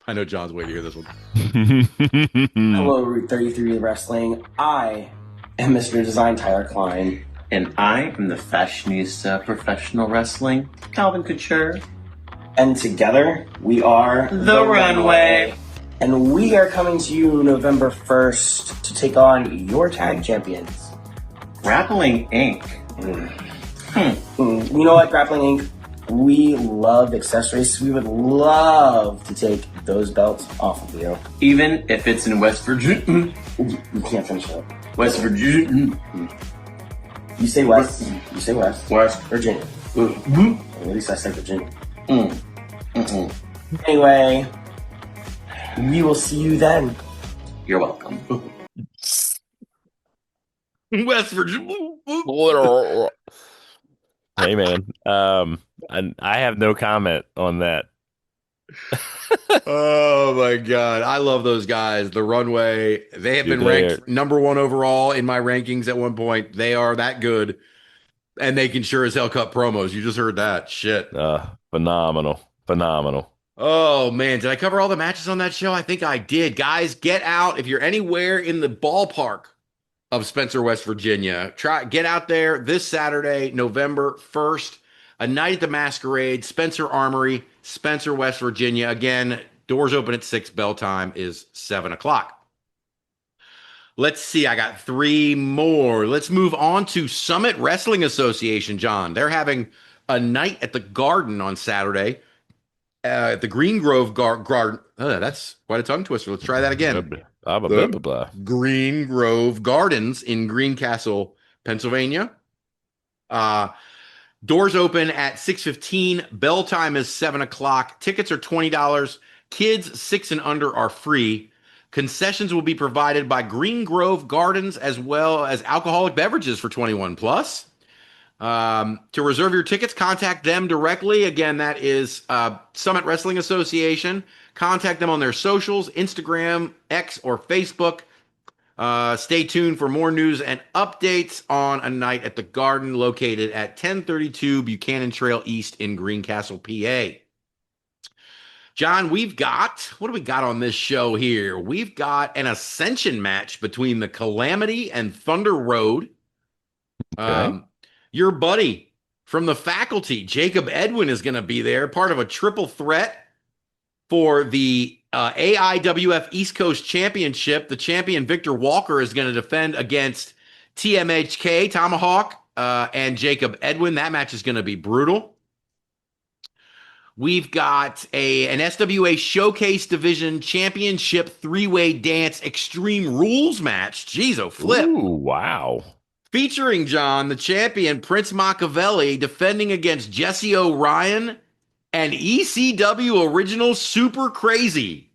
I know John's waiting to hear this one. Hello, Route 33 Wrestling. I am Mr. Design Tyler Klein. And I am the fashionista professional wrestling, Calvin Couture. And together, we are The Runway. And we are coming to you November 1st to take on your tag champions. Grappling Inc. You know what, Grappling Inc.? We love accessories. We would love to take those belts off of you. Even if it's in West Virginia. You can't finish it. West Virginia. You say West. You say West. West Virginia. Mm-hmm. At least I said Virginia. Anyway, we will see you then. You're welcome. West Virginia. Hey, man. I have no comment on that. Oh my God. I love those guys. The Runway. They have been ranked number 1 overall in my rankings at one point. They are that good. And they can sure as hell cut promos. You just heard that. Shit. Phenomenal. Oh man. Did I cover all the matches on that show? I think I did. Guys, get out. If you're anywhere in the ballpark of Spencer, West Virginia, get out there this Saturday, November 1st. A Night at the Masquerade, Spencer Armory, Spencer, West Virginia. Again, doors open at 6. Bell time is 7 o'clock. Let's see. I got 3 more. Let's move on to Summit Wrestling Association, John. They're having a night at the Garden on Saturday. At the Green Grove Garden. That's quite a tongue twister. Let's try that again. The Green Grove Gardens in Greencastle, Pennsylvania. Doors open at 6:15. Bell time is 7 o'clock. Tickets are $20. Kids 6 and under are free. Concessions will be provided by Green Grove Gardens as well as alcoholic beverages for 21 plus. To reserve your tickets, contact them directly. Again, that is Summit Wrestling Association. Contact them on their socials, Instagram, X, or Facebook. Stay tuned for more news and updates on A Night at the Garden, located at 1032 Buchanan Trail East in Greencastle, PA. John, what do we got on this show here? We've got an ascension match between the Calamity and Thunder Road. Okay. Your buddy from the faculty, Jacob Edwin, is going to be there, part of a triple threat for the AIWF East Coast Championship. The champion, Victor Walker, is going to defend against TMHK, Tomahawk, and Jacob Edwin. That match is going to be brutal. We've got an SWA Showcase Division Championship 3-way dance Extreme Rules match. Jeez, oh flip. Ooh, wow. Featuring, John, the champion, Prince Machiavelli, defending against Jesse O'Ryan and ECW Original Super Crazy.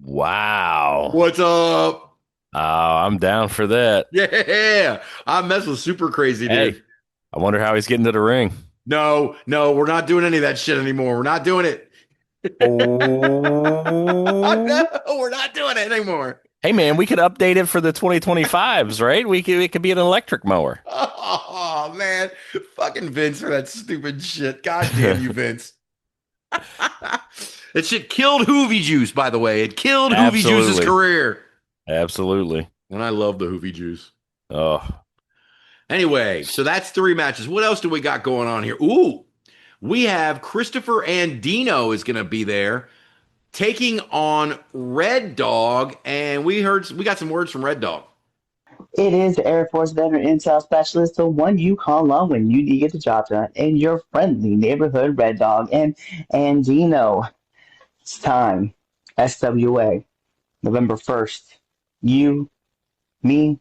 Wow. What's up? Oh, I'm down for that. Yeah, I mess with Super Crazy, dude. Hey, I wonder how he's getting to the ring. No, we're not doing any of that shit anymore. We're not doing it. Oh. No, we're not doing it anymore. Hey, man, we could update it for the 2025s, right? It could be an electric mower. Oh, man. Fucking Vince for that stupid shit. God damn you, Vince. That shit killed Hoovy Juice, by the way. It killed Hoovy Juice's career. Absolutely. And I love the Hoovy Juice. Oh. Anyway, so that's 3 matches. What else do we got going on here? Ooh, we have Christopher Andino is going to be there taking on Red Dog. And we got some words from Red Dog. It is the Air Force Veteran Intel Specialist, the one you call on when you need to get the job done, and your friendly neighborhood Red Dog and Andino. It's time. SWA, November 1st. You, me.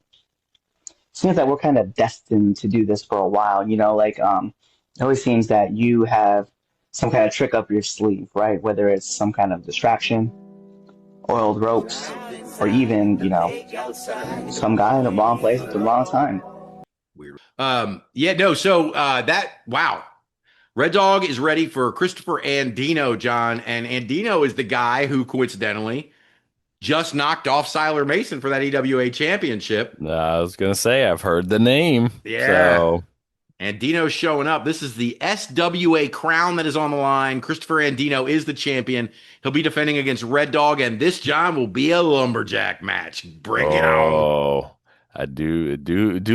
Seems that we're kind of destined to do this for a while. It always seems that you have some kind of trick up your sleeve, right? Whether it's some kind of distraction, oiled ropes, or even, some guy in the wrong place at the wrong time. Weird. Wow. Red Dog is ready for Christopher Andino, John. And Andino is the guy who coincidentally just knocked off Siler Mason for that EWA championship. I was going to say, I've heard the name. Yeah. So. Andino's showing up. This is the SWA crown that is on the line. Christopher Andino is the champion. He'll be defending against Red Dog, and this, John, will be a lumberjack match. Bring it on. Oh, I do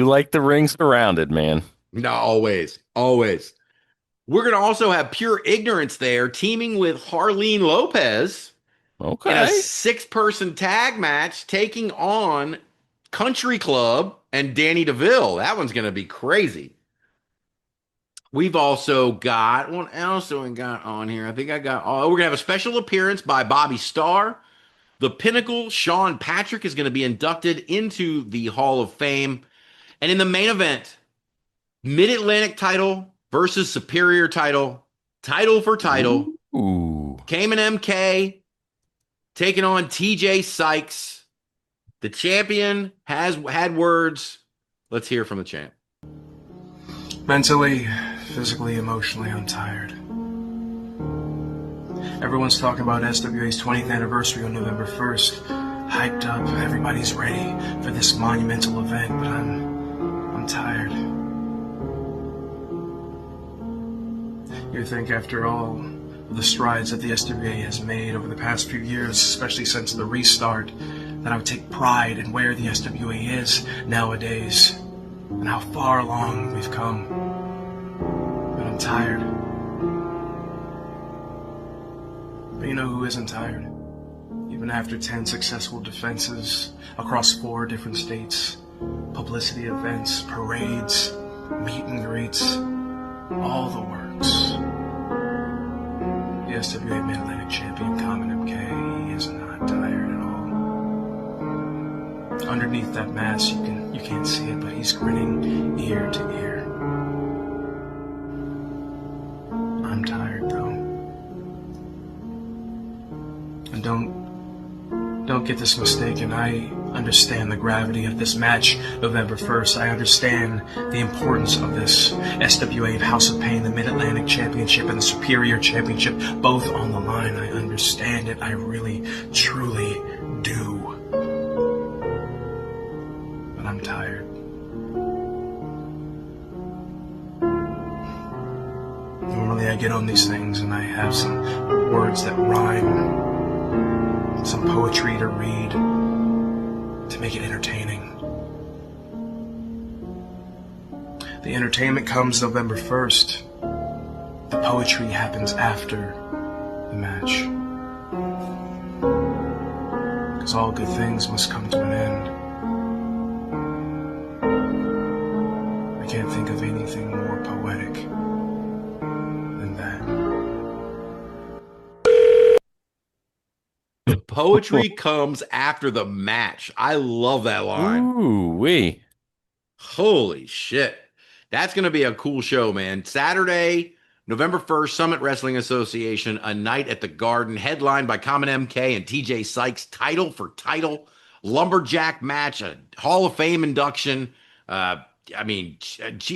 like the ring surrounded, man. No, always. We're going to also have Pure Ignorance there, teaming with Harleen Lopez. Okay. In a 6-person tag match, taking on Country Club and Danny DeVille. That one's going to be crazy. We've also got, what else do we got on here? I think we're going to have a special appearance by Bobby Starr. The Pinnacle, Sean Patrick, is going to be inducted into the Hall of Fame. And in the main event, Mid-Atlantic title versus Superior title for title. Ooh. Cayman MK taking on TJ Sykes. The champion has had words. Let's hear from the champ. Mentally, physically, emotionally, I'm tired. Everyone's talking about SWA's 20th anniversary on November 1st. Hyped up, everybody's ready for this monumental event, but I'm tired. You think after all the strides that the SWA has made over the past few years, especially since the restart, that I would take pride in where the SWA is nowadays and how far along we've come. But I'm tired. But you know who isn't tired? Even after 10 successful defenses across 4 different states, publicity events, parades, meet and greets, all the works. The SWA Mid-Atlantic Champion Common MK, he is not tired at all. Underneath that mask, you can't see it, but he's grinning ear to ear. I'm tired though. And don't get this mistaken. I understand the gravity of this match November 1st. I understand the importance of this SWA House of Pain, the Mid-Atlantic Championship and the Superior Championship, both on the line. I understand it. I really, truly do. But I'm tired. Normally I get on these things and I have some words that rhyme, some poetry to read, to make it entertaining. The entertainment comes November 1st. The poetry happens after the match. Because all good things must come to an end. I can't think of anything more poetic than that. The poetry comes after the match. I love that line. Ooh-wee. Holy shit. That's going to be a cool show, man. Saturday, November 1st, Summit Wrestling Association, a night at the Garden, headlined by Common MK and TJ Sykes, title for title, lumberjack match, a Hall of Fame induction, an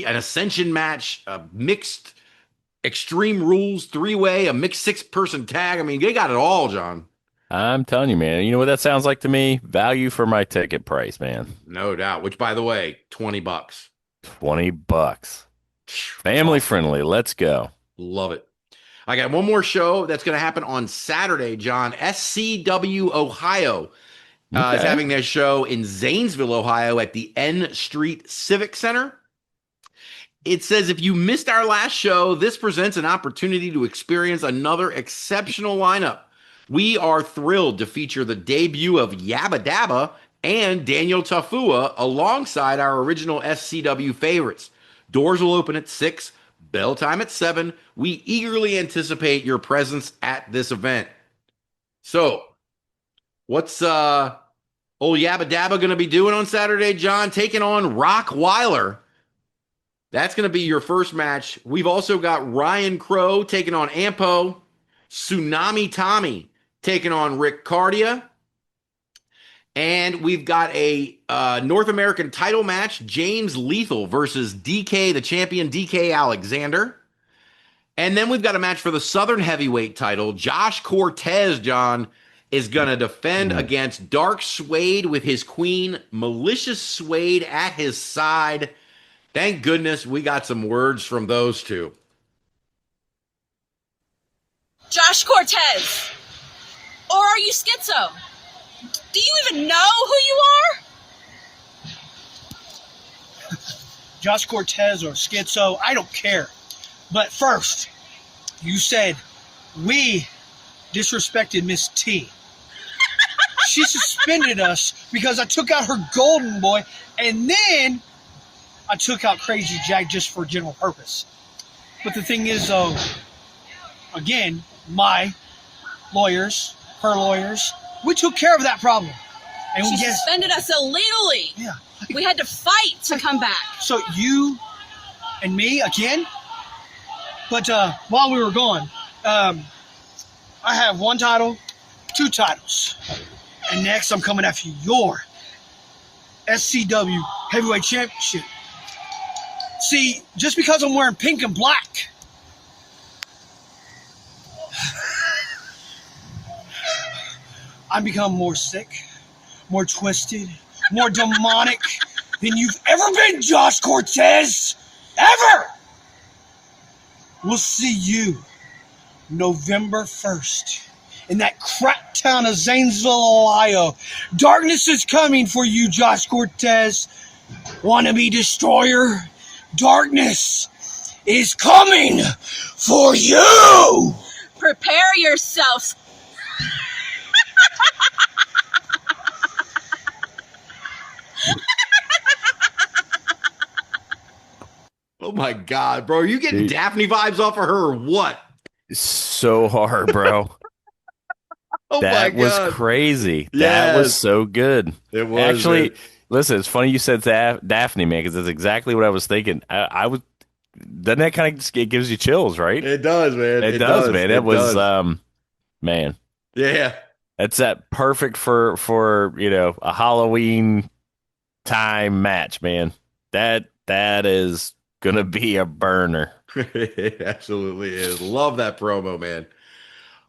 Ascension match, a mixed Extreme Rules 3-way, a mixed 6-person tag. I mean, they got it all, John. I'm telling you, man. You know what that sounds like to me? Value for my ticket price, man. No doubt. Which, by the way, $20. $20. Family friendly. Let's go. Love it. I got one more show that's going to happen on Saturday, John. SCW Ohio is having their show in Zanesville, Ohio at the N Street Civic Center. It says, if you missed our last show, this presents an opportunity to experience another exceptional lineup. We are thrilled to feature the debut of Yabba Dabba and Daniel Tafua alongside our original SCW favorites. Doors will open at 6, bell time at 7. We eagerly anticipate your presence at this event. So, what's old Yabba Dabba going to be doing on Saturday, John? Taking on Rock Weiler. That's going to be your first match. We've also got Ryan Crow taking on Ampo. Tsunami Tommy taking on Rick Cardia. And we've got a North American title match, James Lethal versus DK, the champion, DK Alexander. And then we've got a match for the Southern Heavyweight title. Josh Cortez, John, is going to defend against Dark Suede with his queen, Malicious Suede, at his side. Thank goodness we got some words from those two. Josh Cortez. Or are you schizo? Do you even know who you are? Josh Cortez or schizo, I don't care. But first, you said we disrespected Miss T. She suspended us because I took out her golden boy, and then I took out Crazy Jack just for general purpose. But the thing is, though, again, my lawyers, her lawyers, we took care of that problem. And she suspended us illegally. Yeah. We had to fight to come back. So you and me again? But while we were gone, I have 1 title, 2 titles. And next I'm coming after your SCW Heavyweight Championship. See, just because I'm wearing pink and black, I become more sick, more twisted, more demonic than you've ever been, Josh Cortez. Ever! We'll see you November 1st in that crap town of Zanesville, Ohio. Darkness is coming for you, Josh Cortez. Wannabe destroyer. Darkness is coming for you! Prepare yourselves. Oh my God, bro. Are you getting Dude. Daphne vibes off of her or what? So hard, bro. Oh my That was God. crazy. That was Yes. so good. It was. Actually, Man. listen, it's funny you said Daphne, man, because that's exactly what I was thinking. I was, doesn't that kind of, it gives you chills, right? It does, man. It does, man. It was, does. Man. Yeah. That's that perfect for a Halloween time match, man. That is gonna be a burner. It absolutely is. Love that promo, man.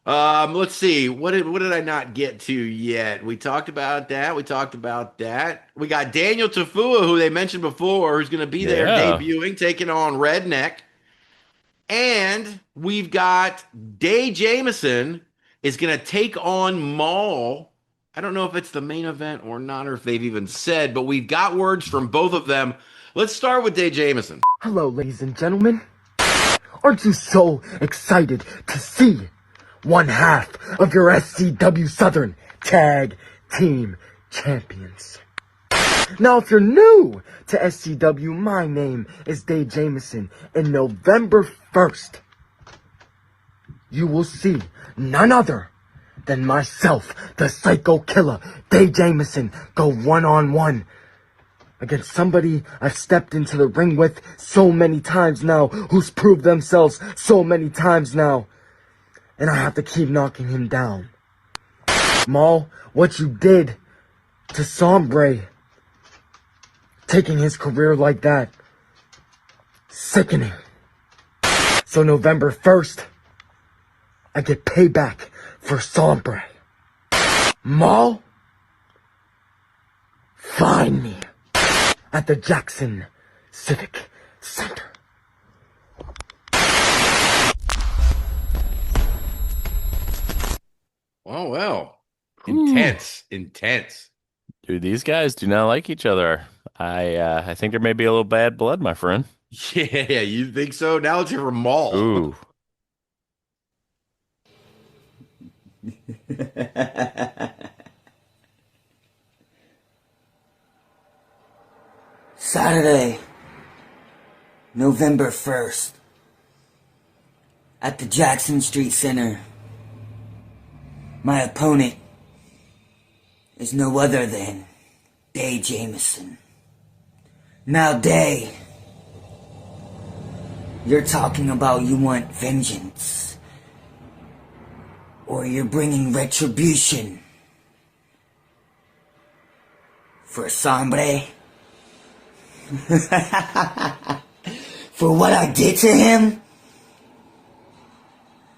Let's see. What did I not get to yet? We talked about that. We got Daniel Tafua, who they mentioned before, who's going to be there Yeah. debuting, taking on Redneck. And we've got Day Jameson is going to take on Maul. I don't know if it's the main event or not, or if they've even said, but we've got words from both of them. Let's start with Day Jameson. Hello, ladies and gentlemen. Aren't you so excited to see one half of your SCW Southern Tag Team Champions? Now, if you're new to SCW, my name is Dave Jameson, and November 1st, you will see none other than myself, the Psycho Killer, Dave Jameson, go one-on-one against somebody I've stepped into the ring with so many times now, who's proved themselves so many times now, and I have to keep knocking him down. Maul, what you did to Sombre, taking his career like that, sickening. So November 1st, I get payback for Sombre. Maul, find me at the Jackson Civic Center. Oh, well. Intense. Dude, these guys do not like each other. I think there may be a little bad blood, my friend. Yeah, you think so? Now let's hear from Maul. Ooh. Saturday, November 1st, at the Jackson Street Center. My opponent is no other than Day Jameson. Now, Day, you're talking about you want vengeance, or you're bringing retribution for Sombre. For what I did to him?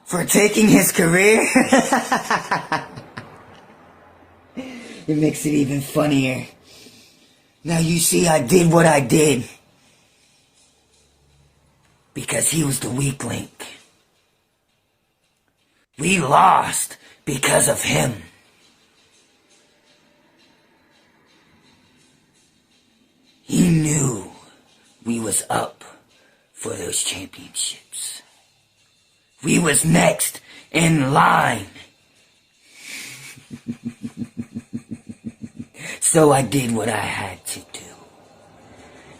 For taking his career? It makes it even funnier. Now you see, I did what I did because he was the weak link. We lost because of him. He knew we was up for those championships. We was next in line. So I did what I had to do.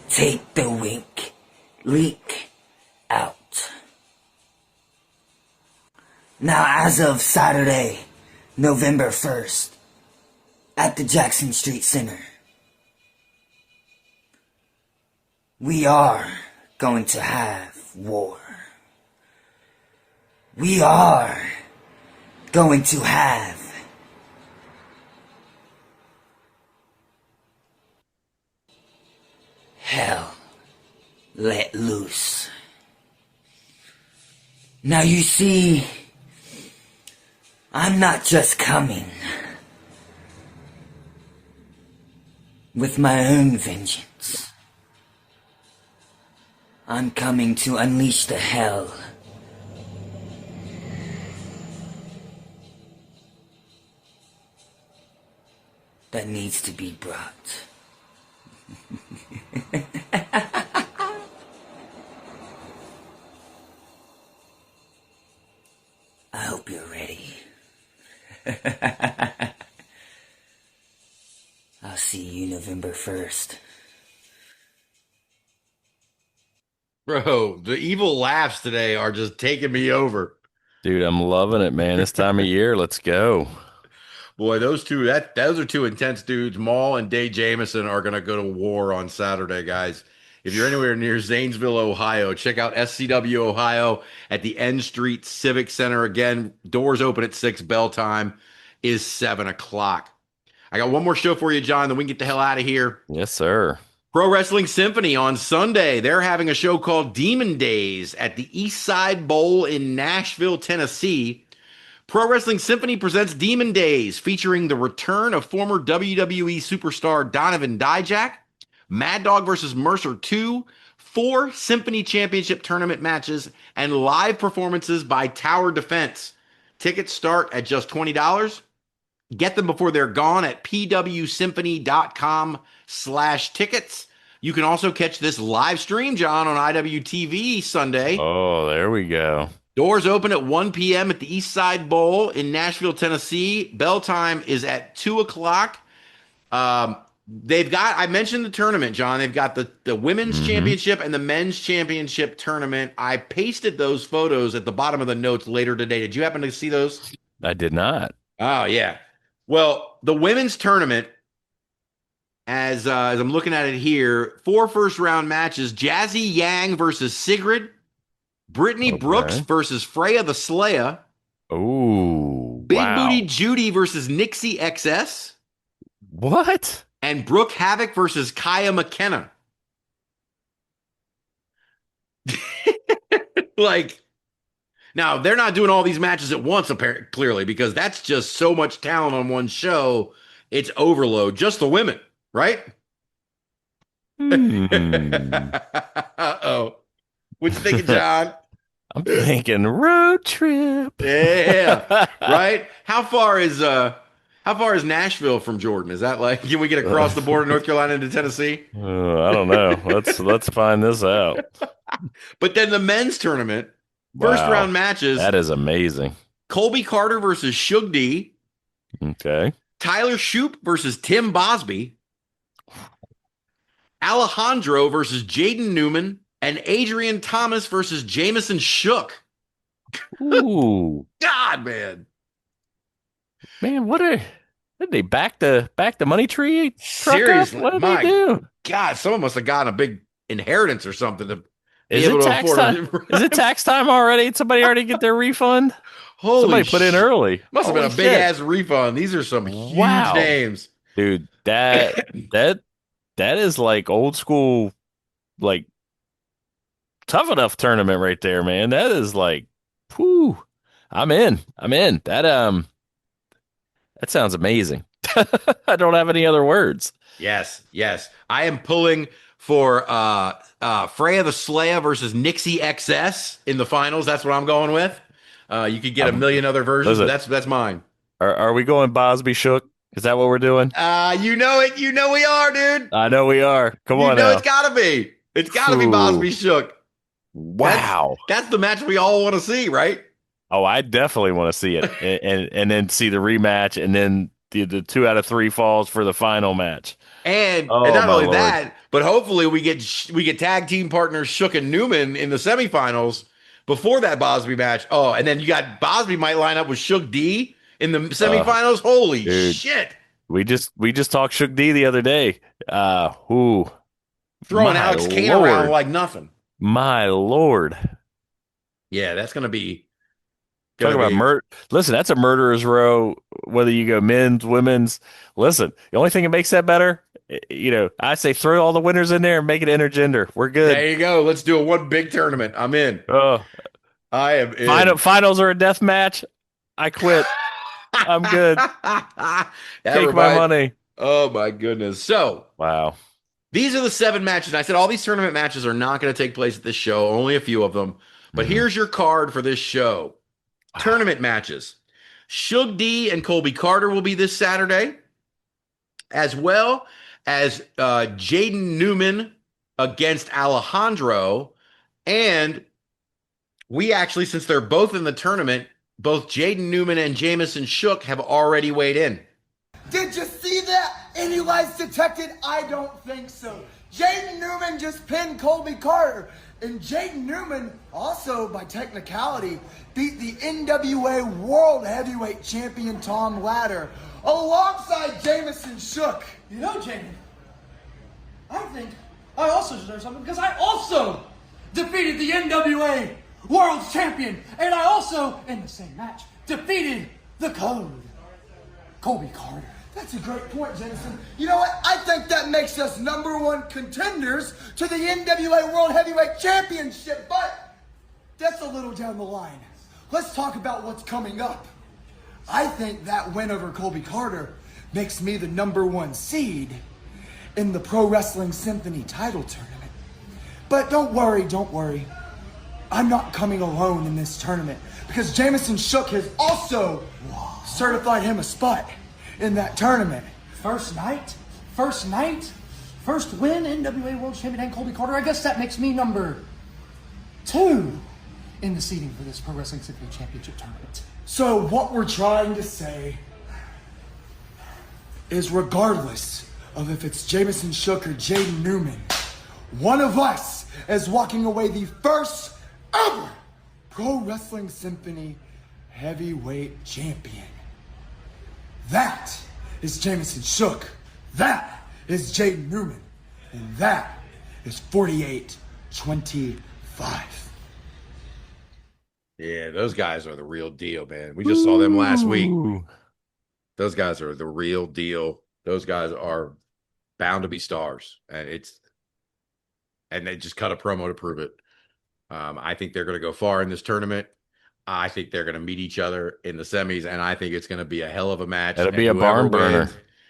Take the wink leak out. Now, as of Saturday, November 1st, at the Jackson Street Center, we are going to have war. We are going to have hell let loose. Now you see, I'm not just coming with my own vengeance. I'm coming to unleash the hell that needs to be brought. I'll see you November 1st. Bro, the evil laughs today are just taking me over. Dude, I'm loving it, man. This time of year, let's go. Boy, those are two intense dudes. Maul and Day Jameson are gonna go to war on Saturday, guys. If you're anywhere near Zanesville, Ohio, check out SCW Ohio at the N Street Civic Center. Again, doors open at 6, bell time is 7 o'clock. I got one more show for you, John, then we can get the hell out of here. Yes, sir. Pro Wrestling Symphony on Sunday. They're having a show called Demon Days at the East Side Bowl in Nashville, Tennessee. Pro Wrestling Symphony presents Demon Days, featuring the return of former WWE superstar Donovan Dijak, Mad Dog vs. Mercer 2, 4 Symphony Championship tournament matches, and live performances by Tower Defense. Tickets start at just $20. Get them before they're gone at pwsymphony.com/tickets. You can also catch this live stream, John, on IWTV Sunday. Oh, there we go. Doors open at 1 p.m. at the East Side Bowl in Nashville, Tennessee. Bell time is at 2 o'clock. I mentioned the tournament, John. They've got the women's championship and the men's championship tournament. I pasted those photos at the bottom of the notes later today. Did you happen to see those? I did not. Oh, yeah. Well, the women's tournament, as I'm looking at it here, 4 first-round matches: Jazzy Yang versus Sigrid, Brittany Brooks versus Freya the Slayer, Big Booty Judy versus Nixie XS, what? And Brooke Havoc versus Kaya McKenna. Now they're not doing all these matches at once, apparently, clearly, because that's just so much talent on one show. It's overload. Just the women, right? Uh-oh. What you thinking, John? I'm thinking road trip. Yeah, right? How far is Nashville from Jordan? Is that can we get across the border, North Carolina into Tennessee? I don't know. Let's find this out. But then the men's tournament, first round matches. That is amazing. Colby Carter versus Shug D. Okay. Tyler Shoup versus Tim Bosby. Alejandro versus Jaden Newman. And Adrian Thomas versus Jameson Shook. Ooh. God, man. Man, did they back the money tree truck Seriously, up? What did they do? God, someone must have gotten a big inheritance or something to Is it tax time? Is it tax time already? Did somebody already get their refund? Somebody put in early. Must have been a big ass refund. These are some huge names. Dude, that is like old school, like tough enough tournament right there, man. That is like, whew. I'm in. That sounds amazing. I don't have any other words. Yes. I am pulling for Freya the Slayer versus Nixie XS in the finals. That's what I'm going with. You could get a million other versions, but that's mine. Are we going Bosby Shook? Is that what we're doing? You know it. You know we are, dude. I know we are. Come on now. It's gotta be. It's gotta be Bosby Shook. Wow. That's the match we all want to see, right? Oh, I definitely want to see it, and then see the rematch, and then the 2 out of 3 falls for the final match. And not only that, but hopefully we get tag team partners Shook and Newman in the semifinals before that Bosby match. Oh, and then you got Bosby might line up with Shook D in the semifinals. Holy shit! We just talked Shook D the other day. Throwing Alex Kane around like nothing. My Lord. Yeah, that's gonna be. Talk about murder. Listen, that's a murderer's row, whether you go men's, women's. Listen, the only thing that makes that better, I say throw all the winners in there and make it intergender. We're good. There you go. Let's do one big tournament. I'm in. I am in. Finals are a death match. I quit. I'm good. Take my money. Oh, my goodness. So, wow. These are the 7 matches. I said all these tournament matches are not going to take place at this show, only a few of them. But here's your card for this show. Tournament matches. Shug D and Colby Carter will be this Saturday, as well as Jaden Newman against Alejandro. And we actually, since they're both in the tournament, both Jaden Newman and Jamison Shook have already weighed in. Did you see that? Any lies detected? I don't think so. Jaden Newman just pinned Colby Carter. And Jaden Newman also, by technicality, beat the NWA World Heavyweight Champion Tom Ladder alongside Jamison Shook. You know, Jaden, I think I also deserve something because I also defeated the NWA World Champion. And I also, in the same match, defeated the Code, Colby Carter. That's a great point, Jameson. You know what? I think that makes us #1 contenders to the NWA World Heavyweight Championship, but that's a little down the line. Let's talk about what's coming up. I think that win over Colby Carter makes me the #1 seed in the Pro Wrestling Symphony title tournament. But don't worry. I'm not coming alone in this tournament because Jamison Shook has also certified him a spot in that tournament. First win, NWA World Champion and Colby Carter. I guess that makes me #2 in the seeding for this Pro Wrestling Symphony Championship tournament. So what we're trying to say is regardless of if it's Jamison Shook or Jaden Newman, one of us is walking away the first ever Pro Wrestling Symphony Heavyweight Champion. That is Jamison Shook. That is Jaden Newman. And that is 48-25. Yeah, those guys are the real deal, man. We just saw them last week. Those guys are the real deal. Those guys are bound to be stars. And they just cut a promo to prove it. I think they're going to go far in this tournament. I think they're going to meet each other in the semis, and I think it's going to be a hell of a match. That'll be a barn burner.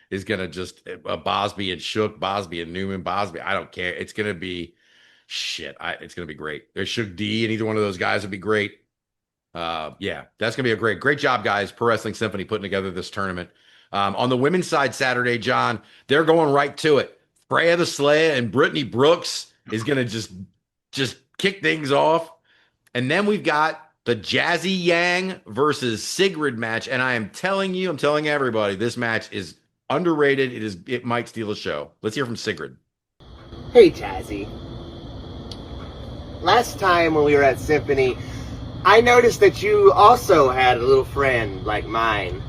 Is going to just Bosby and Shook, Bosby and Newman, Bosby. I don't care. It's going to be shit. It's going to be great. There's Shook D, and either one of those guys would be great. Yeah, that's going to be a great job, guys. Pro Wrestling Symphony putting together this tournament. On the women's side Saturday, John, they're going right to it. Freya the Slayer and Brittany Brooks is going to just kick things off. And then we've got the Jazzy Yang versus Sigrid match. And I'm telling everybody, this match is underrated. It might steal a show. Let's hear from Sigrid. Hey, Jazzy. Last time when we were at Symphony, I noticed that you also had a little friend like mine.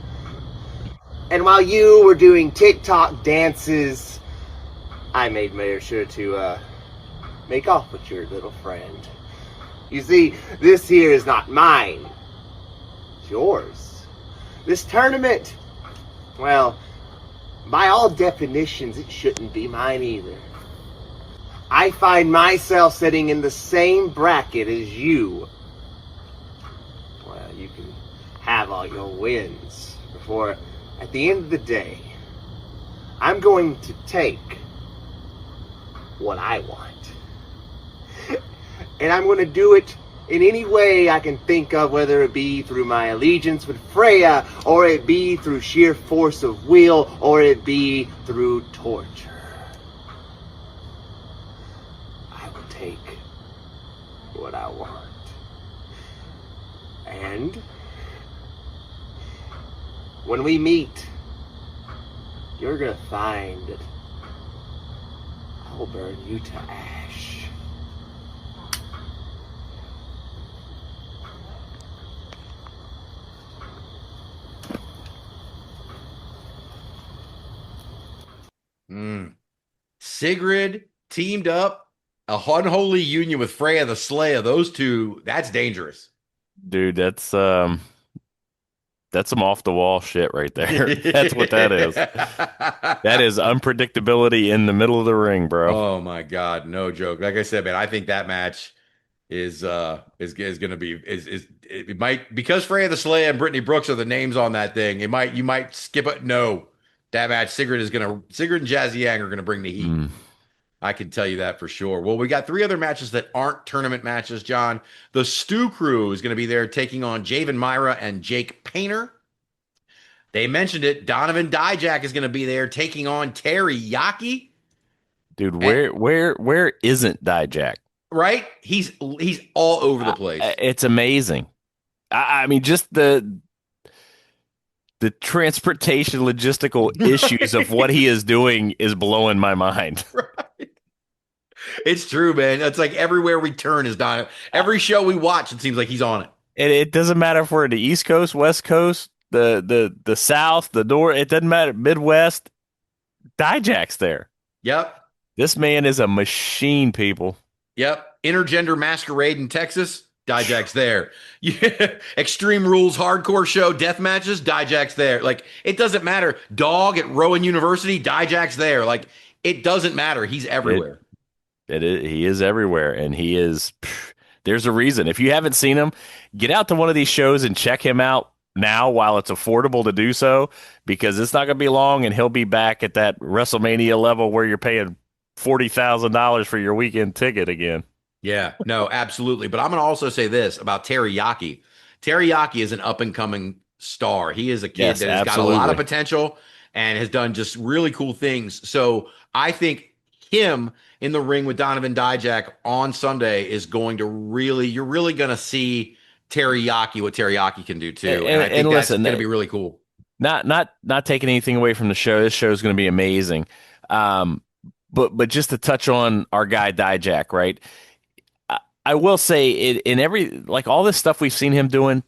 And while you were doing TikTok dances, I made sure to make off with your little friend. You see, this here is not mine. It's yours. This tournament, well, by all definitions, it shouldn't be mine either. I find myself sitting in the same bracket as you. Well, you can have all your wins before, at the end of the day, I'm going to take what I want. And I'm going to do it in any way I can think of, whether it be through my allegiance with Freya, or it be through sheer force of will, or it be through torture. I will take what I want. And when we meet, you're going to find that I will burn you to ash. Sigrid teamed up, a unholy union with Freya the Slayer. Those two, that's dangerous. Dude, that's some off the wall shit right there. That's what that is. That is unpredictability in the middle of the ring, bro. Oh my God, no joke. Like I said, man, I think that match is going to be it might, because Freya the Slayer and Brittany Brooks are the names on that thing. You might skip it. No, that match, Sigrid and Jazzy Yang are gonna bring the heat. I can tell you that for sure. Well, we got 3 other matches that aren't tournament matches, John. The Stew Crew is going to be there taking on Javen Myra and Jake Painter. They mentioned it. Donovan Dijak is going to be there taking on Terry Yaki. Dude, where isn't Dijak? Right? He's all over the place. It's amazing. I mean, just the transportation logistical issues of what he is doing is blowing my mind. It's true, man. It's like everywhere we turn is Donovan. Every show we watch, it seems like he's on it. And it doesn't matter if we're in the East Coast, West Coast, the South, the North. It doesn't matter. Midwest, Dijak's there. Yep. This man is a machine, people. Yep. Intergender masquerade in Texas, Dijak's there. Extreme Rules hardcore show, death matches, Dijak's there. Like, it doesn't matter. Dog at Rowan University, Dijak's there. Like, it doesn't matter. He's everywhere. He is everywhere, and he is. There's a reason. If you haven't seen him, get out to one of these shows and check him out now while it's affordable to do so, because it's not going to be long, and he'll be back at that WrestleMania level where you're paying $40,000 for your weekend ticket again. Yeah, no, absolutely. But I'm going to also say this about Teriyaki. Teriyaki is an up-and-coming star. He is a kid that has got a lot of potential and has done just really cool things. So I think him in the ring with Donovan Dijak on Sunday is going to you're really going to see Teriyaki, what Teriyaki can do too. And I think that's going to be really cool. Not taking anything away from the show. This show is going to be amazing. But just to touch on our guy Dijak, right? I will say in every, like, all this stuff we've seen him doing,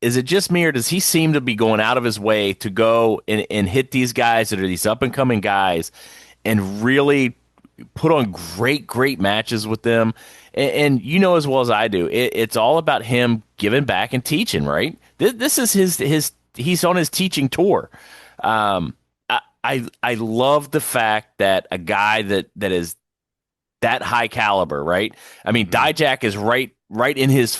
is it just me, or does he seem to be going out of his way to go and hit these guys that are these up and coming guys and really put on great matches with them? And you know as well as I do, it's all about him giving back and teaching, right? This is his he's on his teaching tour. I love the fact that a guy that is that high caliber, right? I mean, Dijak is right in his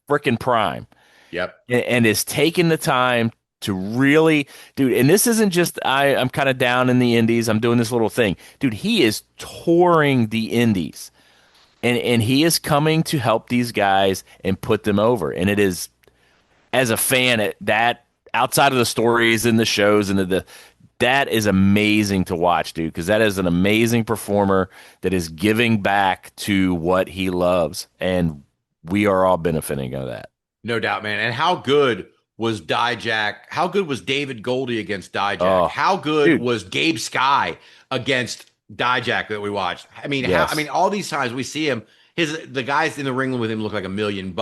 freaking prime. Yep. And is taking the time to really, dude, and this isn't just I'm kind of down in the indies, I'm doing this little thing. Dude, he is touring the indies. And he is coming to help these guys and put them over. And it is, as a fan, that outside of the stories and the shows and that is amazing to watch, dude, because that is an amazing performer that is giving back to what he loves, and we are all benefiting of that. No doubt, man. And how good was Dijak? How good was David Goldie against Dijak? Oh, how good dude. was Gabe Sky against Dijak that we watched? I mean, Yes. all these times we see him, the guys in the ring with him look like $1 million.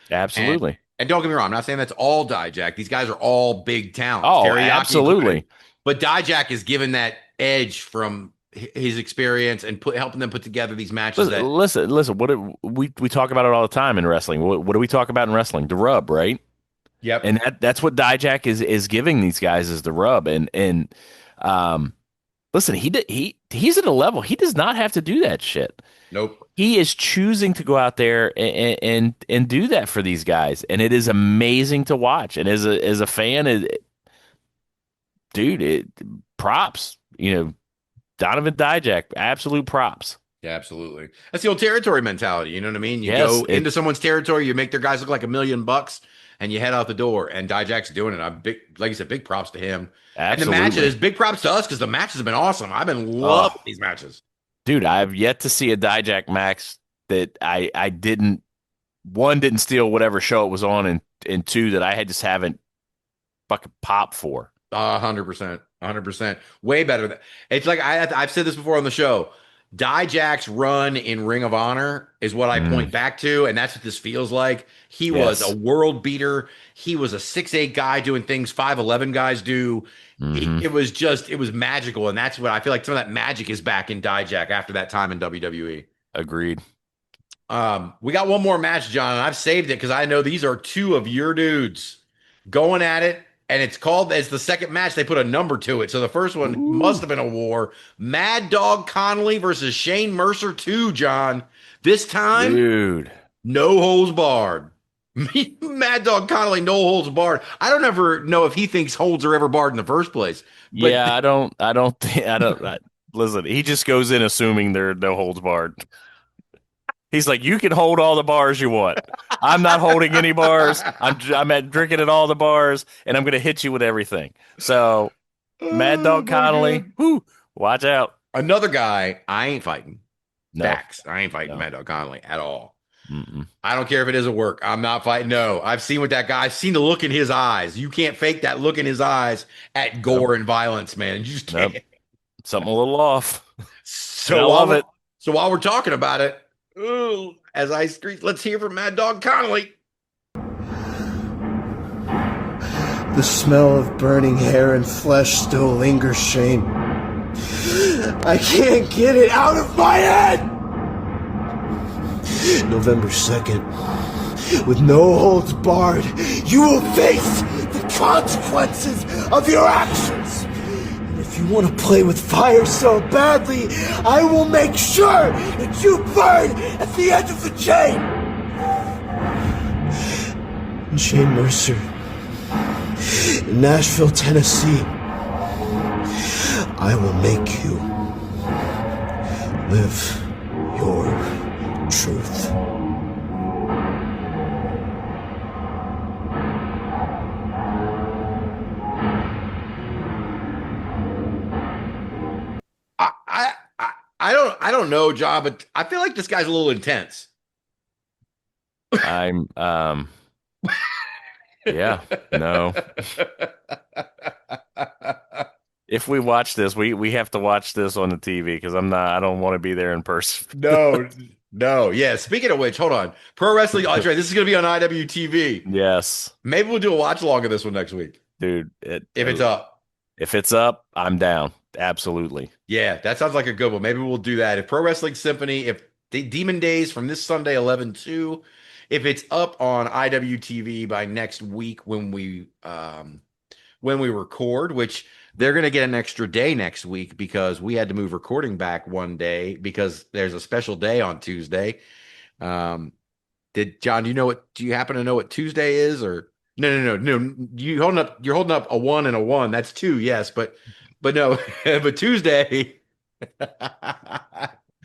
Absolutely. And don't get me wrong, I'm not saying that's all Dijak. These guys are all big talents. Oh, Teriyaki absolutely. included. But Dijak is given that edge from his experience and helping them put together these matches. Listen. What we talk about it all the time in wrestling. What do we talk about in wrestling? The rub, right? Yep. And that's what Dijak is giving these guys, is the rub. And listen, he's at a level he does not have to do that shit. Nope. He is choosing to go out there and do that for these guys, and it is amazing to watch. And as a fan, props. Donovan Dijak, absolute props. Yeah, absolutely. That's the old territory mentality. You know what I mean? You Yes, go into someone's territory, you make their guys look like $1 million, and you head out the door. And Dijak's doing it. I'm like you said, big props to him. Absolutely. And the matches, big props to us because the matches have been awesome. I've been loving these matches. Dude, I've yet to see a Dijak match that I didn't steal whatever show it was on, and two, that I just haven't fucking popped for. 100%. 100%. Way better. It's like I've said this before on the show. Dijak's run in Ring of Honor is what I point back to, and that's what this feels like. He was a world beater. He was a 6'8" guy doing things 5'11" guys do. It was magical, and that's what I feel like. Some of that magic is back in Dijak after that time in WWE. Agreed. We got one more match, John, and I've saved it because I know these are two of your dudes going at it. And it's the second match. They put a number to it. So the first one must have been a war. Mad Dog Connolly versus Shane Mercer 2, John. This time, dude, no holds barred. Mad Dog Connolly, no holds barred. I don't ever know if he thinks holds are ever barred in the first place. But Yeah, I don't. Listen, he just goes in assuming there are no holds barred. He's like, you can hold all the bars you want. I'm not holding any bars. I'm at drinking at all the bars, and I'm going to hit you with everything. So, Mad Dog Connolly, watch out. Another guy I ain't fighting. No. Facts. I ain't fighting Mad Dog Connolly at all. I don't care if it isn't work. I'm not fighting. No, I've seen what that guy. I've seen the look in his eyes. You can't fake that look in his eyes at gore and violence, man. You just can't. Something a little off. So I love it. So while we're talking about it, as I screech, let's hear from Mad Dog Connolly. The smell of burning hair and flesh still lingers, Shane. I can't get it out of my head! November 2nd, with no holds barred, you will face the consequences of your actions. And if you want to play with fire so badly, I will make sure that you burn at the end of the chain. And Shane Mercer, in Nashville, Tennessee, I will make you live your truth. I don't know, John, but I feel like this guy's a little intense. I'm yeah, no. If we watch this, we have to watch this on the TV because I don't want to be there in person. No. Yeah. Speaking of which, hold on. Pro Wrestling Andre, this is going to be on IWTV. Yes. Maybe we'll do a watch along of this one next week. Dude. If it's up. If it's up, I'm down. Absolutely. Yeah, that sounds like a good one. Maybe we'll do that. If Pro Wrestling Symphony, if Demon Days from this Sunday, 11/2, if it's up on IWTV by next week when we record, which they're going to get an extra day next week because we had to move recording back one day because there's a special day on Tuesday. John, do you happen to know what Tuesday is? Or no. You're holding up a 1 and a 1. That's 2. Yes. But no, but Tuesday.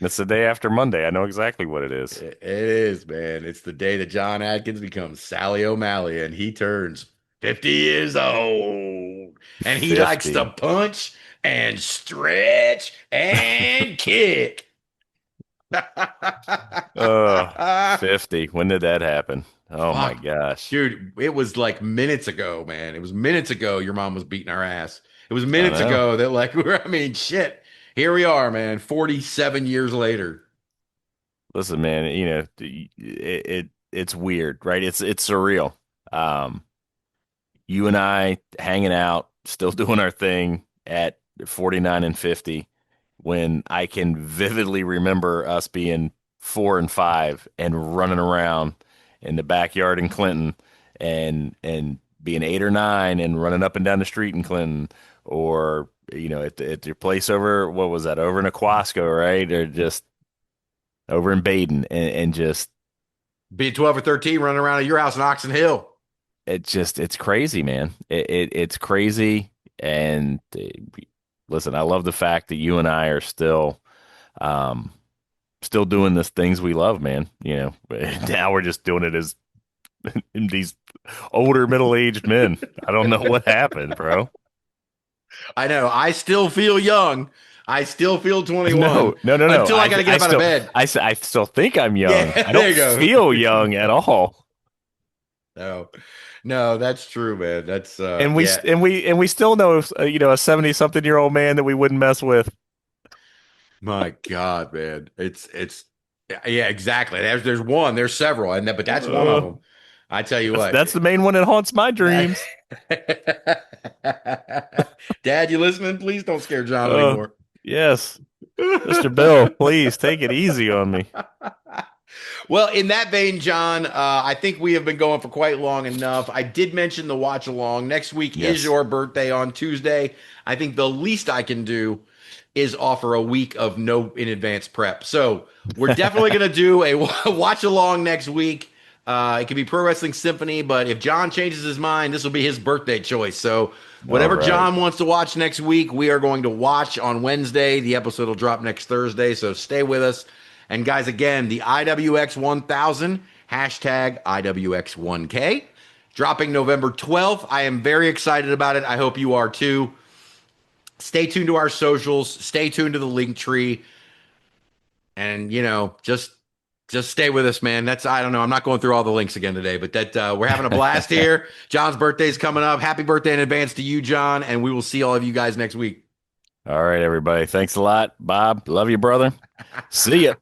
It's the day after Monday. I know exactly what it is. It is, man. It's the day that John Adkins becomes Sally O'Malley and he turns 50 years old. And he 50. likes to punch and stretch and kick. 50. When did that happen? Oh, my gosh. Dude, it was like minutes ago, man. It was minutes ago your mom was beating our ass. It was minutes ago that shit. Here we are, man, 47 years later. Listen, man, it's weird, right? It's surreal. You and I hanging out, still doing our thing at 49 and 50, when I can vividly remember us being 4 and 5 and running around in the backyard in Clinton and being 8 or 9 and running up and down the street in Clinton, or at your place over in Aquasco, right? Or just over in Baden and just be 12 or 13 running around at your house in Oxon Hill. It's crazy, man. It's crazy. And listen, I love the fact that you and I are still doing the things we love, man. Now we're just doing it as these older middle-aged men. I don't know what happened, bro. I know. I still feel young. I still feel 21. No. Until I got to get up out of bed. I still think I'm young. Yeah, I don't feel young at all. No, that's true, man. That's and we still know a 70-something-year-old man that we wouldn't mess with. My God, man. It's yeah, exactly. There's one. There's several, but that's one of them. I tell you what. That's the main one that haunts my dreams. Dad, you listening? Please don't scare John anymore. Yes. Mr. Bill, please take it easy on me. Well, in that vein, John, I think we have been going for quite long enough. I did mention the watch along. Next week is your birthday on Tuesday. I think the least I can do is offer a week of no in advance prep. So we're definitely going to do a watch along next week. It could be Pro Wrestling Symphony, but if John changes his mind, this will be his birthday choice. So whatever John wants to watch next week, we are going to watch on Wednesday. The episode will drop next Thursday, so stay with us. And guys, again, the IWX 1000, hashtag IWX1K, dropping November 12th. I am very excited about it. I hope you are too. Stay tuned to our socials. Stay tuned to the link tree. And, just Just stay with us, man. I don't know. I'm not going through all the links again today, but we're having a blast here. John's birthday's coming up. Happy birthday in advance to you, John. And we will see all of you guys next week. All right, everybody. Thanks a lot. Bob, love you, brother. See ya.